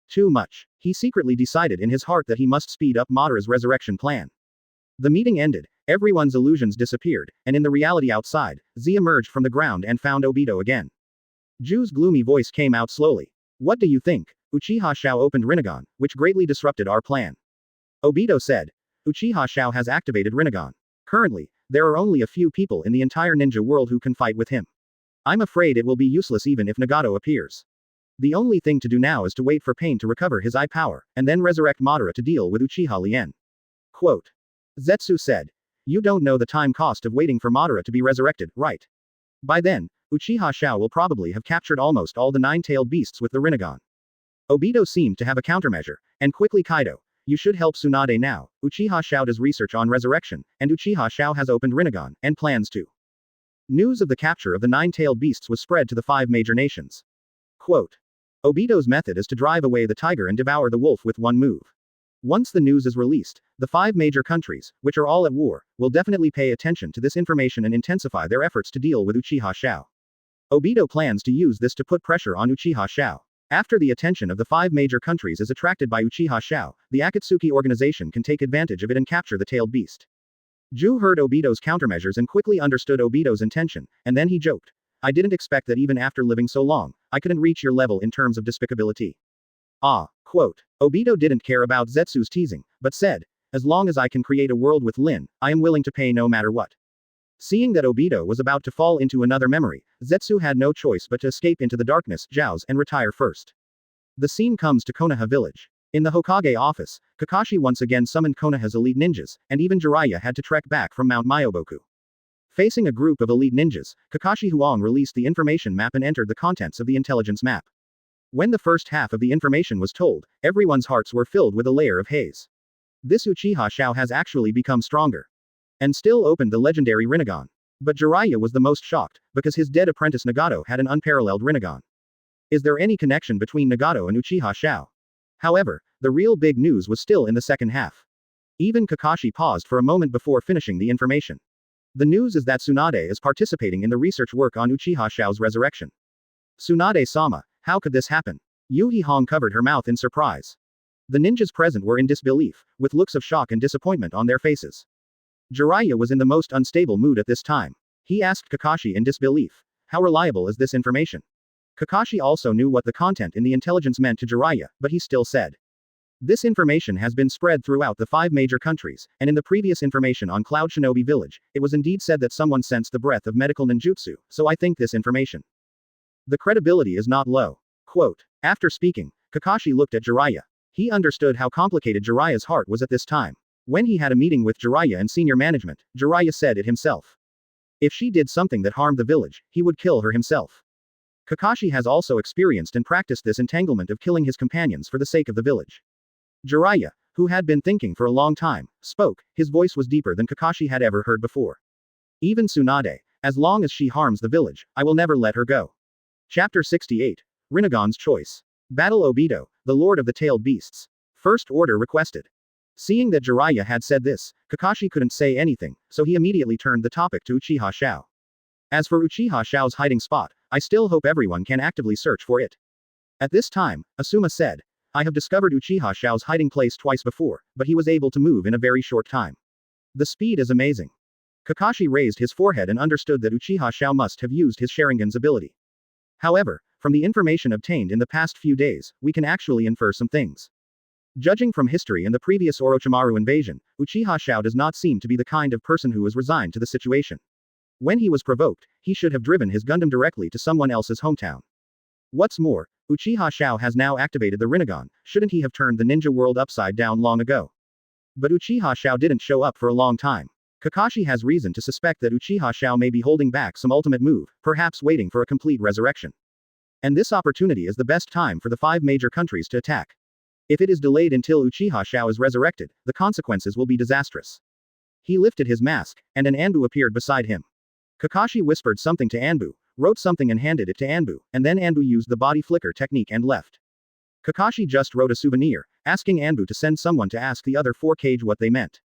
Speaker 1: Too much. He secretly decided in his heart that he must speed up Madara's resurrection plan. The meeting ended, everyone's illusions disappeared, and in the reality outside, Z emerged from the ground and found Obito again. Ju's gloomy voice came out slowly. What do you think? Uchiha Xiao opened Renegon, which greatly disrupted our plan. Obito said. Uchiha Xiao has activated Renegon. Currently, there are only a few people in the entire ninja world who can fight with him. I'm afraid it will be useless even if Nagato appears. The only thing to do now is to wait for Pain to recover his eye power, and then resurrect Madara to deal with Uchiha Lien. Quote. Zetsu said. You don't know the time cost of waiting for Madara to be resurrected, right? By then, Uchiha Xiao will probably have captured almost all the nine-tailed beasts with the Renegon. Obito seemed to have a countermeasure, and quickly Kaido, you should help Tsunade now. Uchiha Xiao does research on resurrection, and Uchiha Xiao has opened Renegon, and plans to. News of the capture of the nine-tailed beasts was spread to the 5 major nations. Quote. Obito's method is to drive away the tiger and devour the wolf with one move. Once the news is released, the 5 major countries, which are all at war, will definitely pay attention to this information and intensify their efforts to deal with Uchiha Xiao. Obito plans to use this to put pressure on Uchiha Xiao. After the attention of the 5 major countries is attracted by Uchiha Xiao, the Akatsuki organization can take advantage of it and capture the tailed beast. Ju heard Obito's countermeasures and quickly understood Obito's intention, and then he joked. I didn't expect that even after living so long, I couldn't reach your level in terms of despicability. Ah, quote. Obito didn't care about Zetsu's teasing, but said, as long as I can create a world with Lin, I am willing to pay no matter what. Seeing that Obito was about to fall into another memory, Zetsu had no choice but to escape into the darkness, Zhao's, and retire first. The scene comes to Konoha village. In the Hokage office, Kakashi once again summoned Konoha's elite ninjas, and even Jiraiya had to trek back from Mount Myoboku. Facing a group of elite ninjas, Kakashi Huang released the information map and entered the contents of the intelligence map. When the first half of the information was told, everyone's hearts were filled with a layer of haze. This Uchiha Xiao has actually become stronger. And still opened the legendary Renegon. But Jiraiya was the most shocked, because his dead apprentice Nagato had an unparalleled Renegon. Is there any connection between Nagato and Uchiha Xiao? However, the real big news was still in the second half. Even Kakashi paused for a moment before finishing the information. The news is that Tsunade is participating in the research work on Uchiha Xiao's resurrection. Tsunade-sama, how could this happen? Yuhi Hong covered her mouth in surprise. The ninjas present were in disbelief, with looks of shock and disappointment on their faces. Jiraiya was in the most unstable mood at this time. He asked Kakashi in disbelief, how reliable is this information? Kakashi also knew what the content in the intelligence meant to Jiraiya, but he still said. This information has been spread throughout the 5 major countries, and in the previous information on Cloud Shinobi Village, it was indeed said that someone sensed the breath of medical ninjutsu, so I think this information. The credibility is not low. Quote. After speaking, Kakashi looked at Jiraiya. He understood how complicated Jiraiya's heart was at this time. When he had a meeting with Jiraiya and senior management, Jiraiya said it himself. If she did something that harmed the village, he would kill her himself. Kakashi has also experienced and practiced this entanglement of killing his companions for the sake of the village. Jiraiya, who had been thinking for a long time, spoke. His voice was deeper than Kakashi had ever heard before. Even Tsunade, as long as she harms the village, I will never let her go. Chapter 68. Renegon's Choice. Battle Obito, the Lord of the Tailed Beasts. First Order requested. Seeing that Jiraiya had said this, Kakashi couldn't say anything, so he immediately turned the topic to Uchiha Xiao. As for Uchiha Xiao's hiding spot, I still hope everyone can actively search for it. At this time, Asuma said, I have discovered Uchiha Xiao's hiding place twice before, but he was able to move in a very short time. The speed is amazing. Kakashi raised his forehead and understood that Uchiha Xiao must have used his Sharingan's ability. However, from the information obtained in the past few days, we can actually infer some things. Judging from history and the previous Orochimaru invasion, Uchiha Xiao does not seem to be the kind of person who is resigned to the situation. When he was provoked, he should have driven his Gundam directly to someone else's hometown. What's more, Uchiha Xiao has now activated the Renegon, shouldn't he have turned the ninja world upside down long ago? But Uchiha Xiao didn't show up for a long time. Kakashi has reason to suspect that Uchiha Xiao may be holding back some ultimate move, perhaps waiting for a complete resurrection. And this opportunity is the best time for the 5 major countries to attack. If it is delayed until Uchiha Xiao is resurrected, the consequences will be disastrous. He lifted his mask, and an Anbu appeared beside him. Kakashi whispered something to Anbu, wrote something and handed it to Anbu, and then Anbu used the body flicker technique and left. Kakashi just wrote a souvenir, asking Anbu to send someone to ask the other 4 Kage what they meant.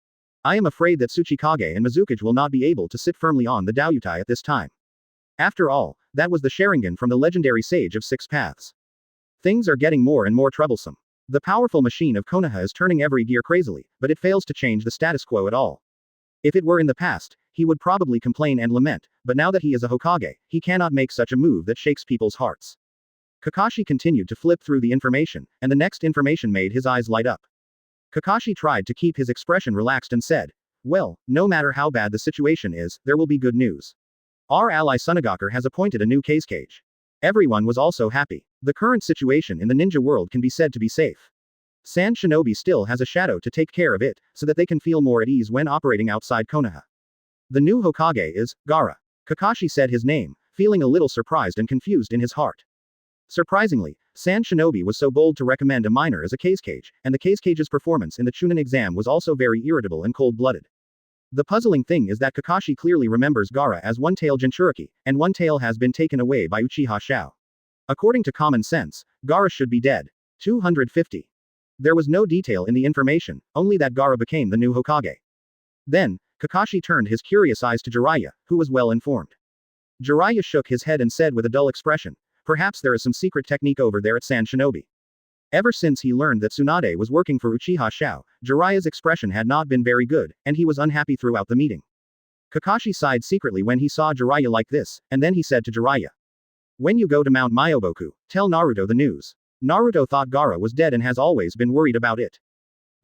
Speaker 1: I am afraid that Kage and Mizukage will not be able to sit firmly on the Daiyutai at this time. After all, that was the Sharingan from the legendary Sage of 6 Paths. Things are getting more and more troublesome. The powerful machine of Konoha is turning every gear crazily, but it fails to change the status quo at all. If it were in the past, he would probably complain and lament, but now that he is a Hokage, he cannot make such a move that shakes people's hearts. Kakashi continued to flip through the information, and the next information made his eyes light up. Kakashi tried to keep his expression relaxed and said, well, no matter how bad the situation is, there will be good news. Our ally Sunagaku has appointed a new Kage. Everyone was also happy. The current situation in the ninja world can be said to be safe. Sand Shinobi still has a shadow to take care of it, so that they can feel more at ease when operating outside Konoha. The new Hokage is Gaara. Kakashi said his name, feeling a little surprised and confused in his heart. Surprisingly, Sand Shinobi was so bold to recommend a minor as a Kage, and the Kage's performance in the Chunin exam was also very irritable and cold-blooded. The puzzling thing is that Kakashi clearly remembers Gaara as one-tail Jinchuriki, and one tail has been taken away by Uchiha Xiao. According to common sense, Gaara should be dead. 250. There was no detail in the information, only that Gaara became the new Hokage. Then, Kakashi turned his curious eyes to Jiraiya, who was well informed. Jiraiya shook his head and said with a dull expression, perhaps there is some secret technique over there at Sand Shinobi. Ever since he learned that Tsunade was working for Uchiha Xiao, Jiraiya's expression had not been very good, and he was unhappy throughout the meeting. Kakashi sighed secretly when he saw Jiraiya like this, and then he said to Jiraiya. When you go to Mount Myoboku, tell Naruto the news. Naruto thought Gaara was dead and has always been worried about it.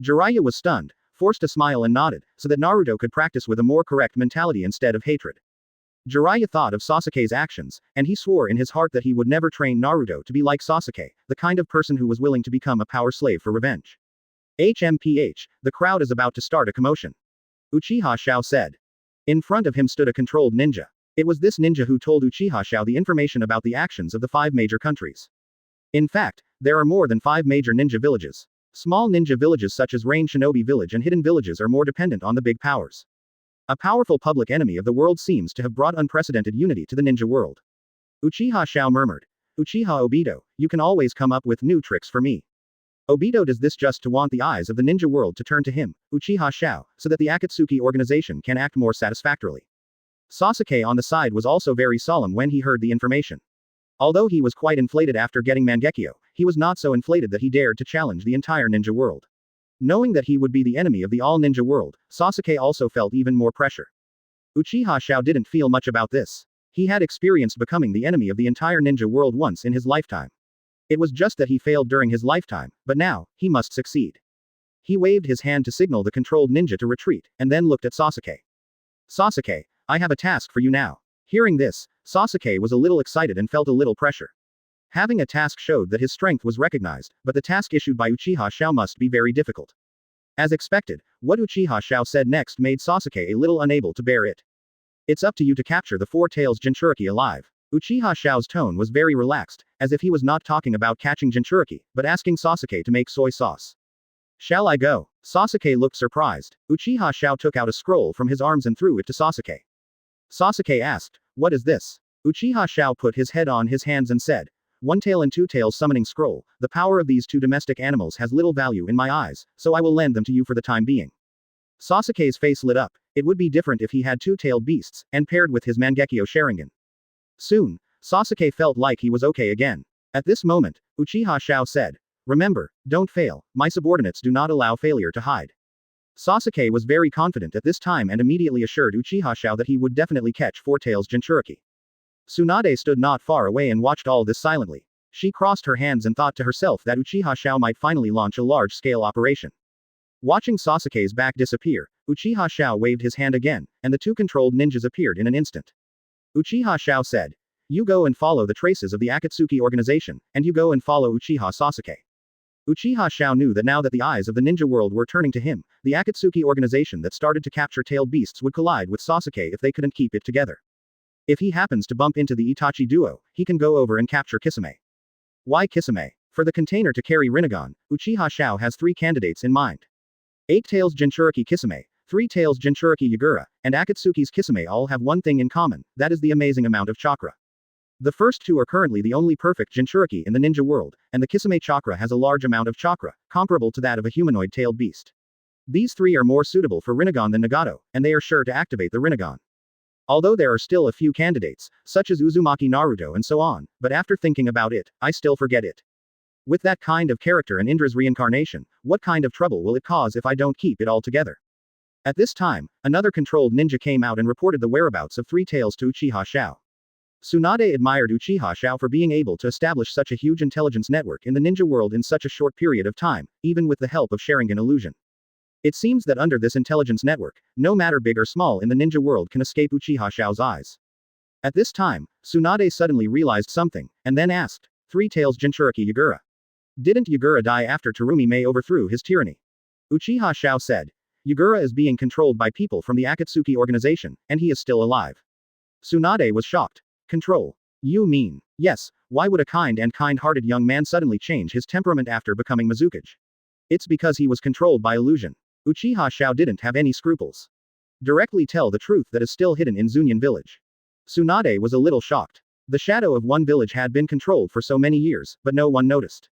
Speaker 1: Jiraiya was stunned, forced a smile and nodded, so that Naruto could practice with a more correct mentality instead of hatred. Jiraiya thought of Sasuke's actions, and he swore in his heart that he would never train Naruto to be like Sasuke, the kind of person who was willing to become a power slave for revenge. HMPH, the crowd is about to start a commotion. Uchiha Xiao said. In front of him stood a controlled ninja. It was this ninja who told Uchiha Xiao the information about the actions of the 5 major countries. In fact, there are more than 5 major ninja villages. Small ninja villages such as Rain Shinobi Village and hidden villages are more dependent on the big powers. A powerful public enemy of the world seems to have brought unprecedented unity to the ninja world. Uchiha Xiao murmured. Uchiha Obito, you can always come up with new tricks for me. Obito does this just to want the eyes of the ninja world to turn to him, Uchiha Xiao, so that the Akatsuki organization can act more satisfactorily. Sasuke on the side was also very solemn when he heard the information. Although he was quite inflated after getting Mangekyō, he was not so inflated that he dared to challenge the entire ninja world. Knowing that he would be the enemy of the all-ninja world, Sasuke also felt even more pressure. Uchiha Xiao didn't feel much about this. He had experienced becoming the enemy of the entire ninja world once in his lifetime. It was just that he failed during his lifetime, but now, he must succeed. He waved his hand to signal the controlled ninja to retreat, and then looked at Sasuke. Sasuke, I have a task for you now. Hearing this, Sasuke was a little excited and felt a little pressure. Having a task showed that his strength was recognized, but the task issued by Uchiha Xiao must be very difficult. As expected, what Uchiha Xiao said next made Sasuke a little unable to bear it. It's up to you to capture the Four Tails Jinchuriki alive. Uchiha Xiao's tone was very relaxed, as if he was not talking about catching Jinchuriki, but asking Sasuke to make soy sauce. Shall I go? Sasuke looked surprised. Uchiha Xiao took out a scroll from his arms and threw it to Sasuke. Sasuke asked, what is this? Uchiha Xiao put his head on his hands and said, One Tail and Two Tails Summoning Scroll, the power of these two domestic animals has little value in my eyes, so I will lend them to you for the time being. Sasuke's face lit up. It would be different if he had two-tailed beasts, and paired with his Mangekyō Sharingan. Soon, Sasuke felt like he was okay again. At this moment, Uchiha Xiao said, Remember, don't fail, my subordinates do not allow failure to hide. Sasuke was very confident at this time and immediately assured Uchiha Xiao that he would definitely catch Four Tails Jinchuriki. Tsunade stood not far away and watched all this silently. She crossed her hands and thought to herself that Uchiha Xiao might finally launch a large-scale operation. Watching Sasuke's back disappear, Uchiha Xiao waved his hand again, and the two controlled ninjas appeared in an instant. Uchiha Xiao said, You go and follow the traces of the Akatsuki organization, and you go and follow Uchiha Sasuke. Uchiha Xiao knew that now that the eyes of the ninja world were turning to him, the Akatsuki organization that started to capture tailed beasts would collide with Sasuke if they couldn't keep it together. If he happens to bump into the Itachi duo, he can go over and capture Kisame. Why Kisame? For the container to carry Renegon, Uchiha Xiao has 3 candidates in mind. 8 Tails Jinchuriki Kisame, 3 Tails Jinchuriki Yagura, and Akatsuki's Kisame all have one thing in common, that is the amazing amount of chakra. The first 2 are currently the only perfect Jinchuriki in the ninja world, and the Kisame chakra has a large amount of chakra, comparable to that of a humanoid tailed beast. These 3 are more suitable for Renegon than Nagato, and they are sure to activate the Renegon. Although there are still a few candidates, such as Uzumaki Naruto and so on, but after thinking about it, I still forget it. With that kind of character and Indra's reincarnation, what kind of trouble will it cause if I don't keep it all together? At this time, another controlled ninja came out and reported the whereabouts of 3 Tails to Uchiha Xiao. Tsunade admired Uchiha Xiao for being able to establish such a huge intelligence network in the ninja world in such a short period of time, even with the help of Sharingan illusion. It seems that under this intelligence network, no matter big or small in the ninja world can escape Uchiha Xiao's eyes. At this time, Tsunade suddenly realized something, and then asked, 3 Tails Jinchuriki Yagura. Didn't Yagura die after Terumi overthrew his tyranny? Uchiha Xiao said, Yagura is being controlled by people from the Akatsuki organization, and he is still alive. Tsunade was shocked. Control? You mean? Yes, why would a kind and kind-hearted young man suddenly change his temperament after becoming Mizukage? It's because he was controlled by illusion. Uchiha Xiao didn't have any scruples. Directly tell the truth that is still hidden in Zunyan village. Tsunade was a little shocked. The shadow of one village had been controlled for so many years, but no one noticed.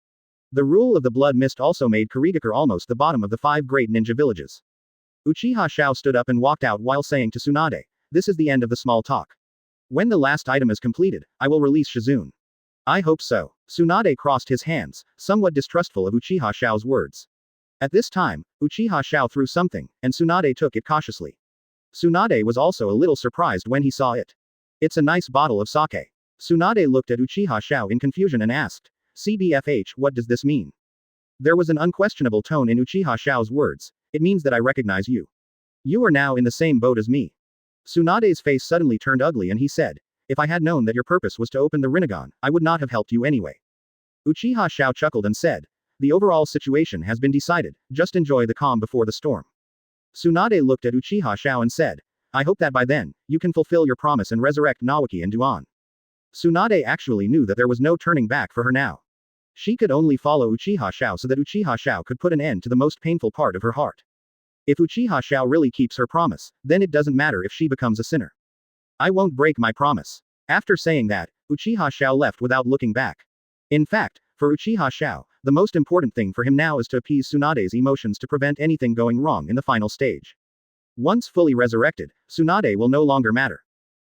Speaker 1: The rule of the blood mist also made Karigakure almost the bottom of the 5 great ninja villages. Uchiha Xiao stood up and walked out while saying to Tsunade, This is the end of the small talk. When the last item is completed, I will release Shizune. I hope so. Tsunade crossed his hands, somewhat distrustful of Uchiha Xiao's words. At this time, Uchiha Xiao threw something, and Tsunade took it cautiously. Tsunade was also a little surprised when he saw it. It's a nice bottle of sake. Tsunade looked at Uchiha Xiao in confusion and asked, CBFH, what does this mean? There was an unquestionable tone in Uchiha Xiao's words. It means that I recognize you. You are now in the same boat as me. Tsunade's face suddenly turned ugly and he said, If I had known that your purpose was to open the Renegon, I would not have helped you anyway. Uchiha Xiao chuckled and said, The overall situation has been decided, just enjoy the calm before the storm. Tsunade looked at Uchiha Xiao and said, I hope that by then, you can fulfill your promise and resurrect Naoki and Duan. Tsunade actually knew that there was no turning back for her now. She could only follow Uchiha Xiao so that Uchiha Xiao could put an end to the most painful part of her heart. If Uchiha Xiao really keeps her promise, then it doesn't matter if she becomes a sinner. I won't break my promise. After saying that, Uchiha Xiao left without looking back. In fact, for Uchiha Xiao, the most important thing for him now is to appease Tsunade's emotions to prevent anything going wrong in the final stage. Once fully resurrected, Tsunade will no longer matter.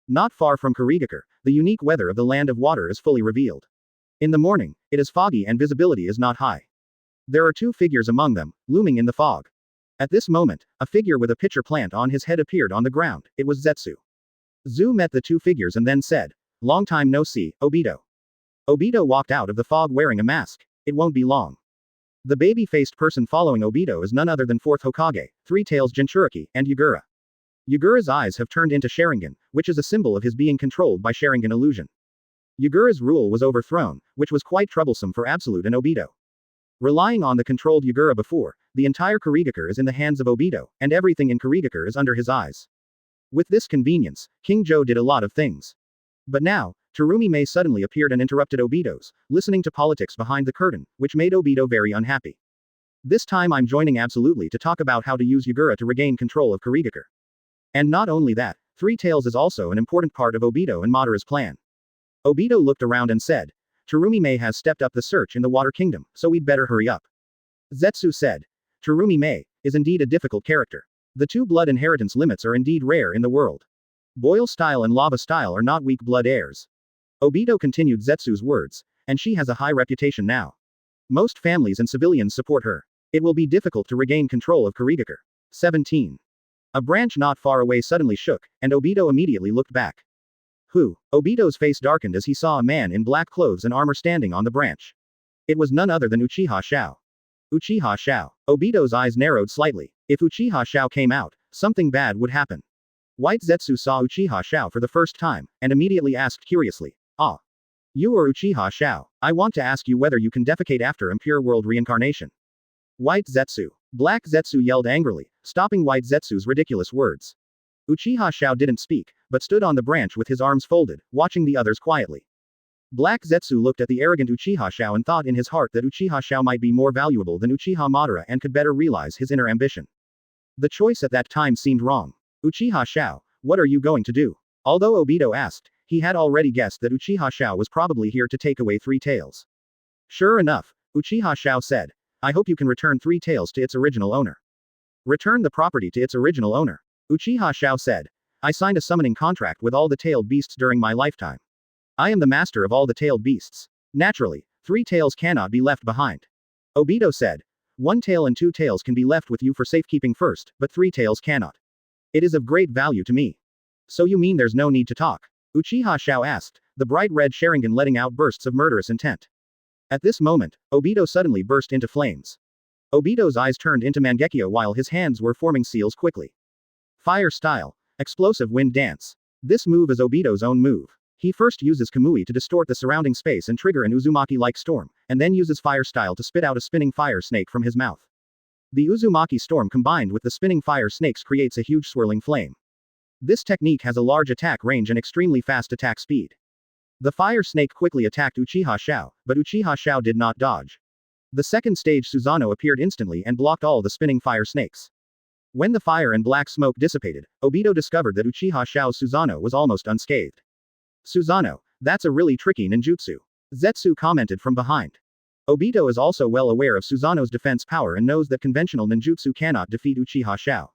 Speaker 1: Not far from Kurigakure, the unique weather of the land of water is fully revealed. In the morning, it is foggy and visibility is not high. There are two figures among them, looming in the fog. At this moment, a figure with a pitcher plant on his head appeared on the ground. It was Zetsu. Zu met the two figures and then said, "Long time no see, Obito." Obito walked out of the fog wearing a mask. It won't be long. The baby-faced person following Obito is none other than 4th Hokage, Three Tails Jinchuriki, and Yagura. Yagura's eyes have turned into Sharingan, which is a symbol of his being controlled by Sharingan illusion. Yagura's rule was overthrown, which was quite troublesome for Absolute and Obito. Relying on the controlled Yagura before, the entire Kurigakure is in the hands of Obito, and everything in Kurigakure is under his eyes. With this convenience, King Joe did a lot of things. But now, Terumi Mei suddenly appeared and interrupted Obito's, listening to politics behind the curtain, which made Obito very unhappy. This time I'm joining Absolutely to talk about how to use Yagura to regain control of Kurigakure. And not only that, Three Tails is also an important part of Obito and Madara's plan. Obito looked around and said, "Terumi Mei has stepped up the search in the Water Kingdom, so we'd better hurry up." Zetsu said, "Terumi Mei is indeed a difficult character. The two blood inheritance limits are indeed rare in the world. Boil style and lava style are not weak blood heirs." Obito continued Zetsu's words, "And she has a high reputation now. Most families and civilians support her. It will be difficult to regain control of Kurigakure." 17. A branch not far away suddenly shook, and Obito immediately looked back. Who? Obito's face darkened as he saw a man in black clothes and armor standing on the branch. It was none other than Uchiha Xiao. Uchiha Xiao. Obito's eyes narrowed slightly. If Uchiha Xiao came out, something bad would happen. White Zetsu saw Uchiha Xiao for the first time, and immediately asked curiously, "Ah. You are Uchiha Xiao. I want to ask you whether you can defecate after Impure World Reincarnation." White Zetsu. Black Zetsu yelled angrily, stopping White Zetsu's ridiculous words. Uchiha Xiao didn't speak, but stood on the branch with his arms folded, watching the others quietly. Black Zetsu looked at the arrogant Uchiha Xiao and thought in his heart that Uchiha Xiao might be more valuable than Uchiha Madara and could better realize his inner ambition. The choice at that time seemed wrong. "Uchiha Xiao, what are you going to do?" Although Obito asked, he had already guessed that Uchiha Xiao was probably here to take away Three Tails. Sure enough, Uchiha Xiao said, "I hope you can return Three Tails to its original owner." Return the property to its original owner. Uchiha Xiao said, "I signed a summoning contract with all the tailed beasts during my lifetime. I am the master of all the tailed beasts. Naturally, Three Tails cannot be left behind." Obito said, "One tail and two tails can be left with you for safekeeping first, but Three Tails cannot. It is of great value to me." "So you mean there's no need to talk?" Uchiha Xiao asked, the bright red Sharingan letting out bursts of murderous intent. At this moment, Obito suddenly burst into flames. Obito's eyes turned into Mangekyō while his hands were forming seals quickly. Fire style. Explosive wind dance. This move is Obito's own move. He first uses Kamui to distort the surrounding space and trigger an Uzumaki-like storm, and then uses fire style to spit out a spinning fire snake from his mouth. The Uzumaki storm combined with the spinning fire snakes creates a huge swirling flame. This technique has a large attack range and extremely fast attack speed. The fire snake quickly attacked Uchiha Xiao, but Uchiha Xiao did not dodge. The second stage Susanoo appeared instantly and blocked all the spinning fire snakes. When the fire and black smoke dissipated, Obito discovered that Uchiha Xiao's Susanoo was almost unscathed. "Susanoo, that's a really tricky ninjutsu," Zetsu commented from behind. Obito is also well aware of Susanoo's defense power and knows that conventional ninjutsu cannot defeat Uchiha Xiao.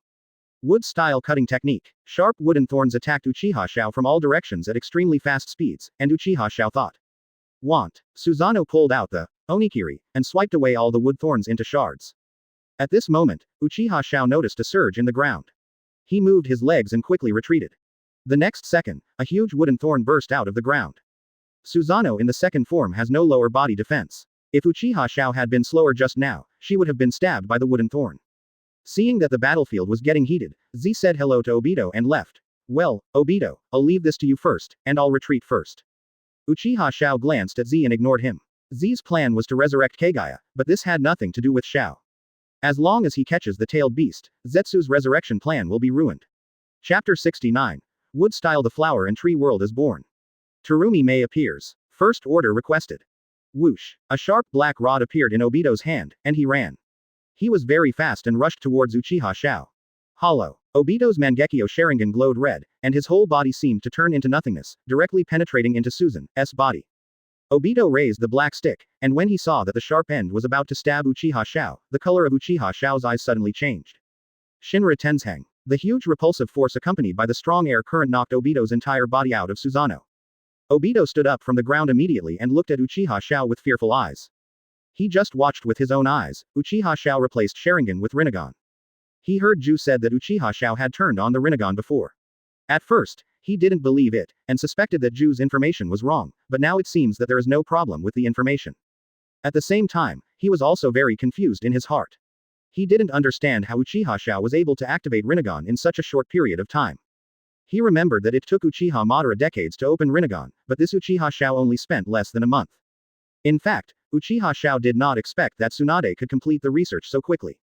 Speaker 1: Wood-style cutting technique. Sharp wooden thorns attacked Uchiha Xiao from all directions at extremely fast speeds, and Uchiha Xiao thought, "Want." Susanoo pulled out the onikiri, and swiped away all the wood thorns into shards. At this moment, Uchiha Xiao noticed a surge in the ground. He moved his legs and quickly retreated. The next second, a huge wooden thorn burst out of the ground. Susanoo in the second form has no lower body defense. If Uchiha Xiao had been slower just now, she would have been stabbed by the wooden thorn. Seeing that the battlefield was getting heated, Z said hello to Obito and left. "Well, Obito, I'll leave this to you first, and I'll retreat first." Uchiha Xiao glanced at Z and ignored him. Z's plan was to resurrect Kage, but this had nothing to do with Xiao. As long as he catches the tailed beast, Zetsu's resurrection plan will be ruined. Chapter 69. Wood Style. The flower and tree world is born. Terumi Mei appears. First order requested. Whoosh. A sharp black rod appeared in Obito's hand, and he ran. He was very fast and rushed towards Uchiha Xiao. Hollow. Obito's Mangekyō Sharingan glowed red, and his whole body seemed to turn into nothingness, directly penetrating into Susan's body. Obito raised the black stick, and when he saw that the sharp end was about to stab Uchiha Xiao, the color of Uchiha Xiao's eyes suddenly changed. Shinra Tenzhang. The huge repulsive force accompanied by the strong air current knocked Obito's entire body out of Susanoo. Obito stood up from the ground immediately and looked at Uchiha Xiao with fearful eyes. He just watched with his own eyes. Uchiha Xiao replaced Sharingan with Renegon. He heard Ju said that Uchiha Xiao had turned on the Renegon before. At first, he didn't believe it, and suspected that Ju's information was wrong, but now it seems that there is no problem with the information. At the same time, he was also very confused in his heart. He didn't understand how Uchiha Xiao was able to activate Renegon in such a short period of time. He remembered that it took Uchiha Madara decades to open Renegon, but this Uchiha Xiao only spent less than a month. In fact, Uchiha Xiao did not expect that Tsunade could complete the research so quickly.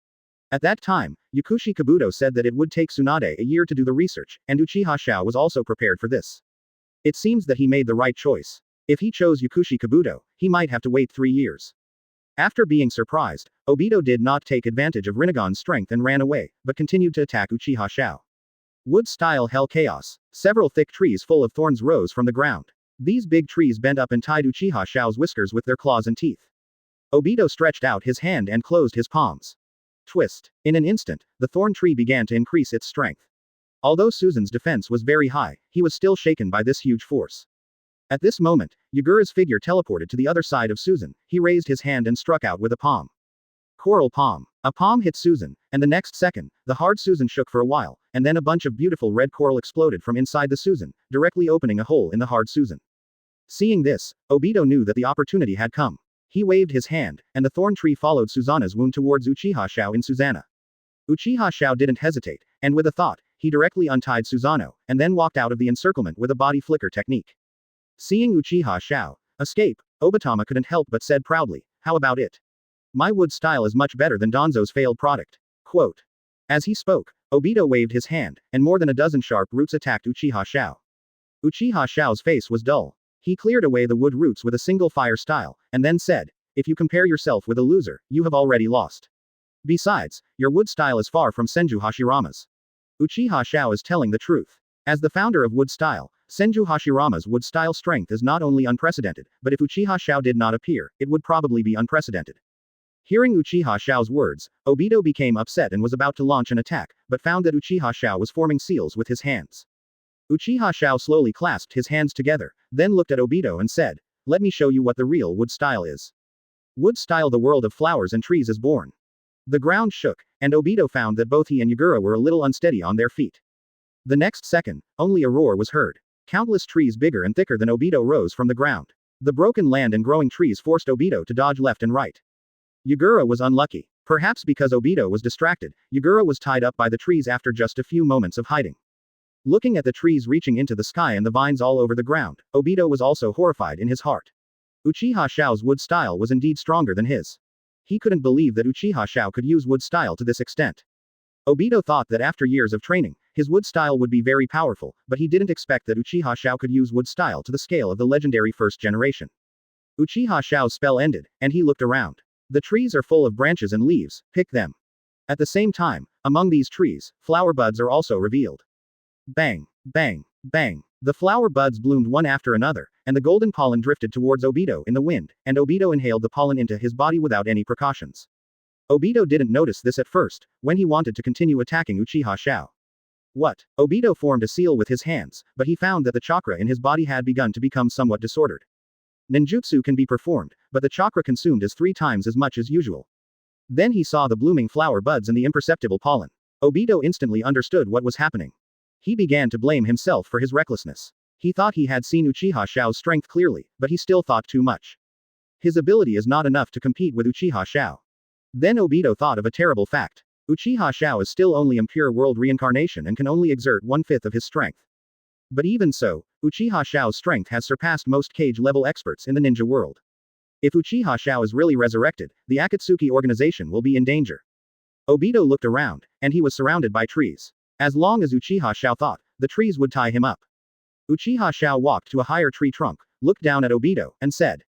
Speaker 1: At that time, Yakushi Kabuto said that it would take Tsunade a year to do the research, and Uchiha Xiao was also prepared for this. It seems that he made the right choice. If he chose Yakushi Kabuto, he might have to wait 3 years. After being surprised, Obito did not take advantage of Renegon's strength and ran away, but continued to attack Uchiha Xiao. Wood-style hell chaos. Several thick trees full of thorns rose from the ground. These big trees bent up and tied Uchiha Xiao's whiskers with their claws and teeth. Obito stretched out his hand and closed his palms. Twist. In an instant, the thorn tree began to increase its strength. Although Susan's defense was very high, he was still shaken by this huge force. At this moment, Yagura's figure teleported to the other side of Susan. He raised his hand and struck out with a palm. Coral palm. A palm hit Susan, and the next second, the hard Susan shook for a while, and then a bunch of beautiful red coral exploded from inside the Susan, directly opening a hole in the hard Susan. Seeing this, Obito knew that the opportunity had come. He waved his hand, and the thorn tree followed Susanoo's wound towards Uchiha Xiao in Susanoo. Uchiha Xiao didn't hesitate, and with a thought, he directly untied Susanoo, and then walked out of the encirclement with a body flicker technique. Seeing Uchiha Xiao escape, Obitama couldn't help but said proudly, "How about it? My wood style is much better than Danzo's failed product." Quote. As he spoke, Obito waved his hand, and more than a dozen sharp roots attacked Uchiha Xiao. Uchiha Xiao's face was dull. He cleared away the wood roots with a single fire style, and then said, "If you compare yourself with a loser, you have already lost. Besides, your wood style is far from Senju Hashirama's." Uchiha Xiao is telling the truth. As the founder of wood style, Senju Hashirama's wood style strength is not only unprecedented, but if Uchiha Xiao did not appear, it would probably be unprecedented. Hearing Uchiha Xiao's words, Obito became upset and was about to launch an attack, but found that Uchiha Xiao was forming seals with his hands. Uchiha Xiao slowly clasped his hands together, then looked at Obito and said, "Let me show you what the real wood style is. Wood style, the world of flowers and trees is born." The ground shook, and Obito found that both he and Yagura were a little unsteady on their feet. The next second, only a roar was heard. Countless trees bigger and thicker than Obito rose from the ground. The broken land and growing trees forced Obito to dodge left and right. Yagura was unlucky. Perhaps because Obito was distracted, Yagura was tied up by the trees after just a few moments of hiding. Looking at the trees reaching into the sky and the vines all over the ground, Obito was also horrified in his heart. Uchiha Xiao's wood style was indeed stronger than his. He couldn't believe that Uchiha Xiao could use wood style to this extent. Obito thought that after years of training, his wood style would be very powerful, but he didn't expect that Uchiha Xiao could use wood style to the scale of the legendary first generation. Uchiha Xiao's spell ended, and he looked around. The trees are full of branches and leaves, pick them. At the same time, among these trees, flower buds are also revealed. Bang, bang, bang. The flower buds bloomed one after another, and the golden pollen drifted towards Obito in the wind, and Obito inhaled the pollen into his body without any precautions. Obito didn't notice this at first, when he wanted to continue attacking Uchiha Xiao. What? Obito formed a seal with his hands, but he found that the chakra in his body had begun to become somewhat disordered. Ninjutsu can be performed, but the chakra consumed is 3 times as much as usual. Then he saw the blooming flower buds and the imperceptible pollen. Obito instantly understood what was happening. He began to blame himself for his recklessness. He thought he had seen Uchiha Xiao's strength clearly, but he still thought too much. His ability is not enough to compete with Uchiha Xiao. Then Obito thought of a terrible fact. Uchiha Xiao is still only Impure World Reincarnation and can only exert 1/5 of his strength. But even so, Uchiha Xiao's strength has surpassed most Kage-level experts in the ninja world. If Uchiha Xiao is really resurrected, the Akatsuki organization will be in danger. Obito looked around, and he was surrounded by trees. As long as Uchiha Xiao thought, the trees would tie him up. Uchiha Xiao walked to a higher tree trunk, looked down at Obito, and said,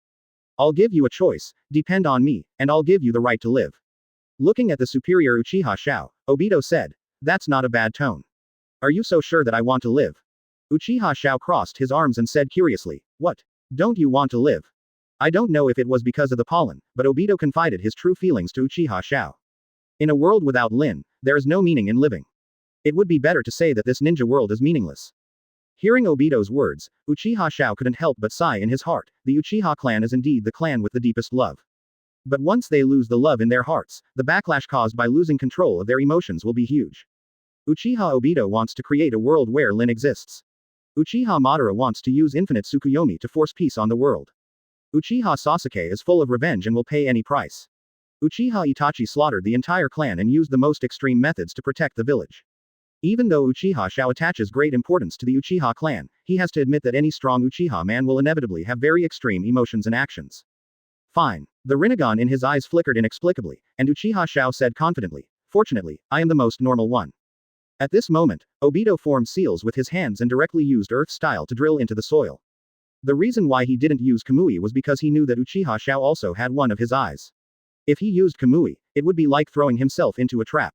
Speaker 1: "I'll give you a choice, depend on me, and I'll give you the right to live." Looking at the superior Uchiha Xiao, Obito said, "That's not a bad tone. Are you so sure that I want to live?" Uchiha Xiao crossed his arms and said curiously, "What? Don't you want to live?" I don't know if it was because of the pollen, but Obito confided his true feelings to Uchiha Xiao. In a world without Lin, there is no meaning in living. It would be better to say that this ninja world is meaningless. Hearing Obito's words, Uchiha Xiao couldn't help but sigh in his heart. The Uchiha clan is indeed the clan with the deepest love. But once they lose the love in their hearts, the backlash caused by losing control of their emotions will be huge. Uchiha Obito wants to create a world where Lin exists. Uchiha Madara wants to use infinite Tsukuyomi to force peace on the world. Uchiha Sasuke is full of revenge and will pay any price. Uchiha Itachi slaughtered the entire clan and used the most extreme methods to protect the village. Even though Uchiha Xiao attaches great importance to the Uchiha clan, he has to admit that any strong Uchiha man will inevitably have very extreme emotions and actions. Fine. The Renegon in his eyes flickered inexplicably, and Uchiha Xiao said confidently, "Fortunately, I am the most normal one." At this moment, Obito formed seals with his hands and directly used earth style to drill into the soil. The reason why he didn't use Kamui was because he knew that Uchiha Xiao also had one of his eyes. If he used Kamui, it would be like throwing himself into a trap.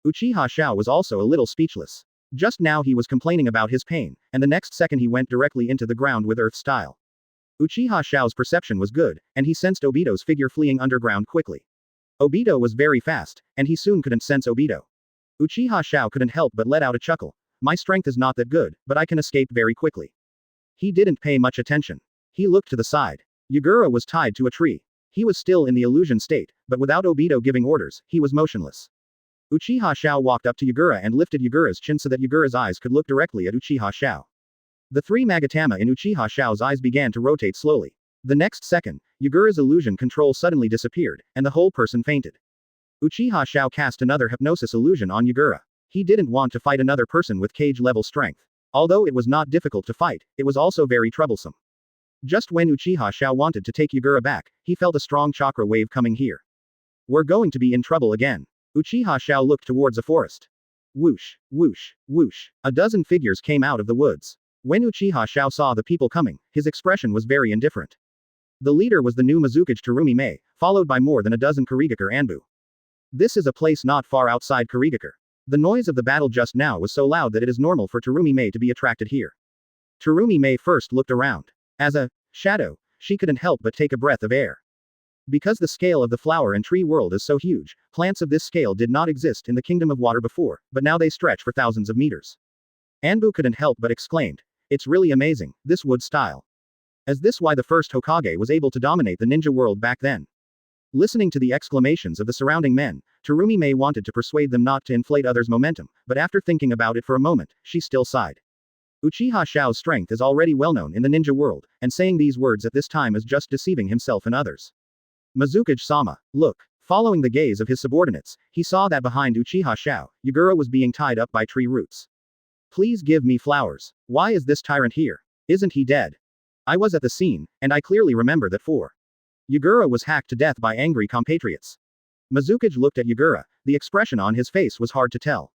Speaker 1: Uchiha Xiao was also a little speechless. Just now he was complaining about his pain, and the next second he went directly into the ground with earth style. Uchiha Xiao's perception was good, and he sensed Obito's figure fleeing underground quickly. Obito was very fast, and he soon couldn't sense Obito. Uchiha Xiao couldn't help but let out a chuckle. My strength is not that good, but I can escape very quickly. He didn't pay much attention. He looked to the side. Yagura was tied to a tree. He was still in the illusion state, but without Obito giving orders, he was motionless. Uchiha Xiao walked up to Yagura and lifted Yagura's chin so that Yagura's eyes could look directly at Uchiha Xiao. The three Magatama in Uchiha Xiao's eyes began to rotate slowly. The next second, Yagura's illusion control suddenly disappeared, and the whole person fainted. Uchiha Xiao cast another hypnosis illusion on Yagura. He didn't want to fight another person with Kage-level strength. Although it was not difficult to fight, it was also very troublesome. Just when Uchiha Xiao wanted to take Yagura back, he felt a strong chakra wave coming here. We're going to be in trouble again. Uchiha Xiao looked towards a forest. Whoosh, whoosh, whoosh. A dozen figures came out of the woods. When Uchiha Xiao saw the people coming, his expression was very indifferent. The leader was the new Mizukage Terumi Mei, followed by more than a dozen Karigakure Anbu. This is a place not far outside Karigakure. The noise of the battle just now was so loud that it is normal for Terumi Mei to be attracted here. Terumi Mei first looked around. As a shadow, she couldn't help but take a breath of air. Because the scale of the flower and tree world is so huge, plants of this scale did not exist in the kingdom of water before, but now they stretch for thousands of meters. Anbu couldn't help but exclaimed, "It's really amazing, this wood style. Is this why the first Hokage was able to dominate the ninja world back then?" Listening to the exclamations of the surrounding men, Terumi Mei wanted to persuade them not to inflate others' momentum, but after thinking about it for a moment, she still sighed. Uchiha Xiao's strength is already well known in the ninja world, and saying these words at this time is just deceiving himself and others. Mizukage-sama, look. Following the gaze of his subordinates, he saw that behind Uchiha Xiao, Yagura was being tied up by tree roots. Please give me flowers. Why is this tyrant here? Isn't he dead? I was at the scene, and I clearly remember that Yagura was hacked to death by angry compatriots. Mizukage looked at Yagura. The expression on his face was hard to tell.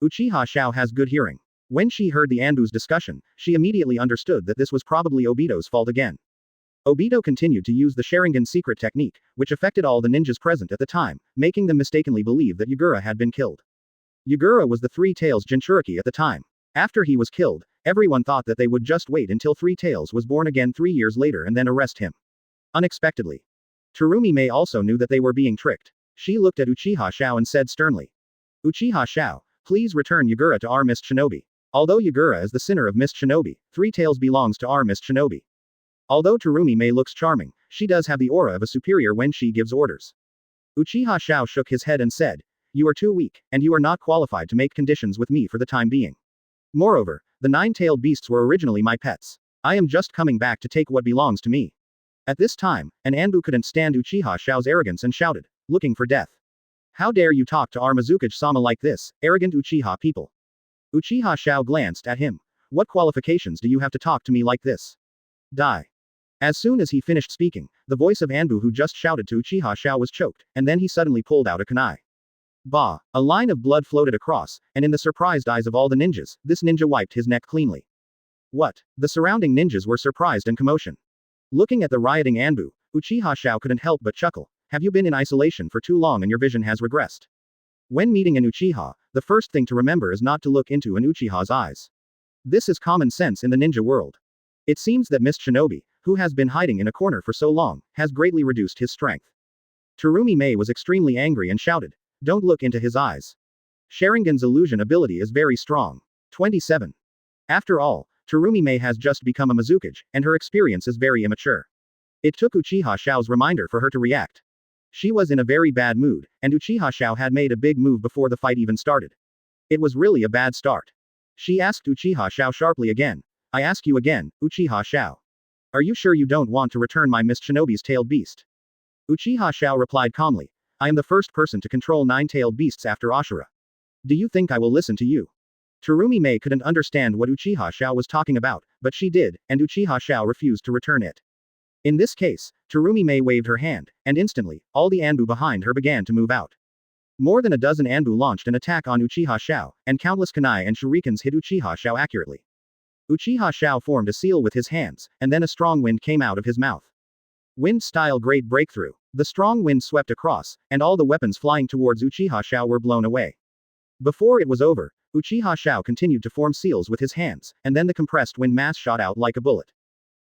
Speaker 1: Uchiha Xiao has good hearing. When she heard the Anbu's discussion, she immediately understood that this was probably Obito's fault again. Obito continued to use the Sharingan secret technique, which affected all the ninjas present at the time, making them mistakenly believe that Yagura had been killed. Yagura was the Three Tails Jinchuriki at the time. After he was killed, everyone thought that they would just wait until Three Tails was born again 3 years later and then arrest him. Unexpectedly. Terumi Mei also knew that they were being tricked. She looked at Uchiha Xiao and said sternly, "Uchiha Xiao, please return Yagura to our Mist Shinobi. Although Yagura is the sinner of Mist Shinobi, Three Tails belongs to our Mist Shinobi." Although Terumi Mei looks charming, she does have the aura of a superior when she gives orders. Uchiha Xiao shook his head and said, "You are too weak, and you are not qualified to make conditions with me for the time being. Moreover, the 9-tailed beasts were originally my pets. I am just coming back to take what belongs to me." At this time, an Anbu couldn't stand Uchiha Xiao's arrogance and shouted, "Looking for death. How dare you talk to our Mizukage-sama like this, arrogant Uchiha people." Uchiha Xiao glanced at him. "What qualifications do you have to talk to me like this? Die." As soon as he finished speaking, the voice of Anbu who just shouted to Uchiha Xiao was choked, and then he suddenly pulled out a kunai. Bah! A line of blood floated across, and in the surprised eyes of all the ninjas, this ninja wiped his neck cleanly. What? The surrounding ninjas were surprised and commotion. Looking at the rioting Anbu, Uchiha Xiao couldn't help but chuckle. Have you been in isolation for too long and your vision has regressed? When meeting an Uchiha, the first thing to remember is not to look into an Uchiha's eyes. This is common sense in the ninja world. It seems that Mist Shinobi, who has been hiding in a corner for so long, has greatly reduced his strength. Terumi Mei was extremely angry and shouted, "Don't look into his eyes. Sharingan's illusion ability is very strong." 27. After all, Terumi Mei has just become a Mizukage, and her experience is very immature. It took Uchiha Xiao's reminder for her to react. She was in a very bad mood, and Uchiha Xiao had made a big move before the fight even started. It was really a bad start. She asked Uchiha Xiao sharply again. "I ask you again, Uchiha Xiao. Are you sure you don't want to return my Mist Shinobi's tailed beast?" Uchiha Xiao replied calmly. "I am the first person to control 9-tailed beasts after Ashura. Do you think I will listen to you?" Terumi Mei couldn't understand what Uchiha Xiao was talking about, but she did, and Uchiha Xiao refused to return it. In this case, Terumi Mei waved her hand, and instantly, all the Anbu behind her began to move out. More than a dozen Anbu launched an attack on Uchiha Xiao, and countless kunai and shurikens hit Uchiha Xiao accurately. Uchiha Xiao formed a seal with his hands, and then a strong wind came out of his mouth. Wind-style great breakthrough. The strong wind swept across, and all the weapons flying towards Uchiha Xiao were blown away. Before it was over, Uchiha Xiao continued to form seals with his hands, and then the compressed wind mass shot out like a bullet.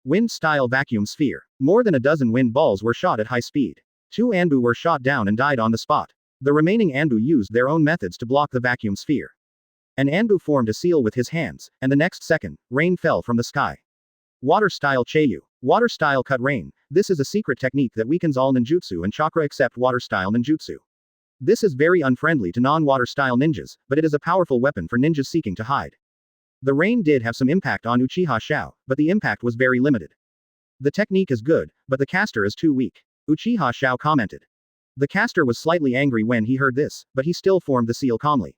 Speaker 1: Wind-style vacuum sphere. More than a dozen wind balls were shot at high speed. 2 Anbu were shot down and died on the spot. The remaining Anbu used their own methods to block the vacuum sphere. An Anbu formed a seal with his hands, and the next second, rain fell from the sky. Water-style Cheiyu. Water-style cut rain. This is a secret technique that weakens all ninjutsu and chakra except water-style ninjutsu. This is very unfriendly to non-water-style ninjas, but it is a powerful weapon for ninjas seeking to hide. The rain did have some impact on Uchiha Xiao, but the impact was very limited. The technique is good, but the caster is too weak. Uchiha Xiao commented. The caster was slightly angry when he heard this, but he still formed the seal calmly.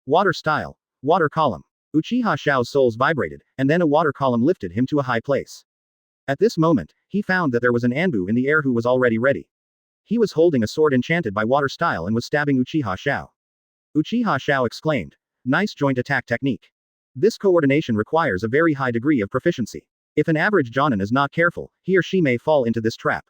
Speaker 1: Water style. Water column. Uchiha Xiao's souls vibrated, and then a water column lifted him to a high place. At this moment, he found that there was an Anbu in the air who was already ready. He was holding a sword enchanted by water style and was stabbing Uchiha Xiao. Uchiha Xiao exclaimed. "Nice joint attack technique. This coordination requires a very high degree of proficiency. If an average Jonin is not careful, he or she may fall into this trap."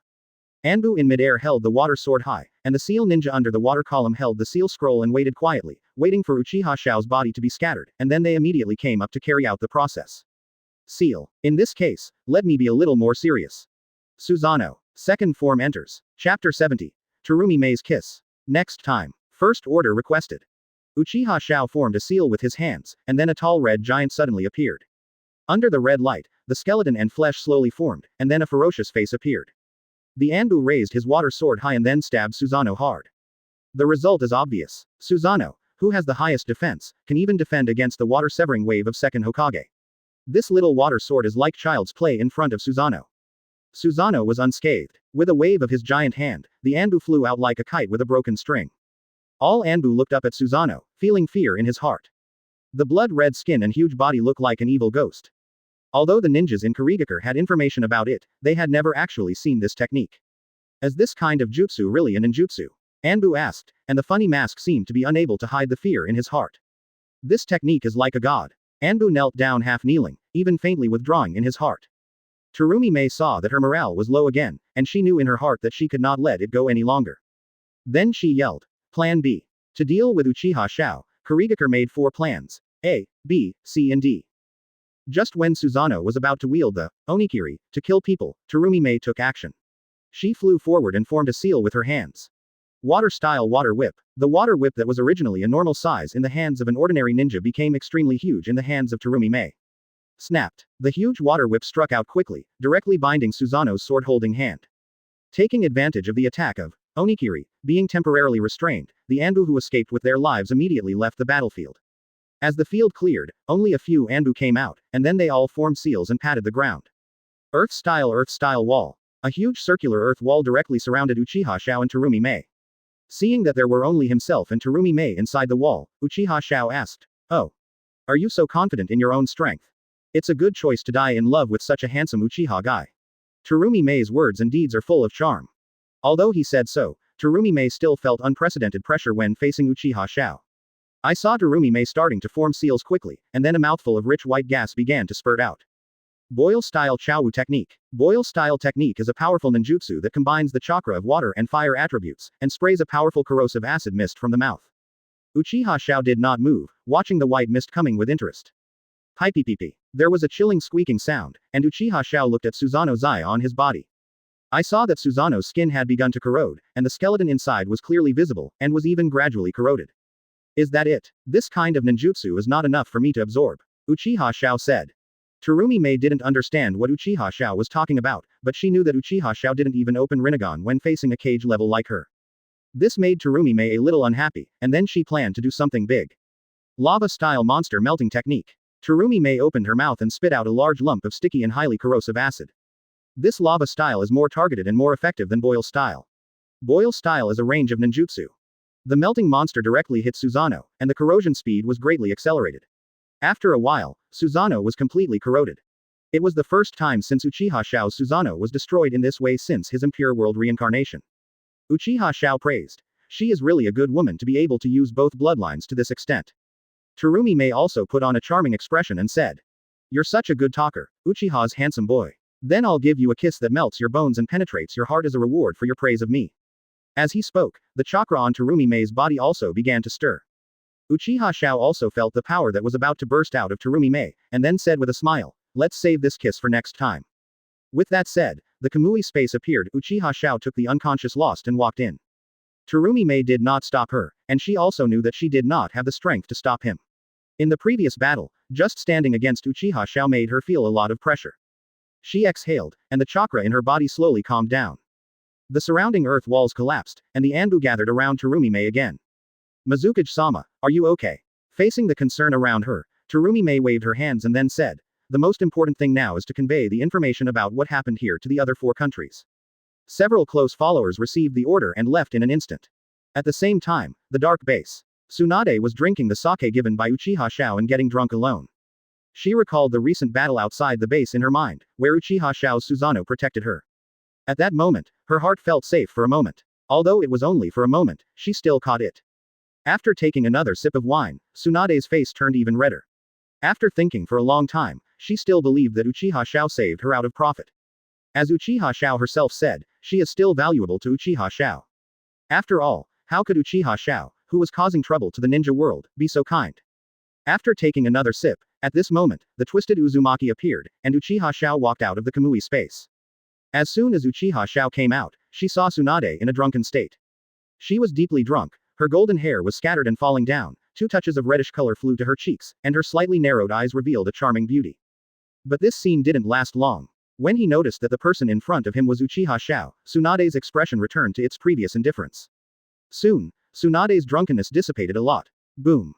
Speaker 1: Anbu in midair held the water sword high, and the seal ninja under the water column held the seal scroll and waited quietly, waiting for Uchiha Xiao's body to be scattered, and then they immediately came up to carry out the process. Seal. In this case, let me be a little more serious. Susanoo. Second form enters. Chapter 70. Terumi Mei's kiss. Next time. First order requested. Uchiha Xiao formed a seal with his hands, and then a tall red giant suddenly appeared. Under the red light, the skeleton and flesh slowly formed, and then a ferocious face appeared. The Anbu raised his water sword high and then stabbed Susanoo hard. The result is obvious. Susanoo, who has the highest defense, can even defend against the water-severing wave of second Hokage. This little water sword is like child's play in front of Susanoo. Susanoo was unscathed. With a wave of his giant hand, the Anbu flew out like a kite with a broken string. All Anbu looked up at Susanoo, feeling fear in his heart. The blood-red skin and huge body looked like an evil ghost. Although the ninjas in Karigakure had information about it, they had never actually seen this technique. Is this kind of jutsu really a ninjutsu? Anbu asked, and the funny mask seemed to be unable to hide the fear in his heart. This technique is like a god. Anbu knelt down half kneeling, even faintly withdrawing in his heart. Terumi Mei saw that her morale was low again, and she knew in her heart that she could not let it go any longer. Then she yelled. Plan B. To deal with Uchiha Xiao, Karigakure made 4 plans. A, B, C and D. Just when Susanoo was about to wield the onikiri to kill people, Terumi Mei took action. She flew forward and formed a seal with her hands. Water-style water whip. The water whip that was originally a normal size in the hands of an ordinary ninja became extremely huge in the hands of Terumi Mei. Snapped. The huge water whip struck out quickly, directly binding Susanoo's sword-holding hand. Taking advantage of the attack of onikiri being temporarily restrained, the Anbu who escaped with their lives immediately left the battlefield. As the field cleared, only a few Anbu came out, and then they all formed seals and patted the ground. Earth-style wall. A huge circular earth wall directly surrounded Uchiha Xiao and Terumi Mei. Seeing that there were only himself and Terumi Mei inside the wall, Uchiha Xiao asked, "Oh. Are you so confident in your own strength? It's a good choice to die in love with such a handsome Uchiha guy." Terumi Mei's words and deeds are full of charm. Although he said so, Terumi Mei still felt unprecedented pressure when facing Uchiha Xiao. I saw Terumi Mei starting to form seals quickly, and then a mouthful of rich white gas began to spurt out. Boil-style Chaowu technique. Boil-style technique is a powerful ninjutsu that combines the chakra of water and fire attributes, and sprays a powerful corrosive acid mist from the mouth. Uchiha Xiao did not move, watching the white mist coming with interest. Pipipipi. There was a chilling squeaking sound, and Uchiha Xiao looked at Susanoo's eye on his body. I saw that Susanoo's skin had begun to corrode, and the skeleton inside was clearly visible, and was even gradually corroded. Is that it? This kind of ninjutsu is not enough for me to absorb, Uchiha Xiao said. Terumi Mei didn't understand what Uchiha Xiao was talking about, but she knew that Uchiha Xiao didn't even open Renegon when facing a cage level like her. This made Terumi Mei a little unhappy, and then she planned to do something big. Lava-style monster melting technique. Terumi Mei opened her mouth and spit out a large lump of sticky and highly corrosive acid. This lava style is more targeted and more effective than boil style. Boil style is a range of ninjutsu. The melting monster directly hit Susanoo, and the corrosion speed was greatly accelerated. After a while, Susanoo was completely corroded. It was the first time since Uchiha Xiao's Susanoo was destroyed in this way since his Impure world reincarnation. Uchiha Xiao praised. She is really a good woman to be able to use both bloodlines to this extent. Terumi Mei also put on a charming expression and said. You're such a good talker, Uchiha's handsome boy. Then I'll give you a kiss that melts your bones and penetrates your heart as a reward for your praise of me. As he spoke, the chakra on Terumi Mei's body also began to stir. Uchiha Xiao also felt the power that was about to burst out of Terumi Mei, and then said with a smile, let's save this kiss for next time. With that said, the Kamui space appeared. Uchiha Xiao took the unconscious lost and walked in. Terumi Mei did not stop her, and she also knew that she did not have the strength to stop him. In the previous battle, just standing against Uchiha Xiao made her feel a lot of pressure. She exhaled, and the chakra in her body slowly calmed down. The surrounding earth walls collapsed, and the Anbu gathered around Terumi Mei again. Mizukage-sama, are you okay? Facing the concern around her, Terumi Mei waved her hands and then said, the most important thing now is to convey the information about what happened here to the other 4 countries. Several close followers received the order and left in an instant. At the same time, the dark base. Tsunade was drinking the sake given by Uchiha Xiao and getting drunk alone. She recalled the recent battle outside the base in her mind, where Uchiha Xiao's Susanoo protected her. At that moment, her heart felt safe for a moment. Although it was only for a moment, she still caught it. After taking another sip of wine, Tsunade's face turned even redder. After thinking for a long time, she still believed that Uchiha Xiao saved her out of profit. As Uchiha Xiao herself said, she is still valuable to Uchiha Xiao. After all, how could Uchiha Xiao, who was causing trouble to the ninja world, be so kind? After taking another sip, at this moment, the twisted Uzumaki appeared, and Uchiha Xiao walked out of the Kamui space. As soon as Uchiha Xiao came out, she saw Tsunade in a drunken state. She was deeply drunk, her golden hair was scattered and falling down, 2 touches of reddish color flew to her cheeks, and her slightly narrowed eyes revealed a charming beauty. But this scene didn't last long. When he noticed that the person in front of him was Uchiha Xiao, Tsunade's expression returned to its previous indifference. Soon, Tsunade's drunkenness dissipated a lot. Boom.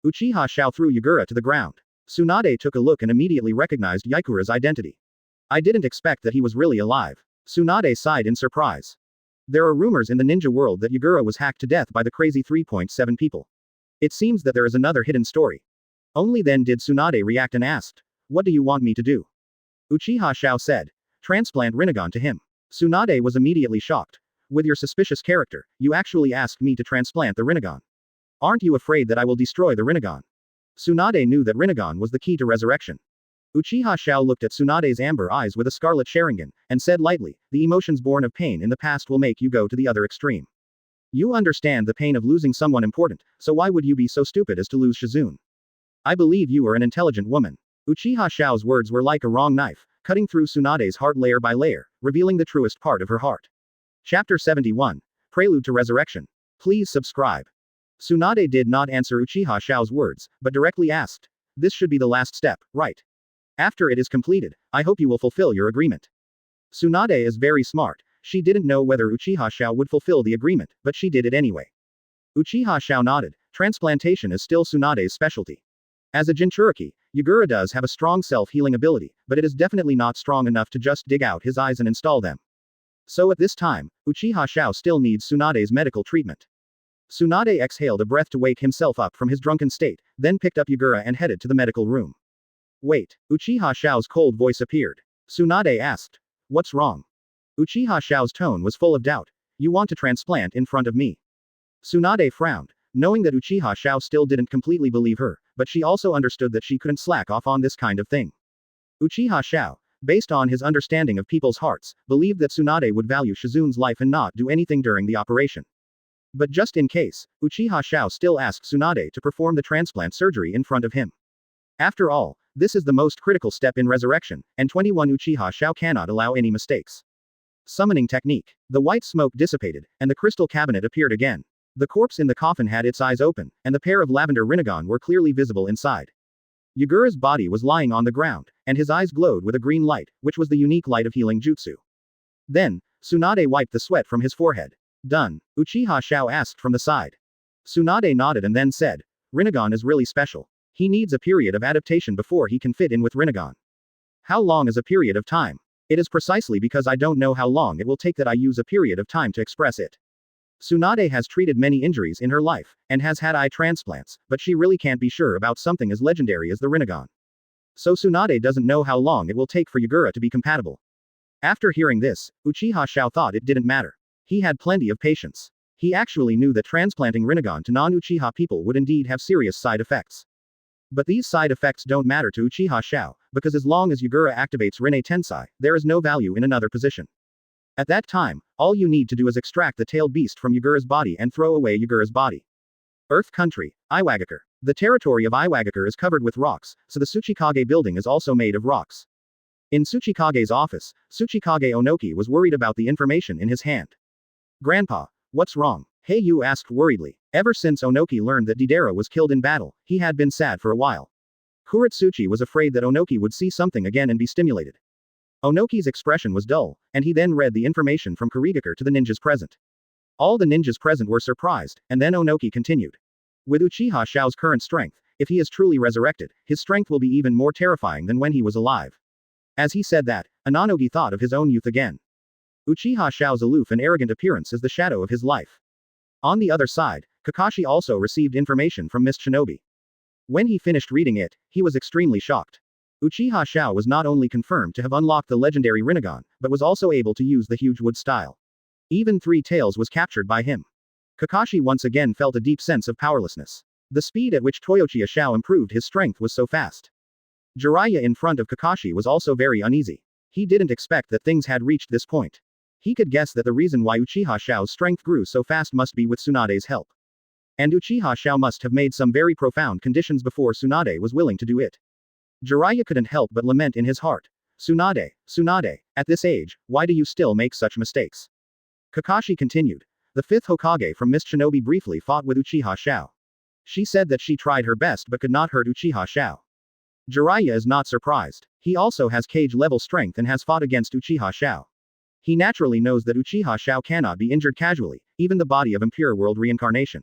Speaker 1: Uchiha Xiao threw Yagura to the ground. Tsunade took a look and immediately recognized Yagura's identity. I didn't expect that he was really alive. Tsunade sighed in surprise. There are rumors in the ninja world that Yagura was hacked to death by the crazy 3.7 people. It seems that there is another hidden story. Only then did Tsunade react and asked, what do you want me to do? Uchiha Xiao said, transplant Renegon to him. Tsunade was immediately shocked. With your suspicious character, you actually asked me to transplant the Renegon. Aren't you afraid that I will destroy the Renegon? Tsunade knew that Renegon was the key to resurrection. Uchiha Xiao looked at Tsunade's amber eyes with a scarlet Sharingan, and said lightly, the emotions born of pain in the past will make you go to the other extreme. You understand the pain of losing someone important, so why would you be so stupid as to lose Shizune? I believe you are an intelligent woman. Uchiha Xiao's words were like a wrong knife, cutting through Tsunade's heart layer by layer, revealing the truest part of her heart. Chapter 71. Prelude to Resurrection. Please subscribe. Tsunade did not answer Uchiha Xiao's words, but directly asked. This should be the last step, right? After it is completed, I hope you will fulfill your agreement. Tsunade is very smart. She didn't know whether Uchiha Xiao would fulfill the agreement, but she did it anyway. Uchiha Xiao nodded. Transplantation is still Tsunade's specialty. As a Jinchuriki, Yagura does have a strong self-healing ability, but it is definitely not strong enough to just dig out his eyes and install them. So at this time, Uchiha Xiao still needs Tsunade's medical treatment. Tsunade exhaled a breath to wake himself up from his drunken state, then picked up Yagura and headed to the medical room. Wait, Uchiha Xiao's cold voice appeared. Tsunade asked. What's wrong? Uchiha Xiao's tone was full of doubt. You want to transplant in front of me? Tsunade frowned, knowing that Uchiha Xiao still didn't completely believe her, but she also understood that she couldn't slack off on this kind of thing. Uchiha Xiao, based on his understanding of people's hearts, believed that Tsunade would value Shizune's life and not do anything during the operation. But just in case, Uchiha Xiao still asked Tsunade to perform the transplant surgery in front of him. After all, This is the most critical step in resurrection, and 21 Uchiha Xiao cannot allow any mistakes. Summoning technique. The white smoke dissipated, and the crystal cabinet appeared again. The corpse in the coffin had its eyes open, and the pair of lavender Renegon were clearly visible inside. Yagura's body was lying on the ground, and his eyes glowed with a green light, which was the unique light of healing jutsu. Then, Tsunade wiped the sweat from his forehead. Done, Uchiha Xiao asked from the side. Tsunade nodded and then said, Renegon is really special. He needs a period of adaptation before he can fit in with Renegon. How long is a period of time? It is precisely because I don't know how long it will take that I use a period of time to express it. Tsunade has treated many injuries in her life, and has had eye transplants, but she really can't be sure about something as legendary as the Renegon. So Tsunade doesn't know how long it will take for Yagura to be compatible. After hearing this, Uchiha Xiao thought it didn't matter. He had plenty of patience. He actually knew that transplanting Renegon to non-Uchiha people would indeed have serious side effects. But these side effects don't matter to Uchiha Xiao, because as long as Yagura activates Rinne Tensai, there is no value in another position. At that time, all you need to do is extract the tailed beast from Yagura's body and throw away Yagura's body. Earth Country, Iwagakure. The territory of Iwagakure is covered with rocks, so the Tsuchikage building is also made of rocks. In Tsuchikage's office, Tsuchikage Onoki was worried about the information in his hand. Grandpa, what's wrong? Heiyu asked worriedly. Ever since Onoki learned that Deidara was killed in battle, he had been sad for a while. Kuretsuchi was afraid that Onoki would see something again and be stimulated. Onoki's expression was dull, and he then read the information from Kurigakure to the ninjas present. All the ninjas present were surprised, and then Onoki continued. With Uchiha Xiao's current strength, if he is truly resurrected, his strength will be even more terrifying than when he was alive. As he said that, Ananogi thought of his own youth again. Uchiha Xiao's aloof and arrogant appearance is the shadow of his life. On the other side, Kakashi also received information from Miss Shinobi. When he finished reading it, he was extremely shocked. Uchiha Xiao was not only confirmed to have unlocked the legendary Renegon, but was also able to use the huge wood style. Even Three Tails was captured by him. Kakashi once again felt a deep sense of powerlessness. The speed at which Uchiha Xiao improved his strength was so fast. Jiraiya in front of Kakashi was also very uneasy. He didn't expect that things had reached this point. He could guess that the reason why Uchiha Xiao's strength grew so fast must be with Tsunade's help. And Uchiha Xiao must have made some very profound conditions before Tsunade was willing to do it. Jiraiya couldn't help but lament in his heart. Tsunade, Tsunade, at this age, why do you still make such mistakes? Kakashi continued. The fifth Hokage from Miss Shinobi briefly fought with Uchiha Xiao. She said that she tried her best but could not hurt Uchiha Xiao. Jiraiya is not surprised. He also has Kage-level strength and has fought against Uchiha Xiao. He naturally knows that Uchiha Xiao cannot be injured casually, even the body of Impure World Reincarnation.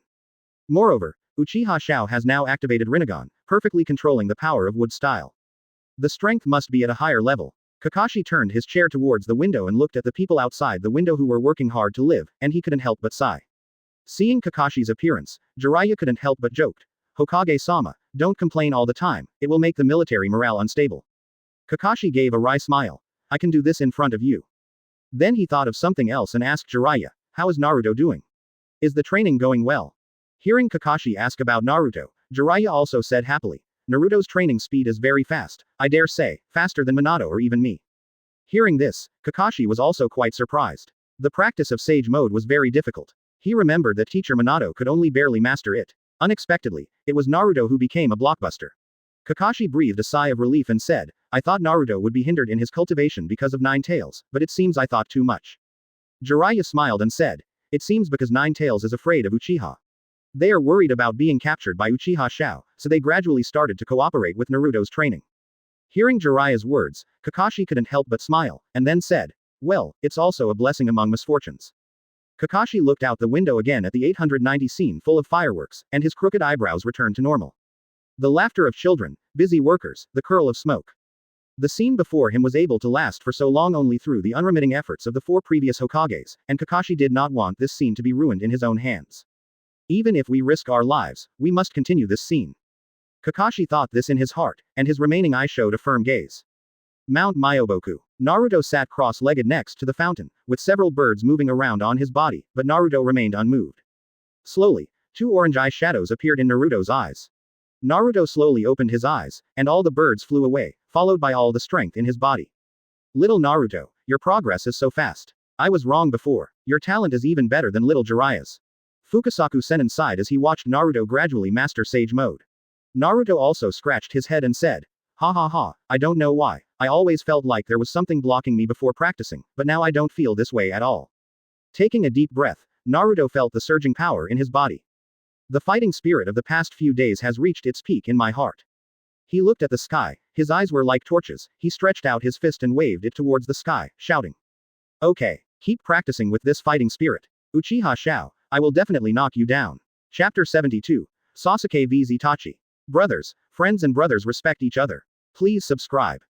Speaker 1: Moreover, Uchiha Xiao has now activated Renegon, perfectly controlling the power of wood style. The strength must be at a higher level. Kakashi turned his chair towards the window and looked at the people outside the window who were working hard to live, and he couldn't help but sigh. Seeing Kakashi's appearance, Jiraiya couldn't help but joked. Hokage-sama, don't complain all the time, it will make the military morale unstable. Kakashi gave a wry smile. I can do this in front of you. Then he thought of something else and asked Jiraiya, how is Naruto doing? Is the training going well? Hearing Kakashi ask about Naruto, Jiraiya also said happily, Naruto's training speed is very fast, I dare say, faster than Minato or even me. Hearing this, Kakashi was also quite surprised. The practice of Sage Mode was very difficult. He remembered that teacher Minato could only barely master it. Unexpectedly, it was Naruto who became a blockbuster. Kakashi breathed a sigh of relief and said, I thought Naruto would be hindered in his cultivation because of Nine Tails, but it seems I thought too much. Jiraiya smiled and said, it seems because Nine Tails is afraid of Uchiha. They are worried about being captured by Uchiha Xiao, so they gradually started to cooperate with Naruto's training. Hearing Jiraiya's words, Kakashi couldn't help but smile, and then said, well, it's also a blessing among misfortunes. Kakashi looked out the window again at the 890 scene full of fireworks, and his crooked eyebrows returned to normal. The laughter of children, busy workers, the curl of smoke. The scene before him was able to last for so long only through the unremitting efforts of the 4 previous Hokages, and Kakashi did not want this scene to be ruined in his own hands. Even if we risk our lives, we must continue this scene. Kakashi thought this in his heart, and his remaining eye showed a firm gaze. Mount Myoboku. Naruto sat cross-legged next to the fountain, with several birds moving around on his body, but Naruto remained unmoved. Slowly, 2 orange eye shadows appeared in Naruto's eyes. Naruto slowly opened his eyes, and all the birds flew away, followed by all the strength in his body. Little Naruto, your progress is so fast. I was wrong before. Your talent is even better than little Jiraiya's. Fukasaku Senin sighed as he watched Naruto gradually master Sage Mode. Naruto also scratched his head and said, Ha ha ha, I don't know why. I always felt like there was something blocking me before practicing, but now I don't feel this way at all. Taking a deep breath, Naruto felt the surging power in his body. The fighting spirit of the past few days has reached its peak in my heart. He looked at the sky, his eyes were like torches, he stretched out his fist and waved it towards the sky, shouting. Okay, keep practicing with this fighting spirit. Uchiha Xiao, I will definitely knock you down. Chapter 72. Sasuke vs Itachi. Brothers, friends and brothers respect each other. Please subscribe.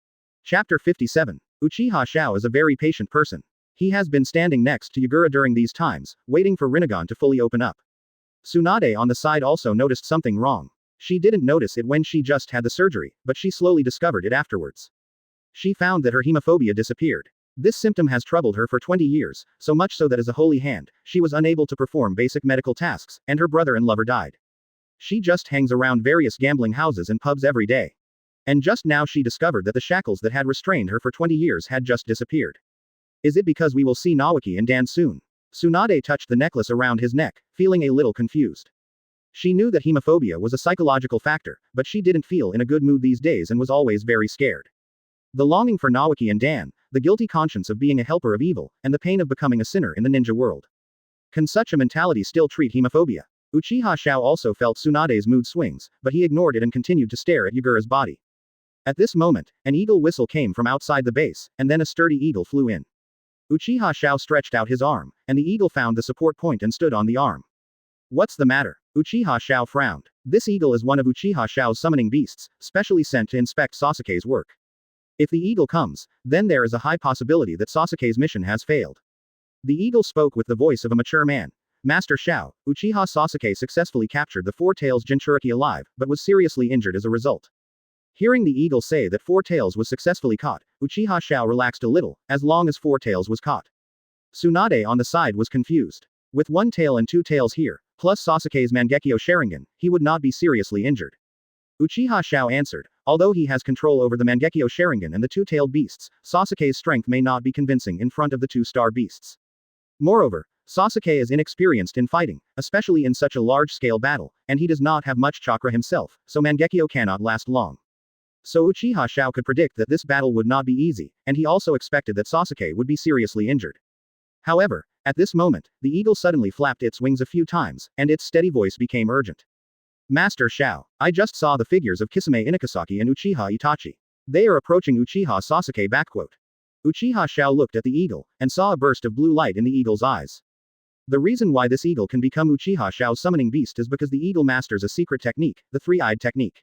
Speaker 1: Chapter 57. Uchiha Xiao is a very patient person. He has been standing next to Yagura during these times, waiting for Renegon to fully open up. Tsunade on the side also noticed something wrong. She didn't notice it when she just had the surgery, but she slowly discovered it afterwards. She found that her hemophobia disappeared. This symptom has troubled her for 20 years, so much so that as a holy hand, she was unable to perform basic medical tasks, and her brother and lover died. She just hangs around various gambling houses and pubs every day. And just now she discovered that the shackles that had restrained her for 20 years had just disappeared. Is it because we will see Naoki and Dan soon? Tsunade touched the necklace around his neck, feeling a little confused. She knew that hemophobia was a psychological factor, but she didn't feel in a good mood these days and was always very scared. The longing for Naoki and Dan, the guilty conscience of being a helper of evil, and the pain of becoming a sinner in the ninja world. Can such a mentality still treat hemophobia? Uchiha Xiao also felt Tsunade's mood swings, but he ignored it and continued to stare at Yagura's body. At this moment, an eagle whistle came from outside the base, and then a sturdy eagle flew in. Uchiha Xiao stretched out his arm, and the eagle found the support point and stood on the arm. What's the matter? Uchiha Xiao frowned. This eagle is one of Uchiha Xiao's summoning beasts, specially sent to inspect Sasuke's work. If the eagle comes, then there is a high possibility that Sasuke's mission has failed. The eagle spoke with the voice of a mature man. Master Xiao, Uchiha Sasuke successfully captured the Four Tails Jinchuriki alive, but was seriously injured as a result. Hearing the eagle say that Four Tails was successfully caught, Uchiha Xiao relaxed a little, as long as Four Tails was caught. Tsunade on the side was confused. With one tail and two tails here, plus Sasuke's Mangekyō Sharingan, he would not be seriously injured. Uchiha Xiao answered, although he has control over the Mangekyō Sharingan and the two-tailed beasts, Sasuke's strength may not be convincing in front of the two-star beasts. Moreover, Sasuke is inexperienced in fighting, especially in such a large-scale battle, and he does not have much chakra himself, so Mangekyō cannot last long. So Uchiha Xiao could predict that this battle would not be easy, and he also expected that Sasuke would be seriously injured. However, at this moment, the eagle suddenly flapped its wings a few times, and its steady voice became urgent. Master Xiao, I just saw the figures of Kisame Inukasaki and Uchiha Itachi. They are approaching Uchiha Sasuke. Uchiha Xiao looked at the eagle, and saw a burst of blue light in the eagle's eyes. The reason why this eagle can become Uchiha Xiao's summoning beast is because the eagle masters a secret technique, the three-eyed technique.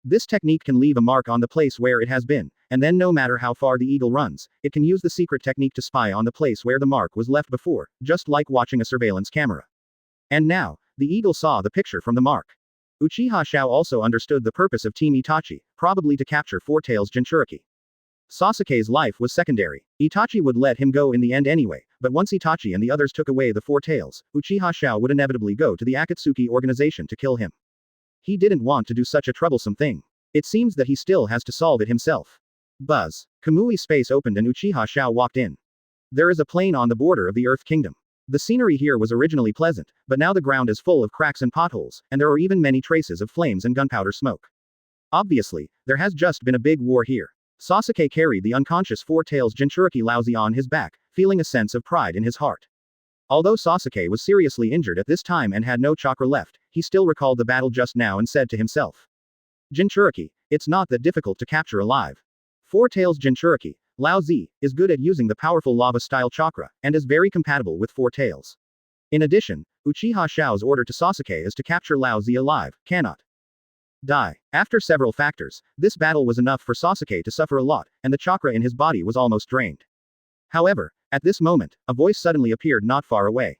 Speaker 1: This technique can leave a mark on the place where it has been, and then no matter how far the eagle runs, it can use the secret technique to spy on the place where the mark was left before, just like watching a surveillance camera. And now, the eagle saw the picture from the mark. Uchiha Xiao also understood the purpose of Team Itachi, probably to capture Four Tails Jinchuriki. Sasuke's life was secondary. Itachi would let him go in the end anyway, but once Itachi and the others took away the Four Tails, Uchiha Xiao would inevitably go to the Akatsuki organization to kill him. He didn't want to do such a troublesome thing. It seems that he still has to solve it himself. Buzz. Kamui's space opened and Uchiha Xiao walked in. There is a plain on the border of the Earth Kingdom. The scenery here was originally pleasant, but now the ground is full of cracks and potholes, and there are even many traces of flames and gunpowder smoke. Obviously, there has just been a big war here. Sasuke carried the unconscious Four Tails Jinchuriki Laozi on his back, feeling a sense of pride in his heart. Although Sasuke was seriously injured at this time and had no chakra left, he still recalled the battle just now and said to himself. Jinchuriki, it's not that difficult to capture alive. Four Tails Jinchuriki, Lao Zi, is good at using the powerful lava-style chakra, and is very compatible with Four Tails. In addition, Uchiha Xiao's order to Sasuke is to capture Lao Zi alive, cannot die. After several factors, this battle was enough for Sasuke to suffer a lot, and the chakra in his body was almost drained. However, at this moment, a voice suddenly appeared not far away.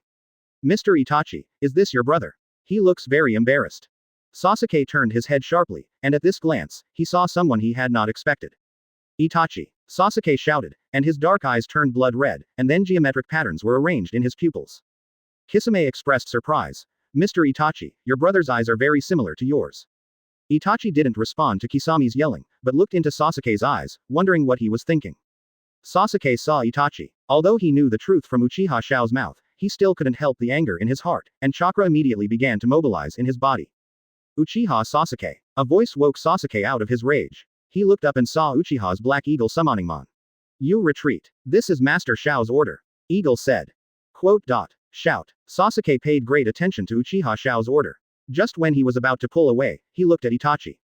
Speaker 1: Mr. Itachi, is this your brother? He looks very embarrassed. Sasuke turned his head sharply, and at this glance, he saw someone he had not expected. Itachi. Sasuke shouted, and his dark eyes turned blood red, and then geometric patterns were arranged in his pupils. Kisame expressed surprise. Mr. Itachi, your brother's eyes are very similar to yours. Itachi didn't respond to Kisame's yelling, but looked into Sasuke's eyes, wondering what he was thinking. Sasuke saw Itachi. Although he knew the truth from Uchiha Xiao's mouth, he still couldn't help the anger in his heart, and chakra immediately began to mobilize in his body. Uchiha Sasuke. A voice woke Sasuke out of his rage. He looked up and saw Uchiha's Black Eagle summoning Mon. You retreat. This is Master Xiao's order. Eagle said. Shout. Sasuke paid great attention to Uchiha Xiao's order. Just when he was about to pull away, he looked at Itachi.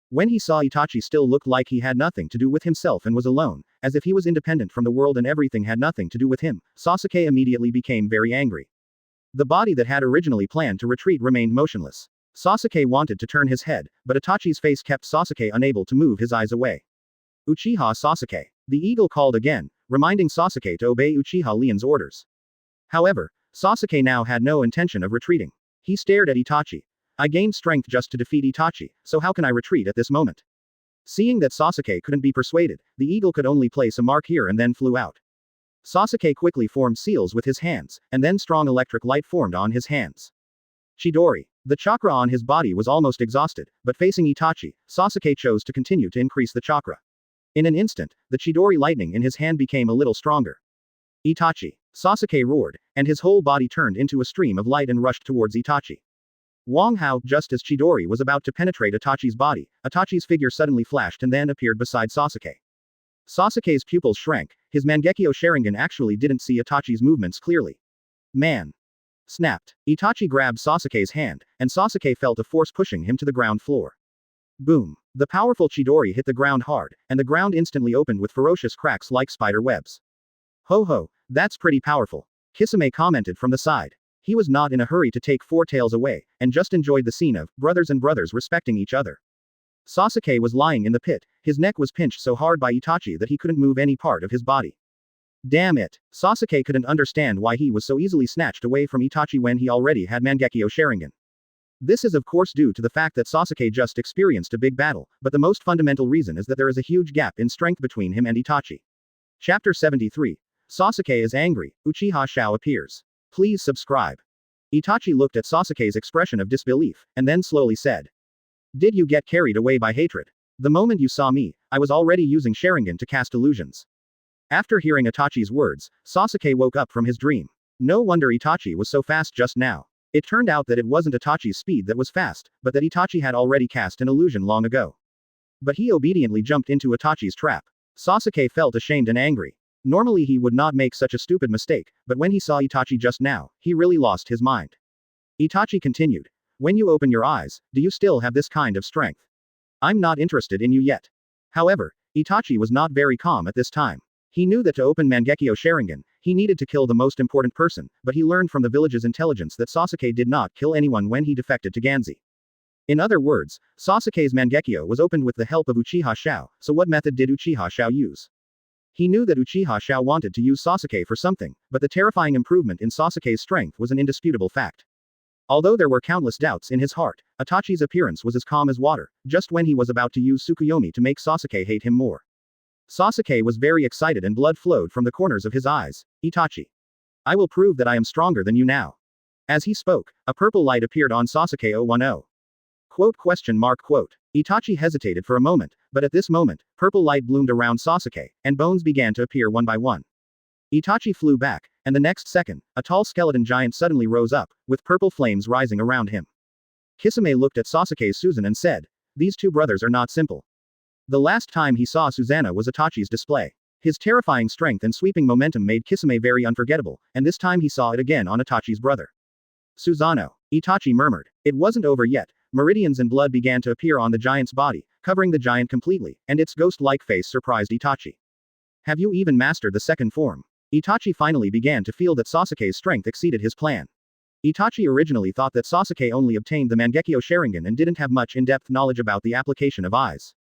Speaker 1: When he saw Itachi still looked like he had nothing to do with himself and was alone, as if he was independent from the world and everything had nothing to do with him, Sasuke immediately became very angry. The body that had originally planned to retreat remained motionless. Sasuke wanted to turn his head, but Itachi's face kept Sasuke unable to move his eyes away. Uchiha Sasuke. The eagle called again, reminding Sasuke to obey Uchiha Leon's orders. However, Sasuke now had no intention of retreating. He stared at Itachi. I gained strength just to defeat Itachi, so how can I retreat at this moment? Seeing that Sasuke couldn't be persuaded, the eagle could only place a mark here and then flew out. Sasuke quickly formed seals with his hands, and then strong electric light formed on his hands. Chidori. The chakra on his body was almost exhausted, but facing Itachi, Sasuke chose to continue to increase the chakra. In an instant, the Chidori lightning in his hand became a little stronger. Itachi. Sasuke roared, and his whole body turned into a stream of light and rushed towards Itachi. Wang Hao. Just as Chidori was about to penetrate Itachi's body, Itachi's figure suddenly flashed and then appeared beside Sasuke. Sasuke's pupils shrank, his Mangekyō Sharingan actually didn't see Itachi's movements clearly. Man! Snapped. Itachi grabbed Sasuke's hand, and Sasuke felt a force pushing him to the ground floor. Boom! The powerful Chidori hit the ground hard, and the ground instantly opened with ferocious cracks like spider webs. Ho ho, that's pretty powerful. Kisame commented from the side. He was not in a hurry to take Four Tails away, and just enjoyed the scene of brothers respecting each other. Sasuke was lying in the pit, his neck was pinched so hard by Itachi that he couldn't move any part of his body. Damn it! Sasuke couldn't understand why he was so easily snatched away from Itachi when he already had Mangekyō Sharingan. This is of course due to the fact that Sasuke just experienced a big battle, but the most fundamental reason is that there is a huge gap in strength between him and Itachi. Chapter 73. Sasuke is angry, Uchiha Xiao appears. Please subscribe. Itachi looked at Sasuke's expression of disbelief, and then slowly said. Did you get carried away by hatred? The moment you saw me, I was already using Sharingan to cast illusions. After hearing Itachi's words, Sasuke woke up from his dream. No wonder Itachi was so fast just now. It turned out that it wasn't Itachi's speed that was fast, but that Itachi had already cast an illusion long ago. But he obediently jumped into Itachi's trap. Sasuke felt ashamed and angry. Normally he would not make such a stupid mistake, but when he saw Itachi just now, he really lost his mind. Itachi continued. When you open your eyes, do you still have this kind of strength? I'm not interested in you yet. However, Itachi was not very calm at this time. He knew that to open Mangekyō Sharingan, he needed to kill the most important person, but he learned from the village's intelligence that Sasuke did not kill anyone when he defected to Ganzi. In other words, Sasuke's Mangekyō was opened with the help of Uchiha Xiao, so what method did Uchiha Xiao use? He knew that Uchiha Xiao wanted to use Sasuke for something, but the terrifying improvement in Sasuke's strength was an indisputable fact. Although there were countless doubts in his heart, Itachi's appearance was as calm as water, just when he was about to use Tsukuyomi to make Sasuke hate him more. Sasuke was very excited and blood flowed from the corners of his eyes. Itachi. I will prove that I am stronger than you now. As he spoke, a purple light appeared on Sasuke 010. Itachi hesitated for a moment, but at this moment, purple light bloomed around Sasuke, and bones began to appear one by one. Itachi flew back, and the next second, a tall skeleton giant suddenly rose up, with purple flames rising around him. Kisame looked at Sasuke's Susanoo and said, these two brothers are not simple. The last time he saw Susanoo was Itachi's display. His terrifying strength and sweeping momentum made Kisame very unforgettable, and this time he saw it again on Itachi's brother. Susanoo. Itachi murmured. It wasn't over yet. Meridians and blood began to appear on the giant's body, covering the giant completely, and its ghost-like face surprised Itachi. Have you even mastered the second form? Itachi finally began to feel that Sasuke's strength exceeded his plan. Itachi originally thought that Sasuke only obtained the Mangekyō Sharingan and didn't have much in-depth knowledge about the application of eyes.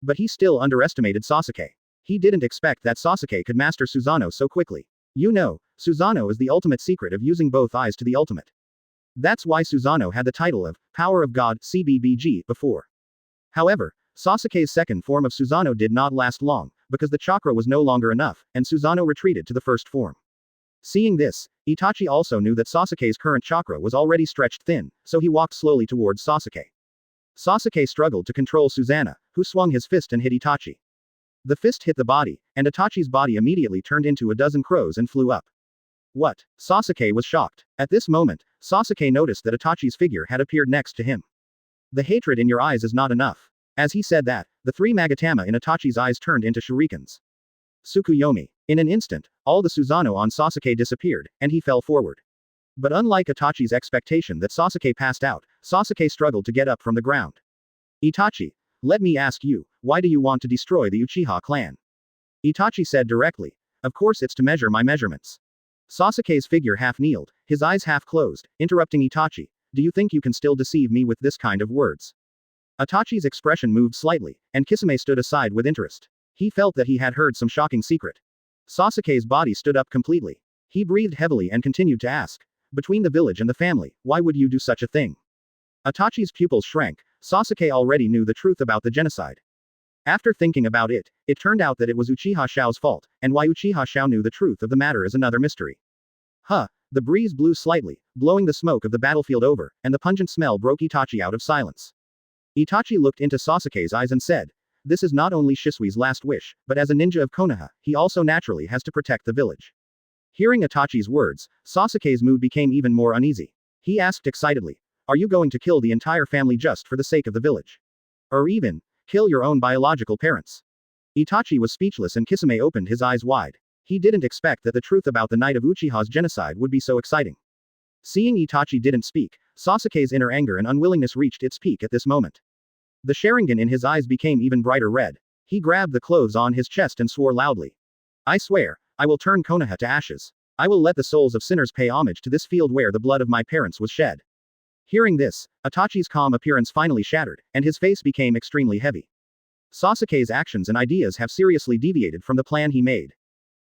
Speaker 1: But he still underestimated Sasuke. He didn't expect that Sasuke could master Susanoo so quickly. You know, Susanoo is the ultimate secret of using both eyes to the ultimate. That's why Susanoo had the title of Power of God CBBG before. However, Sasuke's second form of Susanoo did not last long, because the chakra was no longer enough, and Susanoo retreated to the first form. Seeing this, Itachi also knew that Sasuke's current chakra was already stretched thin, so he walked slowly towards Sasuke. Sasuke struggled to control Susanoo, who swung his fist and hit Itachi. The fist hit the body, and Itachi's body immediately turned into a dozen crows and flew up. What? Sasuke was shocked. At this moment, Sasuke noticed that Itachi's figure had appeared next to him. The hatred in your eyes is not enough. As he said that, The three Magatama in Itachi's eyes turned into shurikens. Tsukuyomi. In an instant, all the Susanoo on Sasuke disappeared, and he fell forward. But unlike Itachi's expectation that Sasuke passed out, Sasuke struggled to get up from the ground. Itachi, let me ask you, why do you want to destroy the Uchiha clan? Itachi said directly. Of course it's to measure my measurements. Sasuke's figure half kneeled, his eyes half closed, interrupting Itachi. Do you think you can still deceive me with this kind of words? Itachi's expression moved slightly, and Kisame stood aside with interest. He felt that he had heard some shocking secret. Sasuke's body stood up completely. He breathed heavily and continued to ask. Between the village and the family, why would you do such a thing? Itachi's pupils shrank. Sasuke already knew the truth about the genocide. After thinking about it, it turned out that it was Uchiha Xiao's fault, and why Uchiha Xiao knew the truth of the matter is another mystery. The breeze blew slightly, blowing the smoke of the battlefield over, and the pungent smell broke Itachi out of silence. Itachi looked into Sasuke's eyes and said, this is not only Shisui's last wish, but as a ninja of Konoha, he also naturally has to protect the village. Hearing Itachi's words, Sasuke's mood became even more uneasy. He asked excitedly, are you going to kill the entire family just for the sake of the village? Or even, kill your own biological parents? Itachi was speechless and Kisame opened his eyes wide. He didn't expect that the truth about the night of Uchiha's genocide would be so exciting. Seeing Itachi didn't speak, Sasuke's inner anger and unwillingness reached its peak at this moment. The Sharingan in his eyes became even brighter red. He grabbed the clothes on his chest and swore loudly. I swear, I will turn Konoha to ashes. I will let the souls of sinners pay homage to this field where the blood of my parents was shed. Hearing this, Itachi's calm appearance finally shattered, and his face became extremely heavy. Sasuke's actions and ideas have seriously deviated from the plan he made.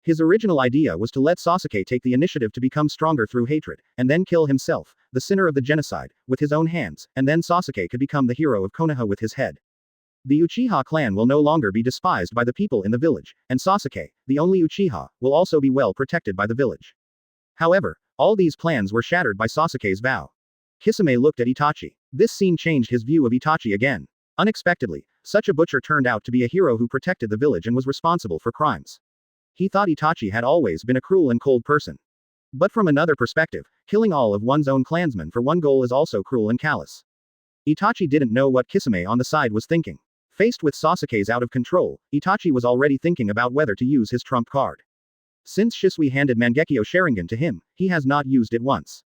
Speaker 1: His original idea was to let Sasuke take the initiative to become stronger through hatred, and then kill himself, the sinner of the genocide, with his own hands, and then Sasuke could become the hero of Konoha with his head. The Uchiha clan will no longer be despised by the people in the village, and Sasuke, the only Uchiha, will also be well protected by the village. However, all these plans were shattered by Sasuke's vow. Kisame looked at Itachi. This scene changed his view of Itachi again. Unexpectedly, such a butcher turned out to be a hero who protected the village and was responsible for crimes. He thought Itachi had always been a cruel and cold person. But from another perspective, killing all of one's own clansmen for one goal is also cruel and callous. Itachi didn't know what Kisame on the side was thinking. Faced with Sasuke's out of control, Itachi was already thinking about whether to use his trump card. Since Shisui handed Mangekyō Sharingan to him, he has not used it once.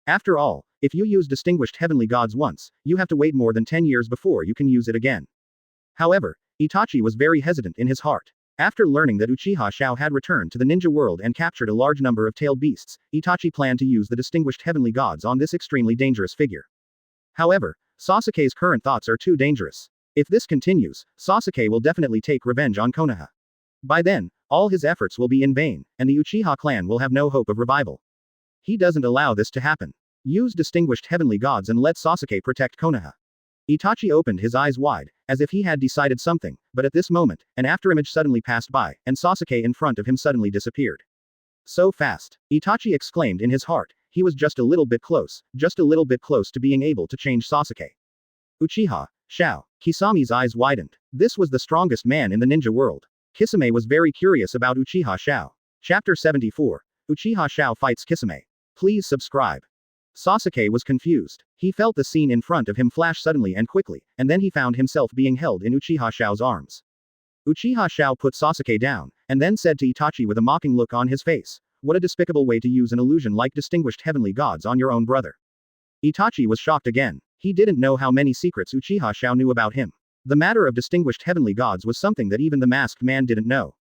Speaker 1: After all, if you use distinguished heavenly gods once, you have to wait more than 10 years before you can use it again. However, Itachi was very hesitant in his heart. After learning that Uchiha Xiao had returned to the ninja world and captured a large number of tailed beasts, Itachi planned to use the distinguished heavenly gods on this extremely dangerous figure. However, Sasuke's current thoughts are too dangerous. If this continues, Sasuke will definitely take revenge on Konoha. By then, all his efforts will be in vain, and the Uchiha clan will have no hope of revival. He doesn't allow this to happen. Use distinguished heavenly gods and let Sasuke protect Konoha. Itachi opened his eyes wide, as if he had decided something, but at this moment, an afterimage suddenly passed by, and Sasuke in front of him suddenly disappeared. So fast, Itachi exclaimed in his heart, he was just a little bit close to being able to change Sasuke. Uchiha Xiao. Kisame's eyes widened. This was the strongest man in the ninja world. Kisame was very curious about Uchiha Xiao. Chapter 74. Uchiha Xiao fights Kisame. Please subscribe. Sasuke was confused. He felt the scene in front of him flash suddenly and quickly, and then he found himself being held in Uchiha Xiao's arms. Uchiha Xiao put Sasuke down, and then said to Itachi with a mocking look on his face, what a despicable way to use an illusion like distinguished heavenly gods on your own brother. Itachi was shocked again. He didn't know how many secrets Uchiha Xiao knew about him. The matter of distinguished heavenly gods was something that even the masked man didn't know.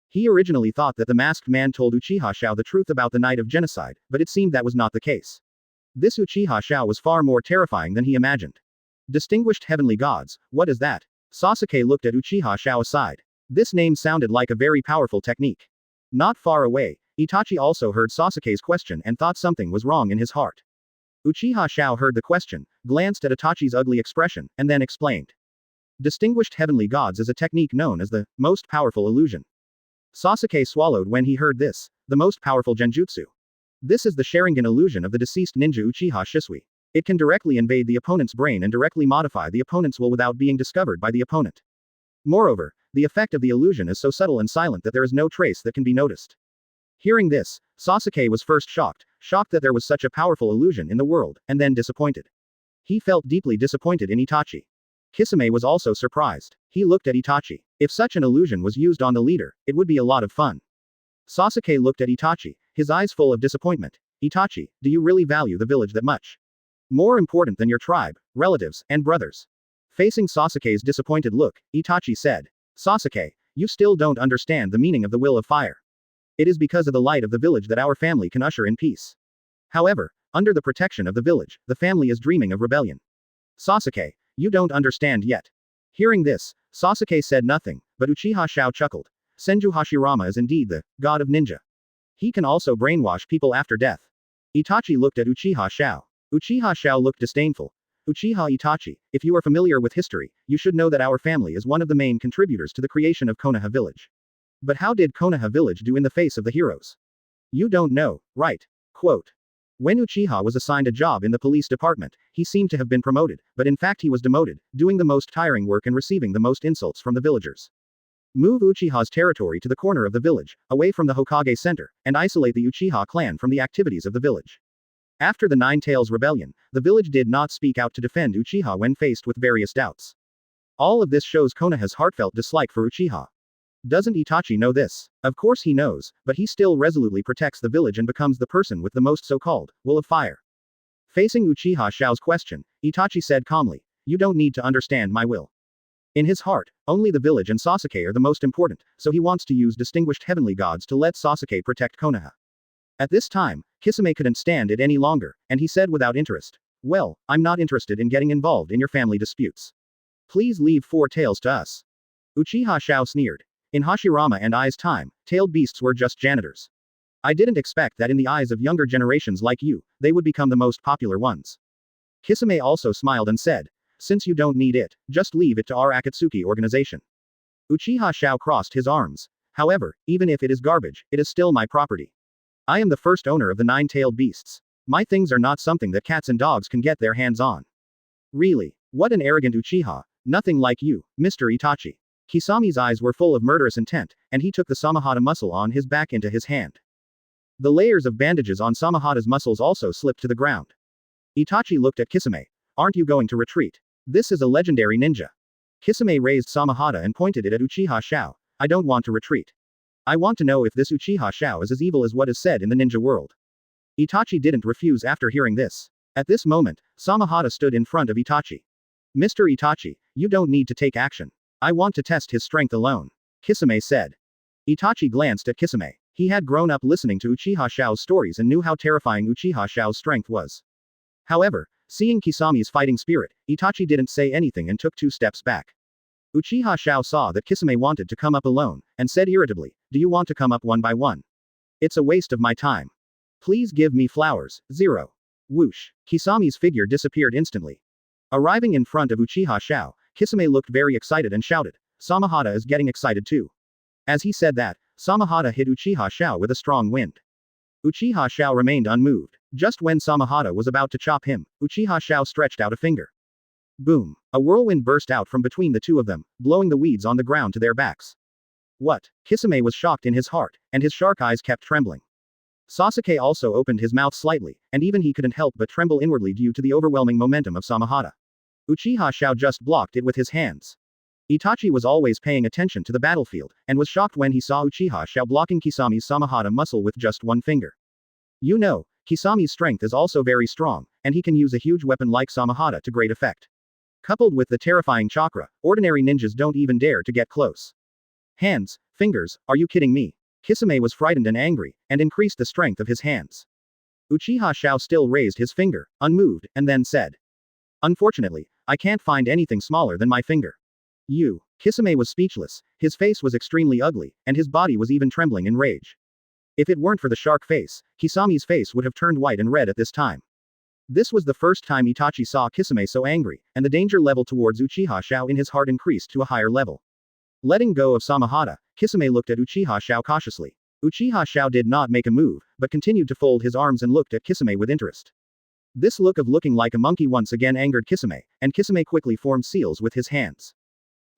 Speaker 1: He originally thought that the masked man told Uchiha Xiao the truth about the night of genocide, but it seemed that was not the case. This Uchiha Xiao was far more terrifying than he imagined. Distinguished heavenly gods, what is that? Sasuke looked at Uchiha Xiao aside. This name sounded like a very powerful technique. Not far away, Itachi also heard Sasuke's question and thought something was wrong in his heart. Uchiha Xiao heard the question, glanced at Itachi's ugly expression, and then explained. Distinguished heavenly gods is a technique known as the most powerful illusion. Sasuke swallowed when he heard this, the most powerful genjutsu. This is the Sharingan illusion of the deceased ninja Uchiha Shisui. It can directly invade the opponent's brain and directly modify the opponent's will without being discovered by the opponent. Moreover, the effect of the illusion is so subtle and silent that there is no trace that can be noticed. Hearing this, Sasuke was first shocked that there was such a powerful illusion in the world, and then disappointed. He felt deeply disappointed in Itachi. Kisame was also surprised. He looked at Itachi. If such an illusion was used on the leader, it would be a lot of fun. Sasuke looked at Itachi, his eyes full of disappointment. Itachi, do you really value the village that much? More important than your tribe, relatives, and brothers? Facing Sasuke's disappointed look, Itachi said, Sasuke, you still don't understand the meaning of the will of fire. It is because of the light of the village that our family can usher in peace. However, under the protection of the village, the family is dreaming of rebellion. Sasuke, you don't understand yet. Hearing this, Sasuke said nothing, but Uchiha Xiao chuckled. Senju Hashirama is indeed the god of ninja. He can also brainwash people after death. Itachi looked at Uchiha Xiao. Uchiha Xiao looked disdainful. Uchiha Itachi, if you are familiar with history, you should know that our family is one of the main contributors to the creation of Konoha village. But how did Konoha village do in the face of the heroes? You don't know, right? Quote. When Uchiha was assigned a job in the police department, he seemed to have been promoted, but in fact he was demoted, doing the most tiring work and receiving the most insults from the villagers. Move Uchiha's territory to the corner of the village, away from the Hokage center, and isolate the Uchiha clan from the activities of the village. After the Nine Tails rebellion, the village did not speak out to defend Uchiha when faced with various doubts. All of this shows Konoha's heartfelt dislike for Uchiha. Doesn't Itachi know this? Of course he knows, but he still resolutely protects the village and becomes the person with the most so-called will of fire. Facing Uchiha Xiao's question, Itachi said calmly, you don't need to understand my will. In his heart, only the village and Sasuke are the most important, so he wants to use distinguished heavenly gods to let Sasuke protect Konoha. At this time, Kisame couldn't stand it any longer, and he said without interest, well, I'm not interested in getting involved in your family disputes. Please leave Four Tails to us. Uchiha Xiao sneered. In Hashirama and Ai's time, tailed beasts were just janitors. I didn't expect that in the eyes of younger generations like you, they would become the most popular ones. Kisame also smiled and said, since you don't need it, just leave it to our Akatsuki organization. Uchiha Xiao crossed his arms. However, even if it is garbage, it is still my property. I am the first owner of the nine-tailed beasts. My things are not something that cats and dogs can get their hands on. Really? What an arrogant Uchiha. Nothing like you, Mr. Itachi. Kisame's eyes were full of murderous intent, and he took the Samahata muscle on his back into his hand. The layers of bandages on Samahata's muscles also slipped to the ground. Itachi looked at Kisame. Aren't you going to retreat? This is a legendary ninja. Kisame raised Samahata and pointed it at Uchiha Xiao. I don't want to retreat. I want to know if this Uchiha Xiao is as evil as what is said in the ninja world. Itachi didn't refuse after hearing this. At this moment, Samahata stood in front of Itachi. Mr. Itachi, you don't need to take action. I want to test his strength alone. Kisame said. Itachi glanced at Kisame. He had grown up listening to Uchiha Xiao's stories and knew how terrifying Uchiha Xiao's strength was. However, seeing Kisame's fighting spirit, Itachi didn't say anything and took 2 steps back. Uchiha Xiao saw that Kisame wanted to come up alone, and said irritably, do you want to come up one by one? It's a waste of my time. Please give me flowers. 0. Whoosh. Kisame's figure disappeared instantly. Arriving in front of Uchiha Xiao, Kisame looked very excited and shouted, Samahata is getting excited too. As he said that, Samahata hit Uchiha Xiao with a strong wind. Uchiha Xiao remained unmoved. Just when Samahata was about to chop him, Uchiha Xiao stretched out a finger. Boom. A whirlwind burst out from between the two of them, blowing the weeds on the ground to their backs. What? Kisame was shocked in his heart, and his shark eyes kept trembling. Sasuke also opened his mouth slightly, and even he couldn't help but tremble inwardly due to the overwhelming momentum of Samahata. Uchiha Xiao just blocked it with his hands. Itachi was always paying attention to the battlefield, and was shocked when he saw Uchiha Xiao blocking Kisame's Samahata muscle with just one finger. You know, Kisame's strength is also very strong, and he can use a huge weapon like Samahata to great effect. Coupled with the terrifying chakra, ordinary ninjas don't even dare to get close. Hands, fingers, are you kidding me? Kisame was frightened and angry, and increased the strength of his hands. Uchiha Xiao still raised his finger, unmoved, and then said. Unfortunately, I can't find anything smaller than my finger. You. Kisame was speechless, his face was extremely ugly, and his body was even trembling in rage. If it weren't for the shark face, Kisame's face would have turned white and red at this time. This was the first time Itachi saw Kisame so angry, and the danger level towards Uchiha Xiao in his heart increased to a higher level. Letting go of Samahata, Kisame looked at Uchiha Xiao cautiously. Uchiha Xiao did not make a move, but continued to fold his arms and looked at Kisame with interest. This look of looking like a monkey once again angered Kisame, and Kisame quickly formed seals with his hands.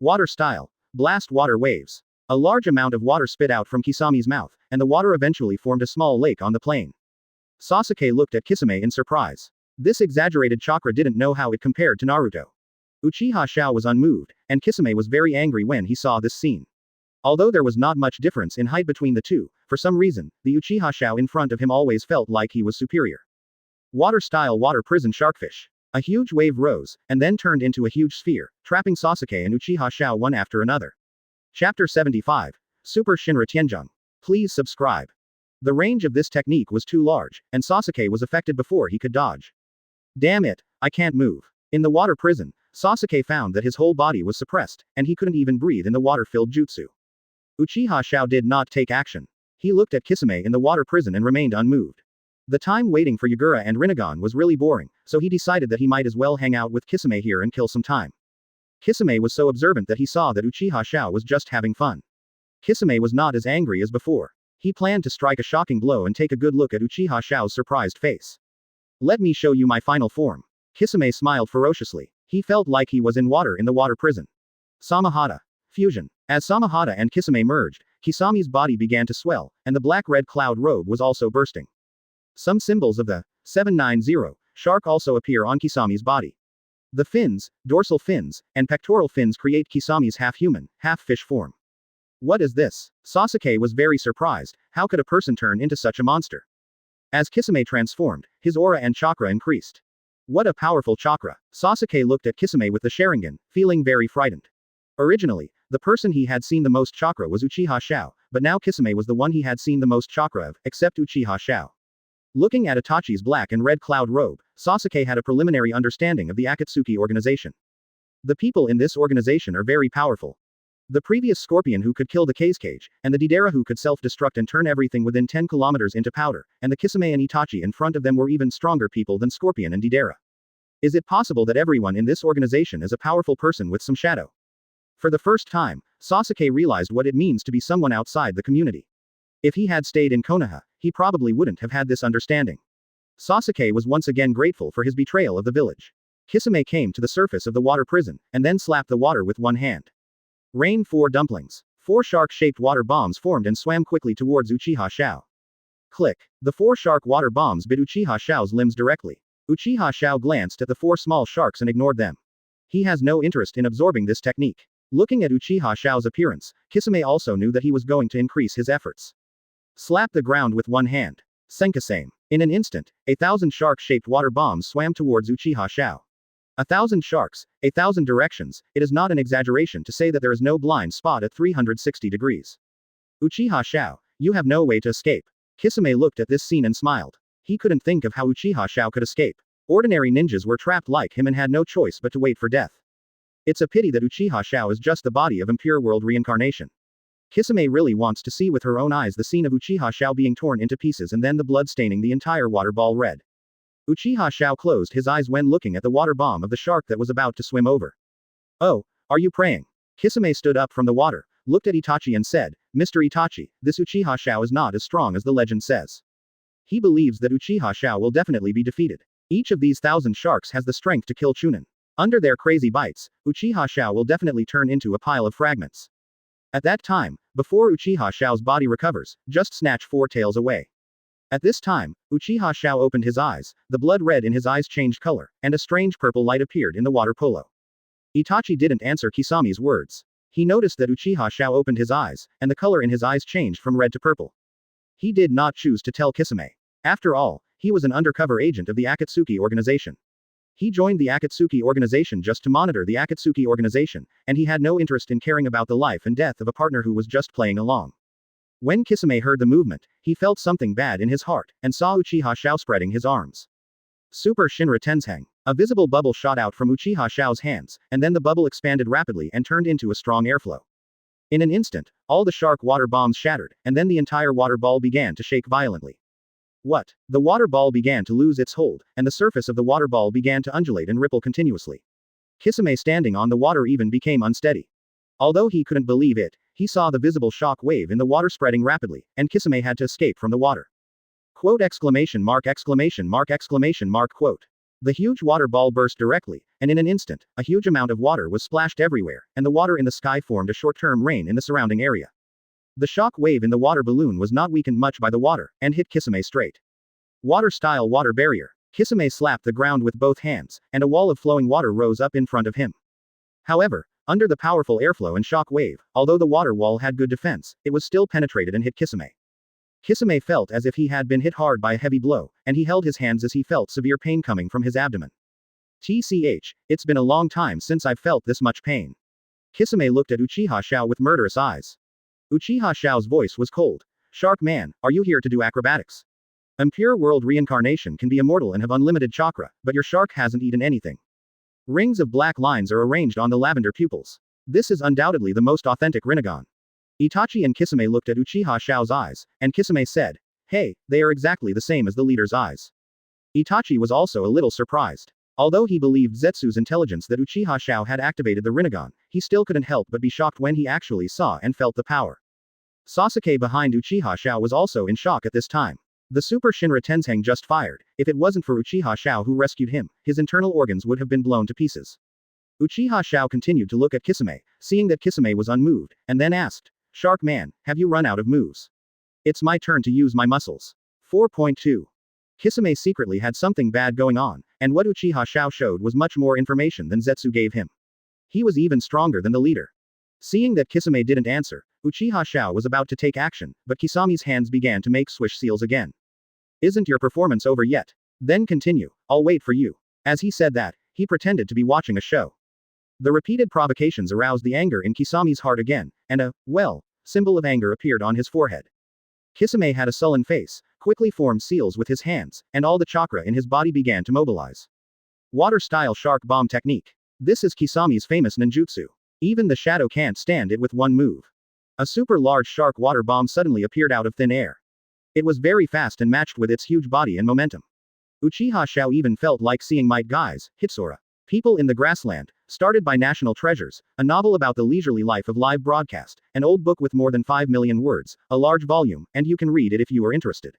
Speaker 1: Water style. Blast water waves. A large amount of water spit out from Kisame's mouth, and the water eventually formed a small lake on the plain. Sasuke looked at Kisame in surprise. This exaggerated chakra didn't know how it compared to Naruto. Uchiha Xiao was unmoved, and Kisame was very angry when he saw this scene. Although there was not much difference in height between the two, for some reason, the Uchiha Xiao in front of him always felt like he was superior. Water-style water prison sharkfish. A huge wave rose, and then turned into a huge sphere, trapping Sasuke and Uchiha Xiao one after another. Chapter 75. Super Shinra Tianzhong. Please subscribe. The range of this technique was too large, and Sasuke was affected before he could dodge. Damn it, I can't move. In the water prison, Sasuke found that his whole body was suppressed, and he couldn't even breathe in the water-filled jutsu. Uchiha Xiao did not take action. He looked at Kisame in the water prison and remained unmoved. The time waiting for Yagura and Renegon was really boring, so he decided that he might as well hang out with Kisame here and kill some time. Kisame was so observant that he saw that Uchiha Xiao was just having fun. Kisame was not as angry as before. He planned to strike a shocking blow and take a good look at Uchiha Xiao's surprised face. Let me show you my final form. Kisame smiled ferociously. He felt like he was in the water prison. Samahata. Fusion. As Samahata and Kisame merged, Kisame's body began to swell, and the black-red cloud robe was also bursting. Some symbols of the 790 shark also appear on Kisame's body. The fins, dorsal fins, and pectoral fins create Kisame's half-human, half-fish form. What is this? Sasuke was very surprised. How could a person turn into such a monster? As Kisame transformed, his aura and chakra increased. What a powerful chakra! Sasuke looked at Kisame with the Sharingan, feeling very frightened. Originally, the person he had seen the most chakra was Uchiha Xiao, but now Kisame was the one he had seen the most chakra of, except Uchiha Xiao. Looking at Itachi's black and red cloud robe, Sasuke had a preliminary understanding of the Akatsuki organization. The people in this organization are very powerful. The previous Scorpion who could kill the Kage, and the Deidara who could self-destruct and turn everything within 10 kilometers into powder, and the Kisame and Itachi in front of them were even stronger people than Scorpion and Deidara. Is it possible that everyone in this organization is a powerful person with some shadow? For the first time, Sasuke realized what it means to be someone outside the community. If he had stayed in Konoha, he probably wouldn't have had this understanding. Sasuke was once again grateful for his betrayal of the village. Kisame came to the surface of the water prison, and then slapped the water with one hand. Rain 4 dumplings. 4 shark-shaped water bombs formed and swam quickly towards Uchiha Xiao. Click. The 4 shark water bombs bit Uchiha Xiao's limbs directly. Uchiha Xiao glanced at the 4 small sharks and ignored them. He has no interest in absorbing this technique. Looking at Uchiha Xiao's appearance, Kisame also knew that he was going to increase his efforts. Slap the ground with one hand. Senkasame. In an instant, 1,000 shark-shaped water bombs swam towards Uchiha Xiao. 1,000 sharks, 1,000 directions. It is not an exaggeration to say that there is no blind spot at 360 degrees. Uchiha Xiao, you have no way to escape. Kisame looked at this scene and smiled. He couldn't think of how Uchiha Xiao could escape. Ordinary ninjas were trapped like him and had no choice but to wait for death. It's a pity that Uchiha Xiao is just the body of Impure World Reincarnation. Kisame really wants to see with her own eyes the scene of Uchiha Xiao being torn into pieces and then the blood staining the entire water ball red. Uchiha Xiao closed his eyes when looking at the water bomb of the shark that was about to swim over. Oh, are you praying? Kisame stood up from the water, looked at Itachi and said, Mr. Itachi, this Uchiha Xiao is not as strong as the legend says. He believes that Uchiha Xiao will definitely be defeated. Each of these 1,000 sharks has the strength to kill Chunin. Under their crazy bites, Uchiha Xiao will definitely turn into a pile of fragments. At that time, before Uchiha Xiao's body recovers, just snatch 4 tails away. At this time, Uchiha Xiao opened his eyes, the blood red in his eyes changed color, and a strange purple light appeared in the water polo. Itachi didn't answer Kisame's words. He noticed that Uchiha Xiao opened his eyes, and the color in his eyes changed from red to purple. He did not choose to tell Kisame. After all, he was an undercover agent of the Akatsuki organization. He joined the Akatsuki organization just to monitor the Akatsuki organization, and he had no interest in caring about the life and death of a partner who was just playing along. When Kisame heard the movement, he felt something bad in his heart, and saw Uchiha Xiao spreading his arms. Super Shinra Tensei. A visible bubble shot out from Uchiha Xiao's hands, and then the bubble expanded rapidly and turned into a strong airflow. In an instant, all the shark water bombs shattered, and then the entire water ball began to shake violently. What? The water ball began to lose its hold, and the surface of the water ball began to undulate and ripple continuously. Kisame standing on the water even became unsteady. Although he couldn't believe it, he saw the visible shock wave in the water spreading rapidly, and Kisame had to escape from the water. Quote exclamation mark exclamation mark exclamation mark quote. The huge water ball burst directly, and in an instant, a huge amount of water was splashed everywhere, and the water in the sky formed a short-term rain in the surrounding area. The shock wave in the water balloon was not weakened much by the water, and hit Kisame straight. Water-style water barrier. Kisame slapped the ground with both hands, and a wall of flowing water rose up in front of him. However, under the powerful airflow and shock wave, although the water wall had good defense, it was still penetrated and hit Kisame. Kisame felt as if he had been hit hard by a heavy blow, and he held his hands as he felt severe pain coming from his abdomen. TCH, it's been a long time since I've felt this much pain. Kisame looked at Uchiha Xiao with murderous eyes. Uchiha Xiao's voice was cold. Shark man, are you here to do acrobatics? Impure world reincarnation can be immortal and have unlimited chakra, but your shark hasn't eaten anything. Rings of black lines are arranged on the lavender pupils. This is undoubtedly the most authentic Renegon. Itachi and Kisame looked at Uchiha Xiao's eyes, and Kisame said, "Hey, they are exactly the same as the leader's eyes." Itachi was also a little surprised. Although he believed Zetsu's intelligence that Uchiha Xiao had activated the Renegon, he still couldn't help but be shocked when he actually saw and felt the power. Sasuke behind Uchiha Xiao was also in shock at this time. The Super Shinra Tensei just fired. If it wasn't for Uchiha Xiao who rescued him, his internal organs would have been blown to pieces. Uchiha Xiao continued to look at Kisame, seeing that Kisame was unmoved, and then asked, "Shark man, have you run out of moves? It's my turn to use my muscles." 4.2. Kisame secretly had something bad going on, and what Uchiha Xiao showed was much more information than Zetsu gave him. He was even stronger than the leader. Seeing that Kisame didn't answer, Uchiha Xiao was about to take action, but Kisame's hands began to make swish seals again. "Isn't your performance over yet? Then continue, I'll wait for you." As he said that, he pretended to be watching a show. The repeated provocations aroused the anger in Kisame's heart again, and a, well, symbol of anger appeared on his forehead. Kisame had a sullen face, quickly formed seals with his hands, and all the chakra in his body began to mobilize. Water-style shark bomb technique. This is Kisame's famous ninjutsu. Even the shadow can't stand it with one move. A super large shark water bomb suddenly appeared out of thin air. It was very fast and matched with its huge body and momentum. Uchiha Xiao even felt like seeing Might Guy's Hitsura. People in the Grassland, started by National Treasures, a novel about the leisurely life of live broadcast, an old book with more than 5 million words, a large volume, and you can read it if you are interested.